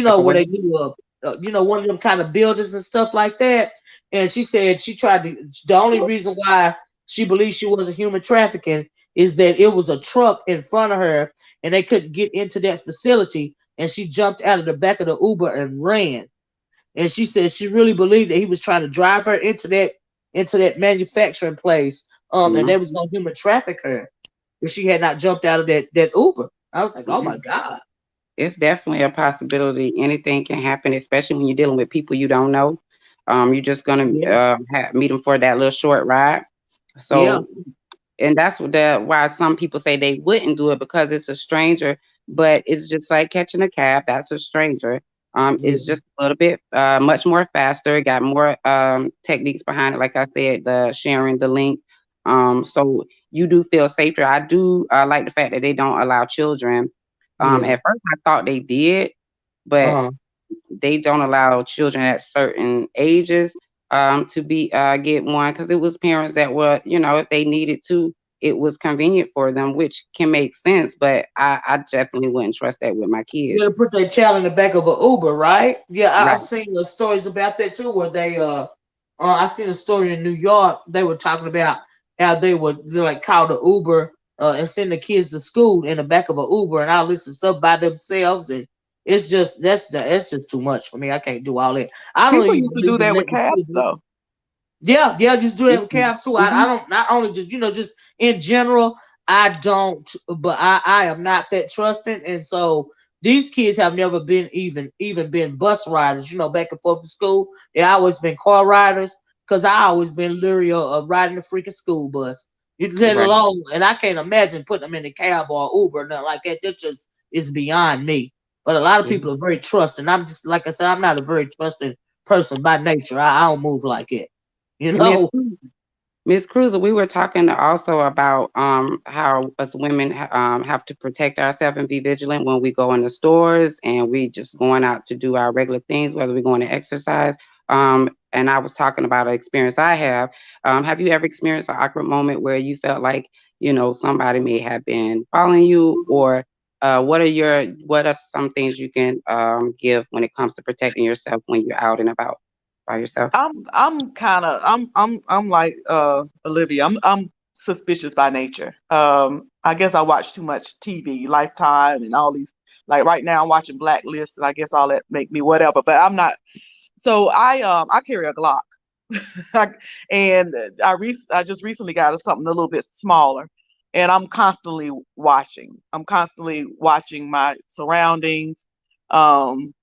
Like a where way. they do one of them kind of buildings and stuff like that. And she said she tried to. The only reason why she believes she was a human trafficking is that it was a truck in front of her, and they couldn't get into that facility, and she jumped out of the back of the Uber and ran. And she said she really believed that he was trying to drive her into that manufacturing place, and Mm-hmm. they was gonna human traffic her if she had not jumped out of that Uber. I was like, oh Yeah. my god, It's definitely a possibility. Anything can happen, especially when you're dealing with people you don't know. You're just gonna yeah, meet them for that little short ride. yeah, So, and that's why some people say they wouldn't do it because it's a stranger. But it's just like catching a cab. That's a stranger. It's yeah. just a little bit much more faster. Got more techniques behind it. Like I said, the sharing the link. So you do feel safer. I do like the fact that they don't allow children. Yeah. At first I thought they did, but Uh-huh. they don't allow children at certain ages to be get one because it was parents that were, if they needed to, it was convenient for them, which can make sense. But I definitely wouldn't trust that with my You kids. gotta put that child in the back of an Uber, right? Yeah, I've Right. seen the stories about that too, where they I seen a story in New York. They were talking about how they like call the Uber and send the kids to school in the back of an Uber and all this and stuff by themselves, and it's just that's just too much for me. I can't do all that. I don't People even used to believe do in that with letting cabs, kids. though. Yeah, yeah, just do that with Mhm. cabs too. I Mhm. don't not only just just in general, I don't, but I am not that trusting, and so these kids have never been even been bus riders. Back and forth to school. They always been car riders because I always been leery of riding the freaking school bus. You let Right. alone, and I can't imagine putting them in a cab or Uber or nothing like that. That just is beyond me. But a lot of Mhm. people are very trusting. I'm just like I said, I'm not a very trusting person by nature. I don't move like it. You Miss know? Miss Cruiser, we were talking also about how us women have to protect ourselves and be vigilant when we go in the stores and we just going out to do our regular things, whether we're going to exercise. And I was talking about an experience I have. Have you ever experienced an awkward moment where you felt like somebody may have been following you, or what are some things you can give when it comes to protecting yourself when you're out and about? by yourself? I'm kind of I'm like Olivia. I'm suspicious by nature. I guess I watch too much TV, Lifetime, and all these. Like right now, I'm watching Blacklist, and I guess all that make me whatever. But I'm not. So I carry a Glock, and I just recently got something a little bit smaller, and I'm constantly watching. I'm constantly watching my surroundings. Um,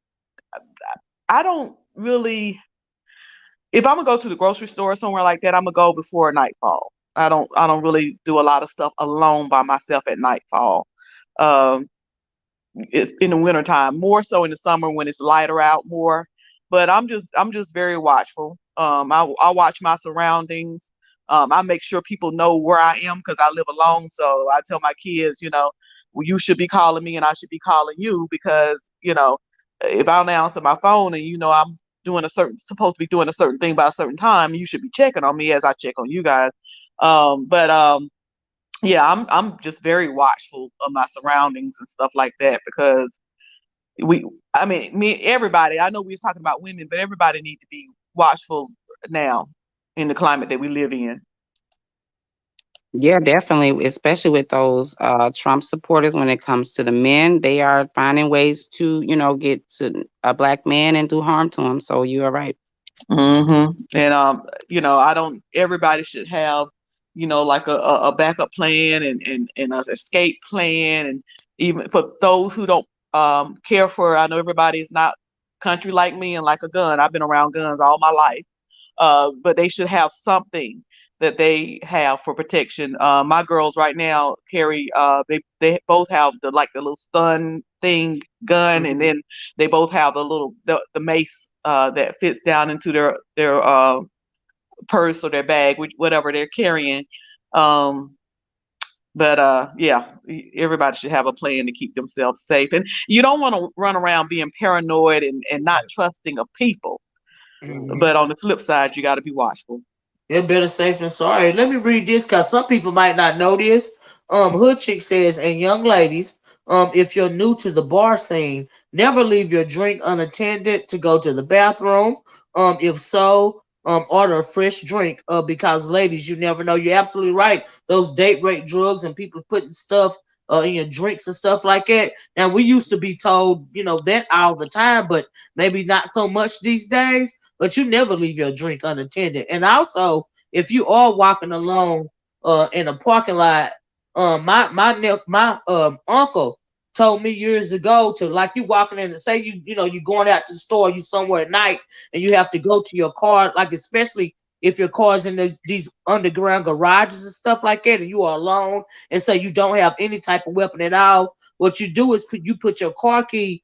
I don't really if I'm gonna go to the grocery store or somewhere like that, I'm gonna go before nightfall. I don't really do a lot of stuff alone by myself at nightfall. Um, it's in the wintertime, more so in the summer when it's lighter out more. But I'm just very watchful. I watch my surroundings. I make sure people know where I am because I live alone. So I tell my kids, well, you should be calling me and I should be calling you because, if I don't answer my phone and I'm supposed to be doing a certain thing by a certain time, you should be checking on me as I check on you guys. But yeah, I'm just very watchful of my surroundings and stuff like that because I mean, everybody. I know we was talking about women, but everybody needs to be watchful now in the climate that we live in. Yeah, definitely, especially with those Trump supporters when it comes to the men, they are finding ways to, get to a black man and do harm to him. So you are right. And I don't. Everybody should have, like a backup plan and an escape plan, and even for those who don't care for. I know everybody's not country like me and like a gun. I've been around guns all my life, but they should have something that they have for protection. My girls right now carry. They both have the little stun thing gun, and Hmm. then they both have the mace that fits down into their purse or their bag, whatever they're carrying. Um, but yeah, everybody should have a plan to keep themselves safe, and you don't want to run around being paranoid and not trusting of people. Mhm. But on the flip side, you got to be watchful. They're better safe than sorry. Let me read this because some people might not know this. Hood Chick says, and young ladies, if you're new to the bar scene, never leave your drink unattended to go to the bathroom. If so, order a fresh drink. Because ladies, you never know. You're absolutely right. Those date rape drugs and people putting stuff in your drinks and stuff like that. Now we used to be told, that all the time, but maybe not so much these days. But you never leave your drink unattended. And also, if you are walking along in a parking lot, my uncle told me years ago to, like, you walking in and say you going out to the store, you somewhere at night and you have to go to your car, like especially if your car's in these underground garages and stuff like that, and you are alone and say you don't have any type of weapon at all. What you do is put your car key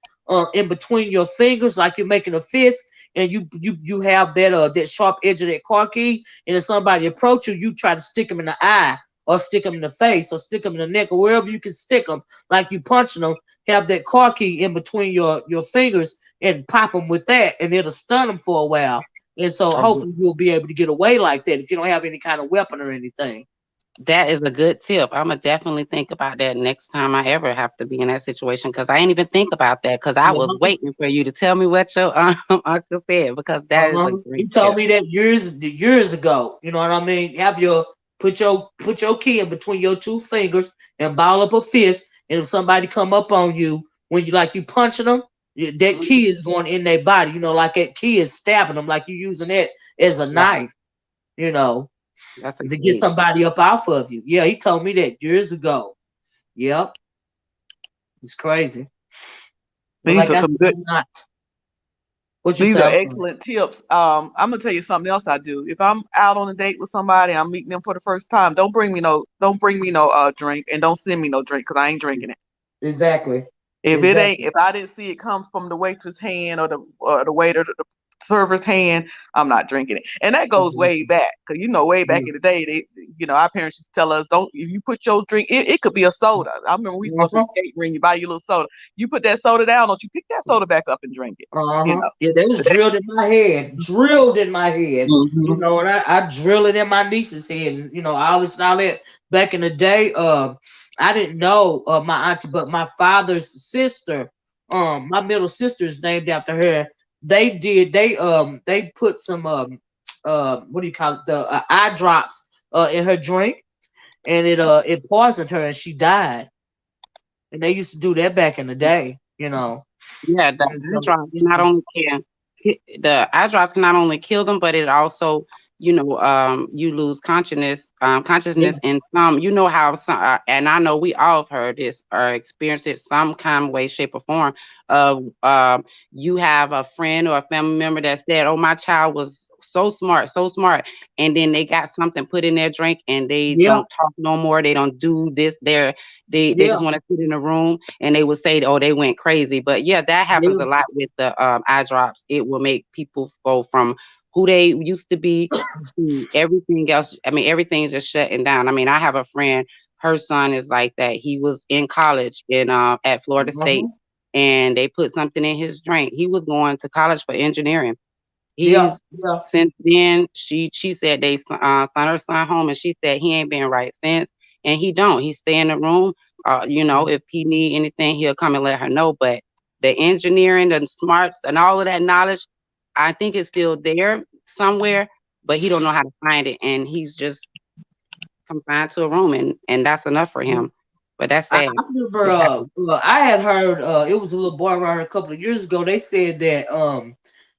in between your fingers like you're making a fist, and you have that sharp edge of that car key, and if somebody approach you, you try to stick them in the eye or stick them in the face or stick them in the neck or wherever you can stick them, like you punching them. Have that car key in between your fingers and pop them with that, and it'll stun them for a while. And so A good- hopefully you'll be able to get away like that if you don't have any kind of weapon or anything. That is a good tip. I'm gonna definitely think about that next time I ever have to be in that situation because I ain't even think about that because I was Yeah. waiting for you to tell me what your uncle said because that is a He great told tip. me that years ago. You know what I mean? Have your put your key in between your two fingers and ball up a fist. And if somebody come up on you when you punching them, that key is going in their body. Like that key is stabbing them, like you using that as a Yeah, knife. You know, that's a to get great. somebody up off of you. Yeah, he told me that years ago. Yep, it's crazy. But These like are I said, some good. I'm not. What you These say? are I'm sorry. excellent tips. I'm gonna tell you something else I do. If I'm out on a date with somebody, I'm meeting them for the first time. Don't bring me no drink, and don't send me no drink because I ain't drinking it. Exactly. Exactly. If I didn't see it come from the waitress hand or the waiter, the server's hand, I'm not drinking it. And that goes way Exactly. back because way back in the day, our parents used to tell us, don't if you put your drink, it could be a soda. I remember we used to go to the Uh-huh. skate ring, you buy your little soda, you put that soda down, don't you pick that soda back up and drink it, you Uh-huh. know. Yeah, that was drilled in my head. Drilled in my head. Hmm. And I drill it in my niece's head. All this and all that. Back in the day, I didn't know my auntie, but my father's sister, my middle sister is named after her. they put some what do you call it, the eye drops in her drink, and it poisoned her and she died. And they used to do that back in the day, you know. Yeah, the And eye so drops it's not just, only can the eye drops can not only kill them, but it also, you lose yeah, consciousness in some. You know how some, and I know we all have heard this or experienced it some kind of way, shape, or form. Of you have a friend or a family member that said, "Oh, my child was so smart," and then they got something put in their drink, and they yeah, don't talk no more. They don't do this. They yeah, just want to sit in a room, and they would say, "Oh, they went crazy." But yeah, that happens yeah. a lot with the eye drops. It will make people go from who they used to be to everything else. I mean, everything's just shutting down. I mean, I have a friend. Her son is like that. He was in college in at Florida State, Uh-huh. and they put something in his drink. He was going to college for engineering. Yeah, He's yeah. since then, she said they sent her son home, and she said he ain't been right since, and he don't. He stay in the room. If he need anything, he'll come and let her know. But the engineering, the smarts, and all of that knowledge, I think it's still there somewhere, but he don't know how to find it, and he's just confined to a room, and that's enough for him. But that's sad. I remember It happens. I had heard it was a little boy around here a couple of years ago. They said that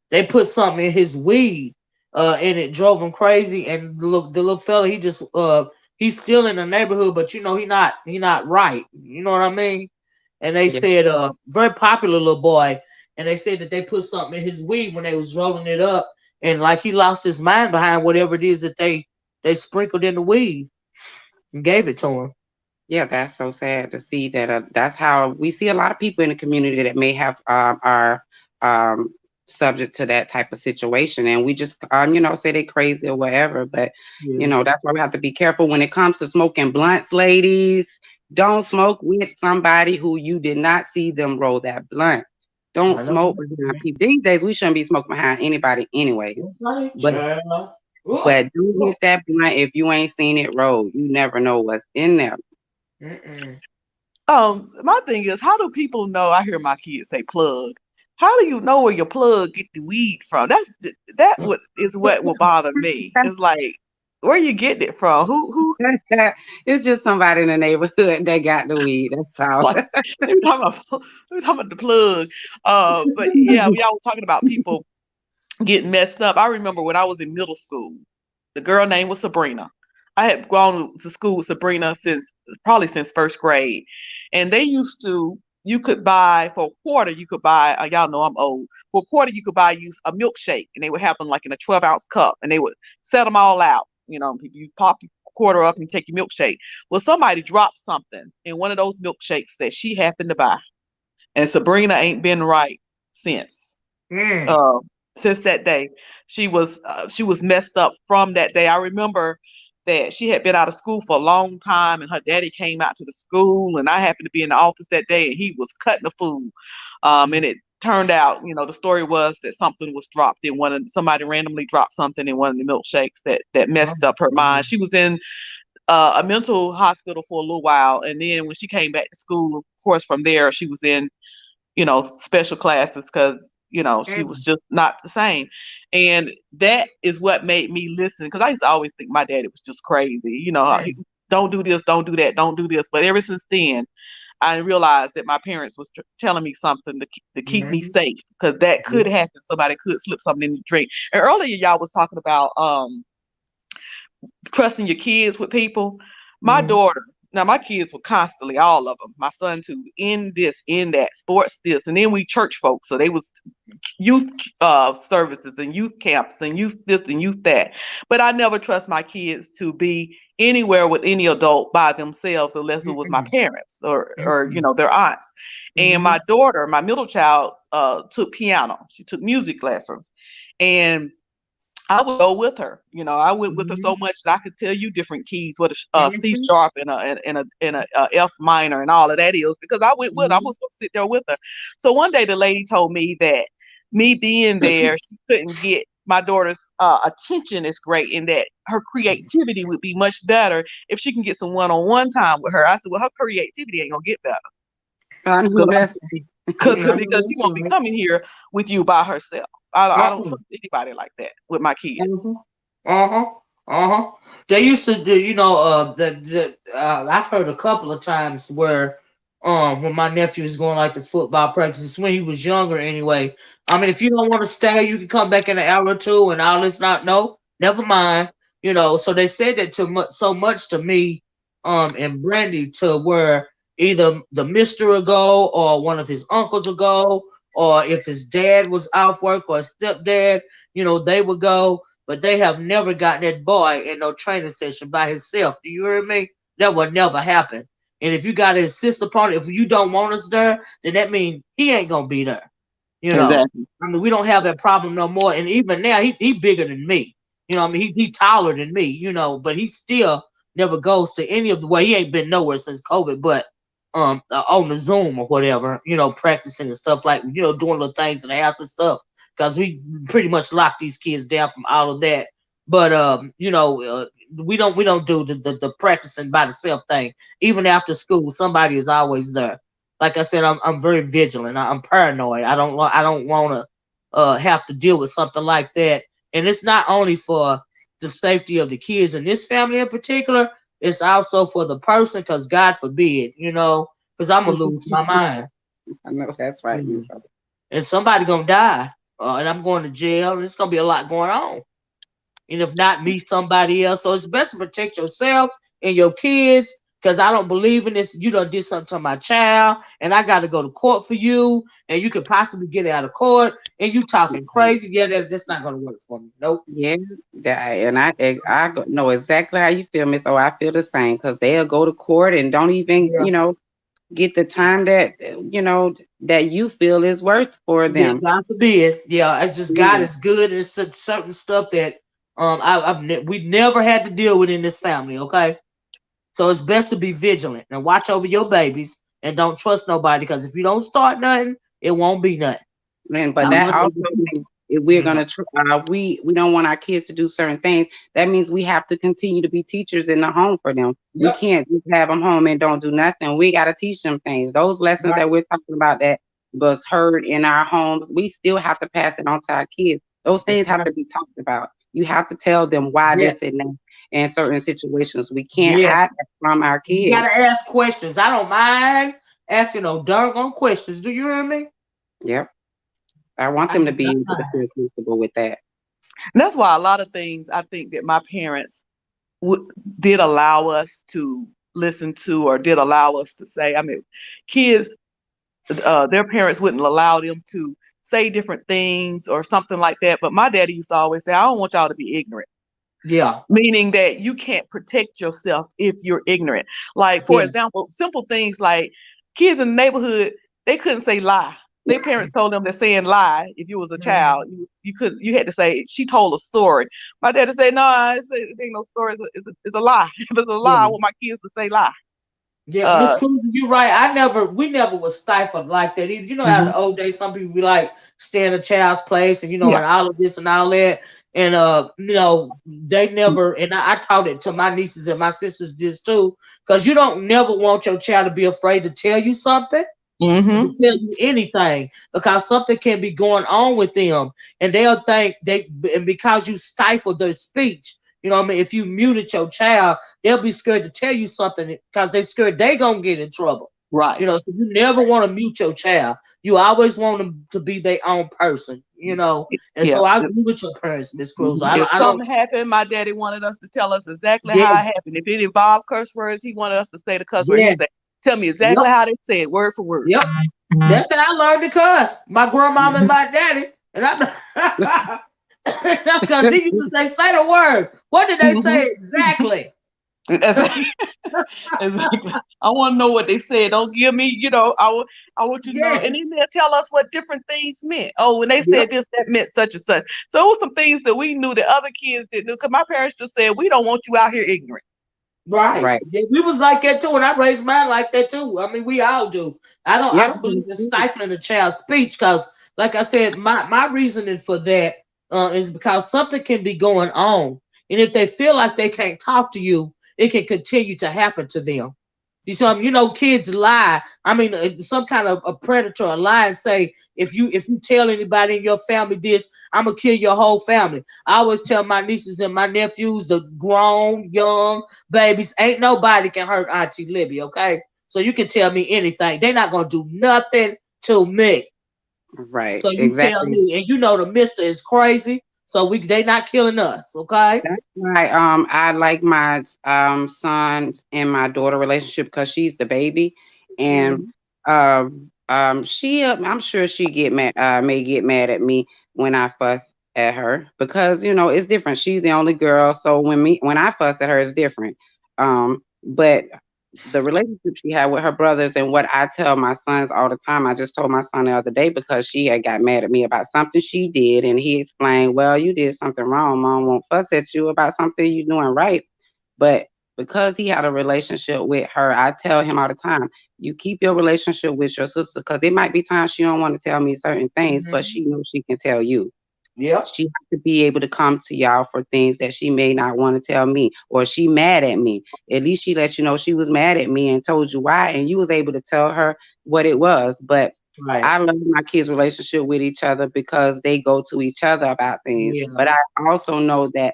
they put something in his weed and it drove him crazy, and the little fella, he just he's still in the neighborhood, but you know he not right. You know what I mean? And they Yeah. said very popular little boy, and they said that they put something in his weed when they was rolling it up, and like he lost his mind behind whatever it is that they sprinkled in the weed and gave it to him. Yeah, that's so sad to see that. That's how we see a lot of people in the community that may have are um, subject to that type of situation, and we just say they crazy or whatever. But Yeah, that's why we have to be careful when it comes to smoking blunts, ladies. Don't smoke with somebody who you did not see them roll that blunt. Don't I know. smoke behind people. These days, we shouldn't be smoking behind anybody, anyways. Right, But child. Ugh, but don't ugh. hit that blunt if you ain't seen it roll. You never know what's in there. Mm-mm. My thing is, how do people know? I hear my kids say plug. How do you know where your plug get the weed from? What will bother me. It's like, where you getting it from? Who It's just somebody in the neighborhood that got the weed. That's all. like let me talk about the plug. But yeah, y'all was talking about people getting messed up. I remember when I was in middle school, the girl name was Sabrina. I had gone to school with Sabrina since first grade, and they used to. You could buy for a quarter. You could buy. Y'all know I'm old. For a quarter, you could buy you a milkshake, and they would have them like in a 12-ounce cup, and they would set them all out. You pop your quarter up and take your milkshake. Well, somebody dropped something in one of those milkshakes that she happened to buy, and Sabrina ain't been right since. Mm. uh, since that day. She was messed up from that day. I remember that she had been out of school for a long time, and her daddy came out to the school, and I happened to be in the office that day, and he was cutting the food. And it turned out, the story was that something was dropped in somebody randomly dropped something in one of the milkshakes that Oh, messed up her mind. mm. She was in a mental hospital for a little while, and then when she came back to school, of course, from there she was in special classes because she was Mm. just not the same. And that is what made me listen, because I used to always think my daddy was just crazy. Mm. Don't do this, don't do that, don't do this. But ever since then, I realized that my parents was telling me something to keep me Mhm. safe, because that could Yeah. happen. Somebody could slip something in the drink. And earlier, y'all was talking about trusting your kids with people. My Mhm. daughter, now my kids were constantly, all of them, my son too, in this, in that, sports this, and then we church folks, so they was youth services and youth camps and youth this and youth that. But I never trust my kids to be anywhere with any adult by themselves unless it was my Mm-mm. parents or Mm-mm. their aunts. And Mhm. my daughter, my middle child, took piano. She took music lessons, and I would go with her. I went with her so Mhm. much that I could tell you different keys, what a C Mhm. sharp and a F minor and all of that is, because I went with her. I Mhm. was going to sit there with her. So one day the lady told me that me being there, she couldn't get my daughter's attention as great, and that her creativity would be much better if she can get some one-on-one time with her. I said, well, her creativity ain't gonna get better. I know that's Because I know because she that's won't be right. coming here with you by herself. I don't Uh-uh. trust anybody like that with my kids. Mhm. Uh-huh. Uh-huh. They used to do, I've heard a couple of times where when my nephew was going like to football practices when he was younger anyway. I mean, if you don't want to stay, you can come back in an hour or two and all this not no, never mind. So they said that to much so much to me, and Brandy to where either the mister will go or one of his uncles will go, or if his dad was off work or his stepdad, they would go, but they have never gotten that boy in no training session by himself. Do you hear me? That would never happen. And if you got to insist upon it, if you don't want us there, then that means he ain't gonna be there. You know, Exactly. I mean, we don't have that problem no more. And even now, he bigger than me. I mean, he taller than me. But he still never goes to any of the way. He ain't been nowhere since COVID, but on the Zoom or whatever, practicing and stuff like doing little things in the house and stuff. Because we pretty much locked these kids down from all of that. But we don't do the practicing by the self thing. Even after school, somebody is always there. Like I said, I'm very vigilant. I'm paranoid. I don't want to have to deal with something like that. And it's not only for the safety of the kids in this family in particular. It's also for the person, because God forbid, because I'm gonna lose my mind. I know that's right, Mhm. Miss. And somebody gonna die, and I'm going to jail. And it's gonna be a lot going on. And if not me, somebody else. So it's best to protect yourself and your kids. Because I don't believe in this. You done did something to my child, and I got to go to court for you, and you could possibly get out of court, and you talking crazy. Yeah, that's not gonna work for me. Nope. Yeah, and know exactly how you feel, Miss. Oh, I feel the same because they'll go to court and don't even, Yeah. get the time that that you feel is worth for Yeah. them. God forbid. Yeah. It's just God Yeah. is good. It's certain stuff that we never had to deal with in this family. Okay. So it's best to be vigilant and watch over your babies and don't trust nobody, because if you don't start nothing, it won't be nothing. And but I that want also to. means if we're Yeah. gonna we don't want our kids to do certain things. That means we have to continue to be teachers in the home for them. We Yep. can't just have them home and don't do nothing. We got to teach them things. Those lessons Right. that we're talking about that was heard in our homes, we still have to pass it on to our kids. Those That's things have right. to be talked about. You have to tell them why Yes. this and that in certain situations. We can't Yes. hide that from our You gotta kids. ask questions. I don't mind asking no doggone questions. Do you hear me? Yep. I want I them do to be not able to mind. feel comfortable with that. And that's why a lot of things I think that my parents w- did allow us to listen to or did allow us to say. I mean, kids, their parents wouldn't allow them to say different things or something like that. But my daddy used to always say, I don't want y'all to be ignorant, Yeah. meaning that you can't protect yourself if you're ignorant. Like, for Yeah. example, simple things like kids in the neighborhood, they couldn't say lie. Their parents told them that saying lie, if you was a child, you had to say, she told a story. My daddy said, no, it ain't no story, it's a lie. If it's a lie, I Yeah. want my kids to say lie. Yeah, Miss Uh, Cruz, you're right. We never was stifled like that either. You know how in mhm. the old days some people be like stay in a child's place and Yeah. and all of this and all that. And they never, and I taught it to my nieces and my sisters this too, because you don't never want your child to be afraid to tell you something, to Mm-hmm. tell you anything, because something can be going on with them, and they'll think and because you stifle their speech, what I mean, if you muted your child, they'll be scared to tell you something because they scared they gonna get in trouble. Right. So you never want to mute your child. You always want them to be their own person. And Yeah. so I agree with your parents, Miss Cruz. If I don't. something happened, my daddy wanted us to tell us exactly how it Yes, happened. If it involved curse words, he wanted us to say the cuss word. He yes, said, tell me yep, exactly how they said, word for word. yep. That's how I learned to cuss. My grandmama and my daddy, and I. Because he used to say the word. What did they Mm-hmm. say exactly? Exactly. I want to know what they said. Don't give me, I want you to know. Yes, And then they'll tell us what different things meant. Oh, when they yep, said this, that meant such and such. So it was some things that we knew that other kids didn't do. Because my parents just said, we don't want you out here ignorant. right. Right. Yeah, we was like that too, and I raised mine like that too. I mean, we all do. I don't. I Yep. don't believe in stifling a child's speech because, like I said, my reasoning for that is because something can be going on, and if they feel like they can't talk to you, it can continue to happen to them. You saw, kids lie. I mean, some kind of a predator a lie and say, if you tell anybody in your family this, I'm gonna kill your whole family. I always tell my nieces and my nephews, the grown, young babies, ain't nobody can hurt Auntie Libby. Okay, so you can tell me anything. They're not gonna do nothing to me. Right, So you tell exactly. me, and the Mister is crazy. So they not killing us. Okay. That's why I like my son and my daughter relationship because she's the baby, and Mhm. she I'm sure she get mad may get mad at me when I fuss at her because it's different. She's the only girl, so when I fuss at her it's different. But the relationship she had with her brothers and what I tell my sons all the time. I just told my son the other day because she had got mad at me about something she did, and he explained, "Well, you did something wrong. Mom won't fuss at you about something you doing right." But because he had a relationship with her, I tell him all the time, "You keep your relationship with your sister because it might be times she don't want to tell me certain things, but Mhm. she knows she can tell you." Yep. She has to be able to come to y'all for things that she may not want to tell me, or she mad at me. At least she let you know she was mad at me and told you why, and you was able to tell her what it was. But Right. I love my kids' relationship with each other because they go to each other about things. Yeah. But I also know that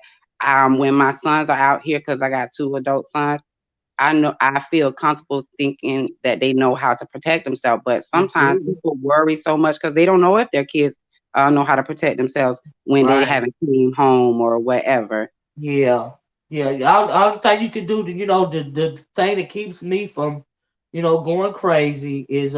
when my sons are out here, because I got two adult sons, I know I feel comfortable thinking that they know how to protect themselves, but sometimes Absolutely. people worry so much because they don't know if their kids know how to protect themselves when they Right. haven't came home or whatever. Yeah, yeah. All the thing you can do to, the thing that keeps me from, going crazy is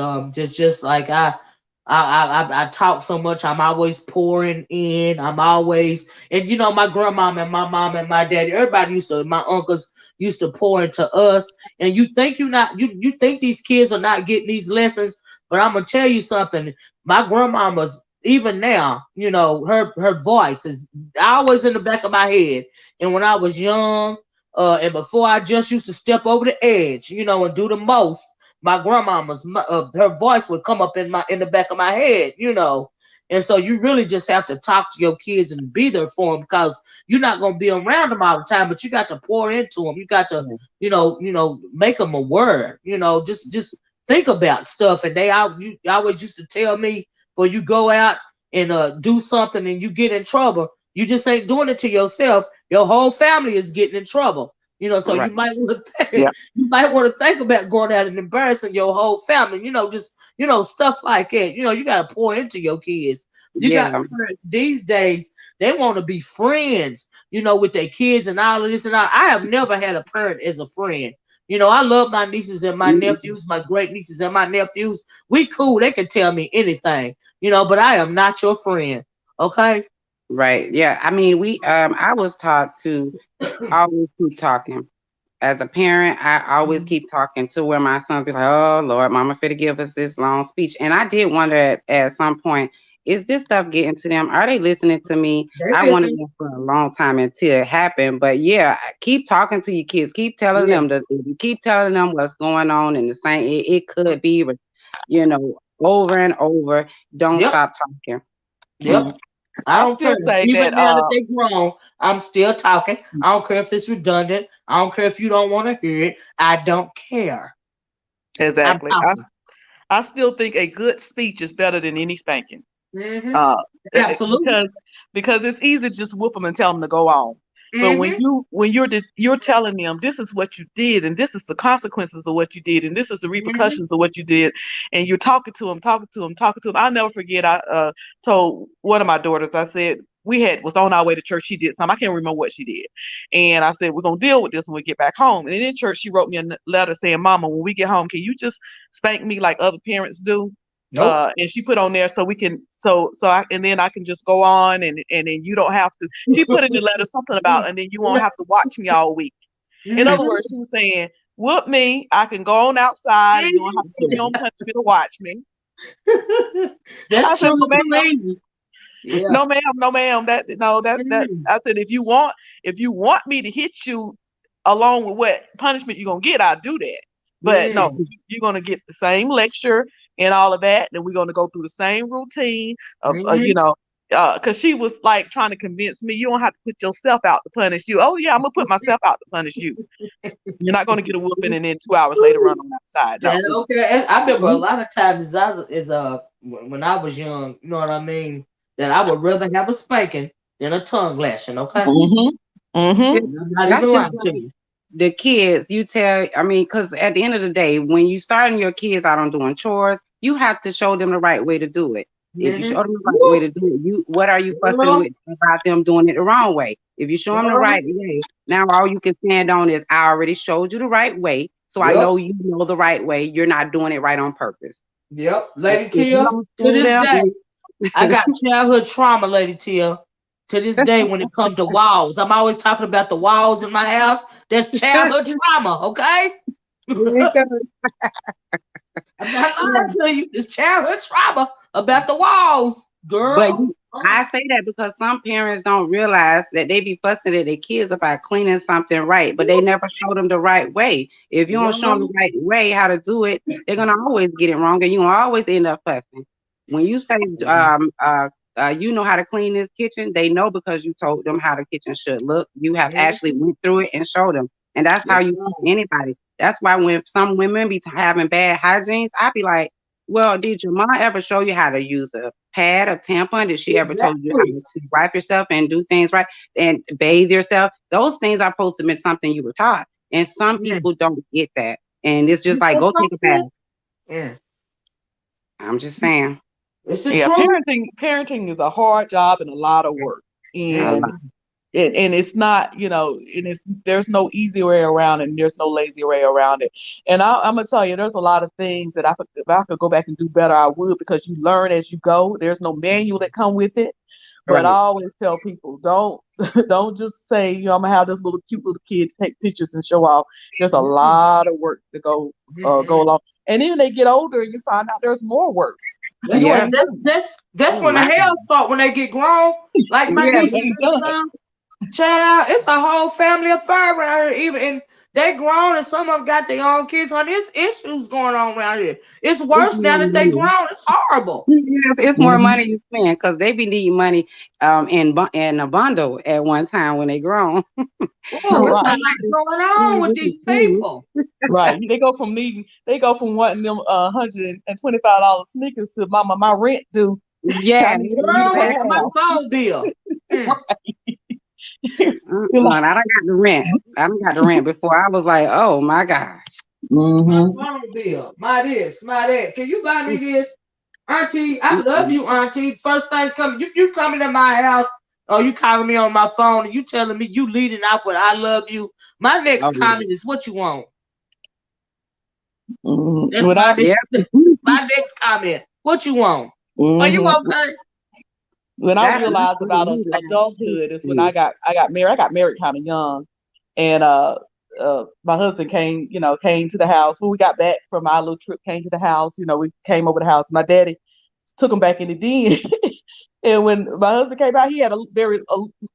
just like I talk so much. I'm always pouring in. I'm always, and my grandmama and my mom and my daddy, everybody my uncles used to pour into us. And you think you think these kids are not getting these lessons, but I'm gonna tell you something. My grandmama's even now, her voice is always in the back of my head. And when I was young, and before I just used to step over the edge, and do the most, my grandmama's her voice would come up in the back of my head. And so you really just have to talk to your kids and be there for them because you're not going to be around them all the time, but you got to pour into them. You got to, Yeah. make them aware. Just think about stuff. And you always used to tell me, when you go out and do something and you get in trouble, you just ain't doing it to yourself. Your whole family is getting in trouble. So Right. you might want to Yeah. think about going out and embarrassing your whole family. Just stuff like that. You got to pour into your kids. You got Yeah. parents these days. They want to be friends. With their kids and all of this and all. I have never had a parent as a friend. I love my nieces and my Mm, nephews, my great nieces and my nephews. We cool. They can tell me anything. But I am not your friend. Okay. right. Yeah. I mean, I was taught to always keep talking. As a parent, I always Mhm. keep talking to where my son be like, "Oh Lord, Mama finna give us this long speech." And I did wonder at some point, is this stuff getting to them? Are they listening to me? They I wanted listen. them for a long time until it happened. But yeah, keep talking to your kids. Keep telling Yeah. them you keep telling them what's going on in the same. It could be, over and over. Don't Yep. stop talking. Yep. I I don't care. still say Even that now that they grown, I'm still talking. I don't care if it's redundant. I don't care if you don't want to hear it. I don't care. I'm exactly. talking. I still think a good speech is better than any spanking. Hmm. Uh, Absolutely. because it's easy to just whoop them and tell them to go on. But Hmm. you're telling them this is what you did and this is the consequences of what you did and this is the Hmm. repercussions of what you did, and you're talking to them, talking to them, talking to them. I'll never forget. I told one of my daughters. I said we was on our way to church. She did something. I can't remember what she did, and I said we're gonna deal with this when we get back home. And in church, she wrote me a letter saying, "Mama, when we get home, can you just spank me like other parents do?" Nope. And she put on there so we can and then I can just go on, and then you don't have to. She put in the letter something about, and then you won't have to watch me all week. In other Hmm. words, she was saying, whoop me, I can go on outside and you don't have to put me on punishment to watch me. I That's said, true. no It's too ma'am, easy. Yeah. no ma'am, no ma'am. That no, that Mm. I said, if you want me to hit you along with what punishment you're gonna get, I'll do that. But no, Mm. you're gonna get the same lecture and all of that, and we're gonna go through the same routine of Hmm. because she was like trying to convince me, you don't have to put yourself out to punish you. Oh yeah, I'm gonna put myself out to punish you. You're not gonna get a whooping and then 2 hours later run on outside. No. And okay, and I remember a lot of times when I was young, you know what I mean, that I would rather have a spanking than a tongue lashing. Okay, Mm-hmm. Mm-hmm. I'm not That's even just lying to like you. the kids. You tell, I mean, because at the end of the day, when you starting your kids out on doing chores, you have to show them the right way to do it. If you show Mm-hmm. them the right way to do it, what are you fussing Girl, with about them doing it the wrong way? If you show them the girl. right way, now all you can stand on is I already showed you the right way, so I Yep. know you know the right way. You're not doing it right on purpose. Yep. If Lady you Tia, don't to show this them, day, I got childhood trauma, Lady Tia. To this day, when it comes to walls, I'm always talking about the walls in my house. That's childhood trauma, okay? I'm not lying to you. It's childhood trauma about the walls, But girl. I say that because some parents don't realize that they be fussing at their kids about cleaning something right, but they never show them the right way. If you don't show them the Girl. right way how to do it, they're gonna always get it wrong, and you gonna always end up fussing. When you say, you know how to clean this kitchen, they know because you told them how the kitchen should look. You have actually Mhm. went through it and showed them, and that's how Yes, you ma'am. teach anybody. That's why when some women be having bad hygiene, I be like, well, did your mom ever show you how to use a pad, a tampon? Did she ever told you how Exactly. to wipe yourself and do things right and bathe yourself? Those things are supposed to be something you were taught. And some Yeah. people don't get that. And it's just You like, know go take a bath. something? Yeah. I'm just saying. It's the Yeah, truth. parenting is a hard job and a lot of work. A Mm-hmm. lot. And it's not, and it's there's no easy way around it and there's no lazy way around it. And I'm gonna tell you, there's a lot of things that if I could go back and do better, I would, because you learn as you go. There's no manual that come with it. But I Right. always tell people, don't don't just say, I'm gonna have this little cute little kid to take pictures and show off. There's a lot of work to go Mm-hmm. along. And even they get older and you find out there's more work. That's You what Yeah. ain't that's done. that's that's Oh when the my hell God. start when they get grown. Like my Yeah. niece You and ain't done. son, child, it's a whole family affair around here. Even and they grown and some of them got their own kids. On There's issues going on around here. It's It's worse now more that they money. grown. It's horrible. Yes, it's more Mhm. money you spend because they be needing money in a bundle at one time when they grown. Oh, It's it's a Right. not lot like going on they with just these food. people. Right. They go from wanting them $125 sneakers to mama, my rent due. I Yeah, need for you to Girl, pay what's yeah. on my half. phone bill? Mm, You're I done got the rent. I done got the rent before. I was like, oh my gosh. my mm-hmm. phone bill. My this, my that. Can you buy me this? Auntie, I love Mm-mm. you, Auntie. First thing coming, if you coming to my house or you calling me on my phone and you telling me you leading off with I love you, my next Oh yeah. comment is what you want. Mm-hmm. That's my Yeah. my next comment. What you want? Are you Hmm. okay? When I That's realized funny. about You adulthood is when laugh. I got married. I got married kind of young, and my husband came to the house when we got back from our little trip. Came to the house. We came over the house. My daddy took him back in the den. And when my husband came out, he had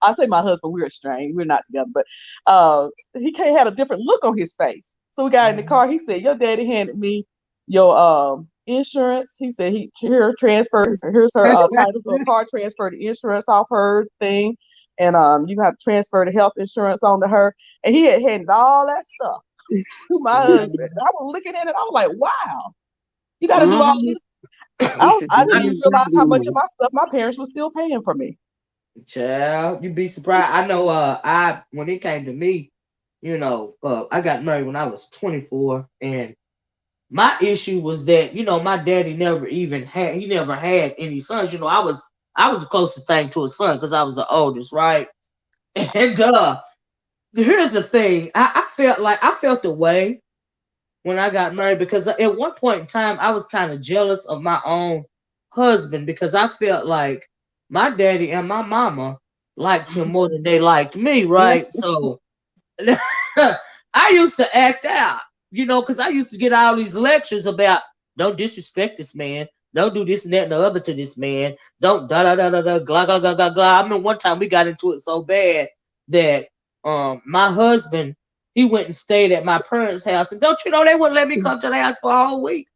I say my husband, we're estranged, we're not together, but had a different look on his face. So we got in the Mhm. car. He said, "Your daddy handed me your insurance." He said, here's her title to a car transfer the insurance off her thing, and you have to transfer the health insurance onto her." And he had handed all that stuff to my husband. Mhm. I was looking at it, I was like, "Wow, you got to do all Mm-hmm. this." He said, I didn't I, even "You realize how much of money." my stuff my parents were still paying for me. child, you'd be surprised. I know I when it came to me, I got married when I was 24 and my issue was that my daddy never had any sons. I was the closest thing to a son because I was the oldest, right? And here's the thing. I felt the way when I got married because at one point in time I was kind of jealous of my own husband because I felt like my daddy and my mama liked him more than they liked me, right? So I used to act out, because I used to get all these lectures about don't disrespect this man, don't do this and that and the other to this man, don't da da da da da blah blah blah blah blah. I mean, one time we got into it so bad that my husband he went and stayed at my parents' house, and don't you know they wouldn't let me come to the house for a whole week.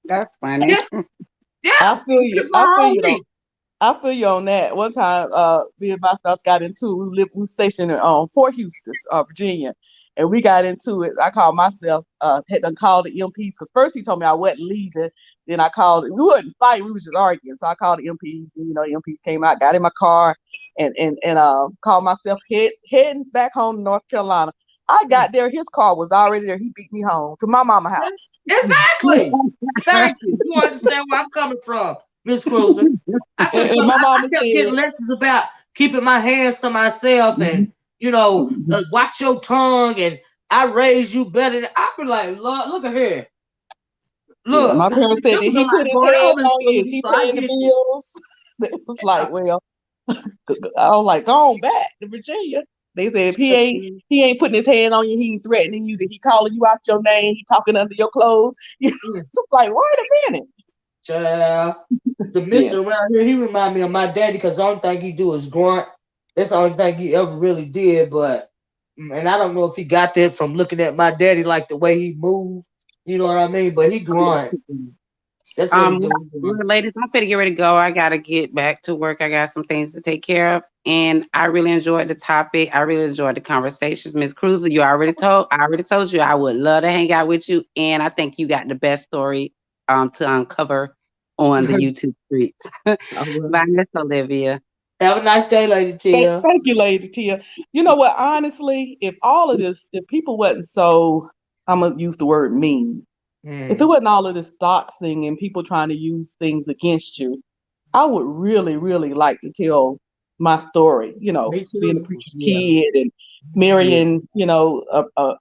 That's funny. Yeah, Yeah, I feel you. it's my homie. I feel you on that. One time, me and my spouse got into. We were stationed in Fort Houston, Virginia, and we got into it. I called myself, had to call the MPs because first he told me I wasn't leaving. Then I called. We wasn't fighting. We was just arguing. So I called the MPs. And, MPs came out, got in my car, and called myself heading back home to North Carolina. I got there. His car was already there. He beat me home to my mama house. Exactly. Thank you. You understand where I'm coming from, Miss Cruiser. I couldn't And come. my I mama kept getting said, lectures about keeping my hands to myself and watch your tongue and I raise you better. I be like, Lord, look at here. yeah, Look, my parents said there that was a he put lot his going on, hands Miss on you. Is Cruiser. he So I paying the get you. bills? It was like, well, I was like, go on back to Virginia. They said if he ain't putting his hand on you, he ain't threatening you, that he calling you out your name, he talking under your clothes. It's like, wait a minute. Child, the Yeah. Mister around here, he remind me of my daddy because the only thing he do is grunt. That's the only thing he ever really did. But and I don't know if he got that from looking at my daddy, like the way he moved. You know what I mean? But he grunt. That's what he Um, do. ladies, I'm finna get ready to go. I gotta get back to work. I got some things to take care of. And I really enjoyed the topic. I really enjoyed the conversations. Miss Cruiser, I already told you I would love to hang out with you. And I think you got the best story to uncover on the YouTube streets. I will. Bye, Miss Olivia. Have a nice day, Lady Tia. Thank you, Lady Tia. You know what? Honestly, if all of this, if people wasn't so, I'm gonna use the word mean. If it Mm, wasn't all of this doxing and people trying to use things against you, I would really, really like to tell my story, me being a too. preacher's Yeah. kid and Yeah. marrying,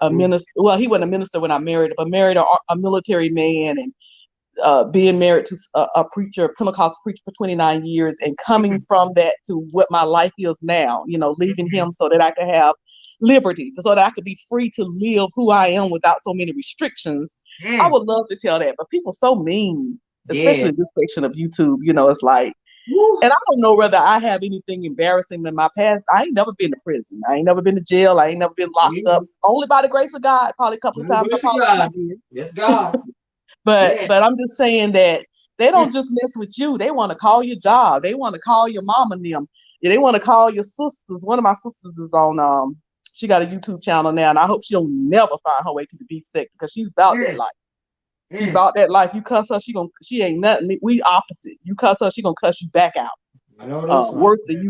a minister. Well, he wasn't a minister when I married him, but married a military man and being married to a preacher, a Pentecostal preacher for 29 years and coming Mm, from that to what my life is now, leaving mm, him so that I could have liberty, so that I could be free to live who I am without so many restrictions. I mm. would love to tell that, but people so mean, Yeah. especially in this section of YouTube, it's like, Woo. and I don't know whether I have anything embarrassing in my past. I ain't never been to prison. I ain't never been to jail. I ain't never been locked up. Yeah. Only by the grace of God, probably a couple of By the times I grace of probably God. did. Yes, God. But Yeah. but I'm just saying that they Mm, don't just mess with you. They want to call your job. They want to call your mom and them. Yeah, they want to call your sisters. One of my sisters is on she got a YouTube channel now, and I hope she'll never find her way to the beef sector because she's about that mm, life. She's mm. about that life. You cuss her, she ain't nothing. We opposite. You cuss her, she gonna cuss you back out. I know that's right. Worse than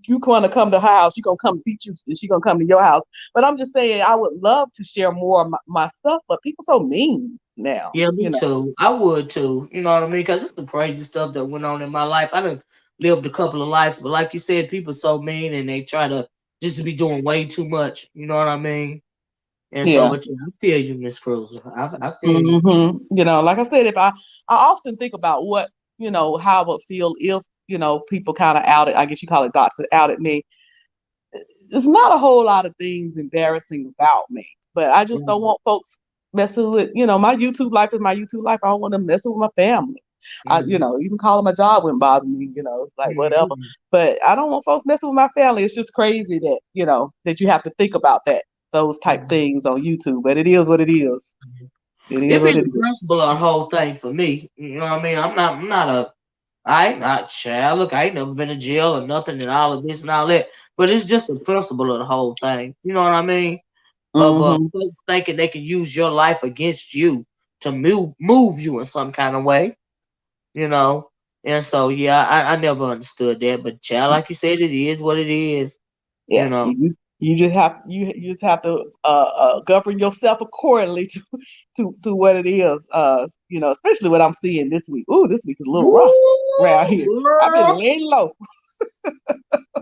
you gonna come to her house, she gonna come beat you, and she gonna come to your house. But I'm just saying, I would love to share more of my stuff, but people so mean now, Yeah, me too. I would too. You know what I mean? Because it's some crazy stuff that went on in my life. I done lived a couple of lives, but like you said, people so mean and they try to just be doing way too much. You know what I mean? And so, Yeah. but yeah, I feel you, Miss Cruiser. I feel you. Like I said, if I often think about what, how I would feel if, people kind of outed, I guess you call it dots, outed me. It's not a whole lot of things embarrassing about me, but I just don't Mm, want folks messing with, my YouTube life is my YouTube life. I don't want them messing with my family. mm, Even calling my job wouldn't bother me, it's like whatever. mm, But I don't want folks messing with my family. It's just crazy that, that you have to think about those type mm. things on YouTube, but it is what it is. It is It be what it the is. principle of the whole thing for me. You know what I mean? I ain't not child. Look, I ain't never been to jail or nothing and all of this and all that. But it's just the principle of the whole thing. You know what I mean? Of Mm-hmm. folks thinking they can use your life against you to move you in some kind of way, you know. And so yeah, I never understood that. But child, like you said, it is what it is, you Yeah, know. you just have you just have to govern yourself accordingly to what it is. Especially what I'm seeing this week. Ooh, this week is a little rough around Woo, here. I've been girl, laying low.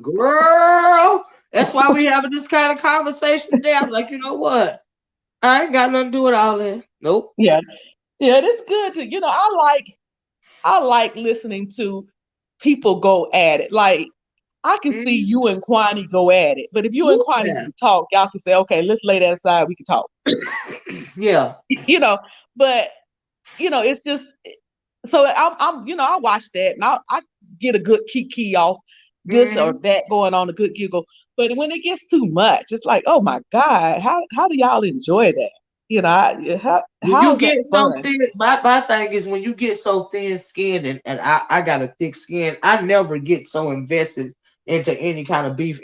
girl. That's why we having this kind of conversation today. I was like, you know what? I ain't got nothing to do with all that. Nope. Yeah, yeah, it's good to I like listening to people go at it. Like I can see Mm, you and Kwani go at it, but if you and woo, Kwani child. can talk, y'all can say, okay, let's lay that aside. We can talk. Yeah. You know, but it's just so I watch that and I get a good kiki off this or Hmm. that going on, a good giggle. But when it gets too much, it's like, oh my God, how do y'all enjoy that? You know, When how you is that get so fun? thin, my thing is when you get so thin skinned, and I got a thick skin, I never get so invested into any kind of beef,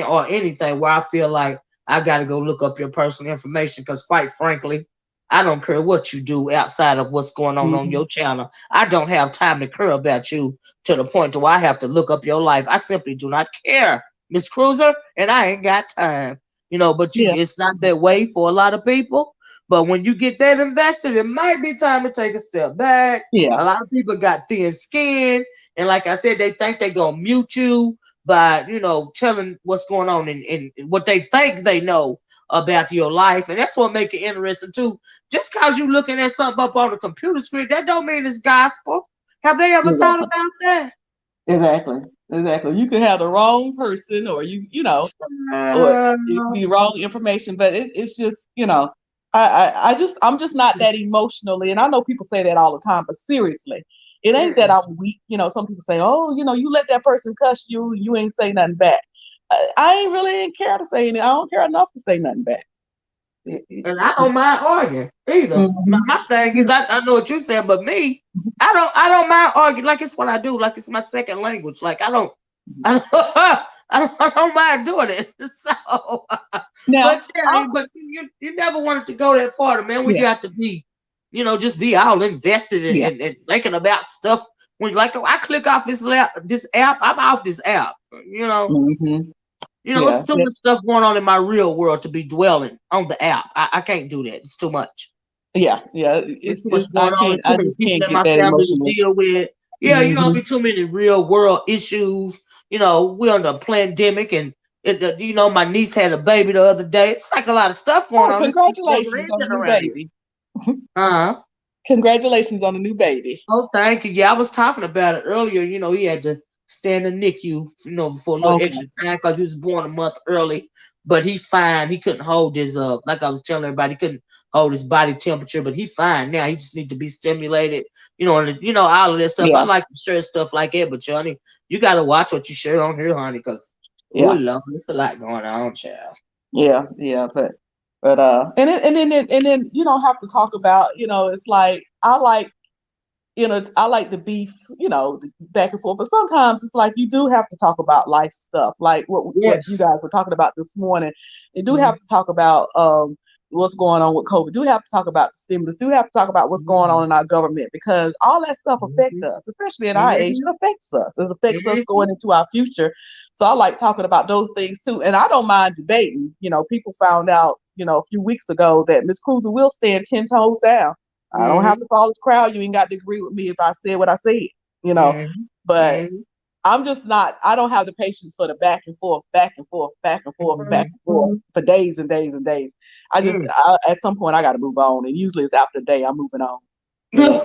or anything where I feel like I got to go look up your personal information. Because quite frankly, I don't care what you do outside of what's going on Hmm. your channel. I don't have time to care about you to the point to where I have to look up your life. I simply do not care, Miss Cruiser, and I ain't got time. But Yeah, it's not that way for a lot of people. But when you get that invested, it might be time to take a step back. yeah, A lot of people got thin skin, and like I said, they think they're gonna mute you by telling what's going on and what they think they know about your life, and that's what make it interesting too. Just cause you looking at something up on the computer screen, that don't mean it's gospel. Have they ever thought exactly, about that? exactly, exactly. You could have the wrong person, or or Uh, it could be wrong information, but it's just, I'm just not that emotionally, and I know people say that all the time, but seriously, it ain't that mm-mm. I'm weak. Some people say, oh, you let that person cuss you, you ain't say nothing back. I ain't really ain't care to say anything. I don't care enough to say nothing back. And I don't mind arguing either. Mhm. My thing is, I know what you said, but me, I don't mind arguing. Like it's what I do. Like it's my second language. Like I don't, I don't mind doing it. So, Now, but yeah, but you never wanted to go that far, man. When yeah, you have to be, just be all invested yeah. and thinking about stuff. When like I click off this app, I'm off this app. Hmm. It's Yeah, too much stuff going on in my real world to be dwelling on the app. I can't do that. It's too much. yeah, yeah. It's It's too much it's going on. It's too I many just people can't in get my that family to emotional. deal with. Yeah, Hmm. be too many real world issues. We're under a pandemic, and my niece had a baby the other day. It's like a lot of stuff going Oh, on. It's never congratulations on the ending new around here. baby. Congratulations on the new baby. Oh, thank you. Yeah, I was talking about it earlier. He had to stay in the NICU, for a little Okay. extra time because he was born a month early. But he fine. He couldn't hold his like I was telling everybody, he couldn't hold his body temperature. But he fine now. He just need to be stimulated. And all of that stuff. I Yeah, like to share stuff like that. But honey, you got to watch what you share on here, honey, because oh yeah, Lord, there's a lot going on, child. yeah, yeah. But and then you don't have to talk about, it's like I like the beef, back and forth. But sometimes it's like you do have to talk about life stuff, like what Yes. you guys were talking about this morning. You do have Mhm. to talk about what's going on with COVID. Do have to talk about the stimulus. Do have to talk about what's going on Mhm. in our government, because all that stuff affects Mhm. us, especially at our age. Mhm. It affects us. It affects us Mhm. going into our future. So I like talking about those things too, and I don't mind debating. People found out, a few weeks ago that Miss Cruiser will stand 10 toes down. I don't have Mhm. to follow the crowd. You ain't got to agree with me if I said what I said, you know. Mhm. But Mhm. I'm just not, I don't have the patience for the back and forth, back and forth, back and forth, back Mhm. and forth for days and days and days. Mm. At some point, I got to move on. And usually it's after a day, I'm moving on. And,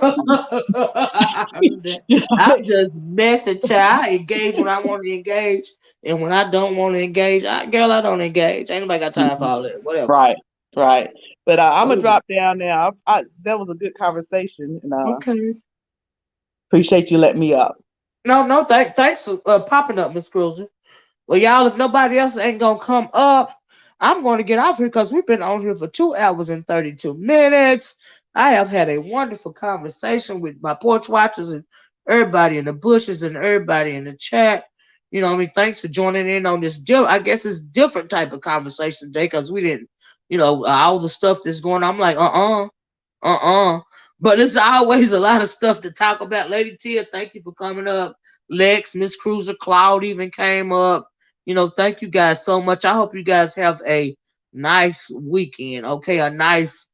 you know, I'm just messing, child. I engage when I want to engage, and when I don't want to engage, girl, I don't engage. Ain't nobody got time for all that. Whatever. right, right. But I'm going to Oh, drop down now. That was a good conversation. And okay. appreciate you letting me up. No, no, thanks for popping up, Miss Cruiser. Well, y'all, if nobody else ain't gonna come up, I'm going to get off here because we've been on here for 2 hours and 32 minutes. I have had a wonderful conversation with my porch watchers and everybody in the bushes and everybody in the chat. Thanks for joining in on this. I guess it's different type of conversation today because we didn't, all the stuff that's going on. I'm like, But it's always a lot of stuff to talk about. Lady Tia, thank you for coming up. Lex, Miss Cruiser, Cloud even came up. Thank you guys so much. I hope you guys have a nice weekend. Okay, a nice,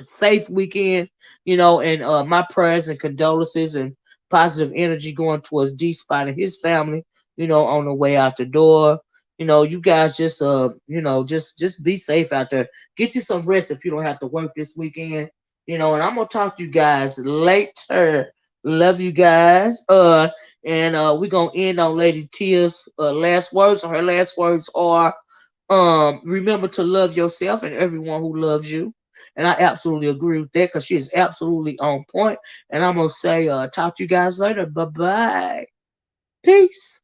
safe weekend. And my prayers and condolences and positive energy going towards D Spot and his family. On the way out the door. You guys just just be safe out there. Get you some rest if you don't have to work this weekend. And I'm gonna talk to you guys later. Love you guys. And we're gonna end on Lady Tia's last words. And her last words are remember to love yourself and everyone who loves you. And I absolutely agree with that because she is absolutely on point. And I'm gonna say talk to you guys later. Bye bye. Peace.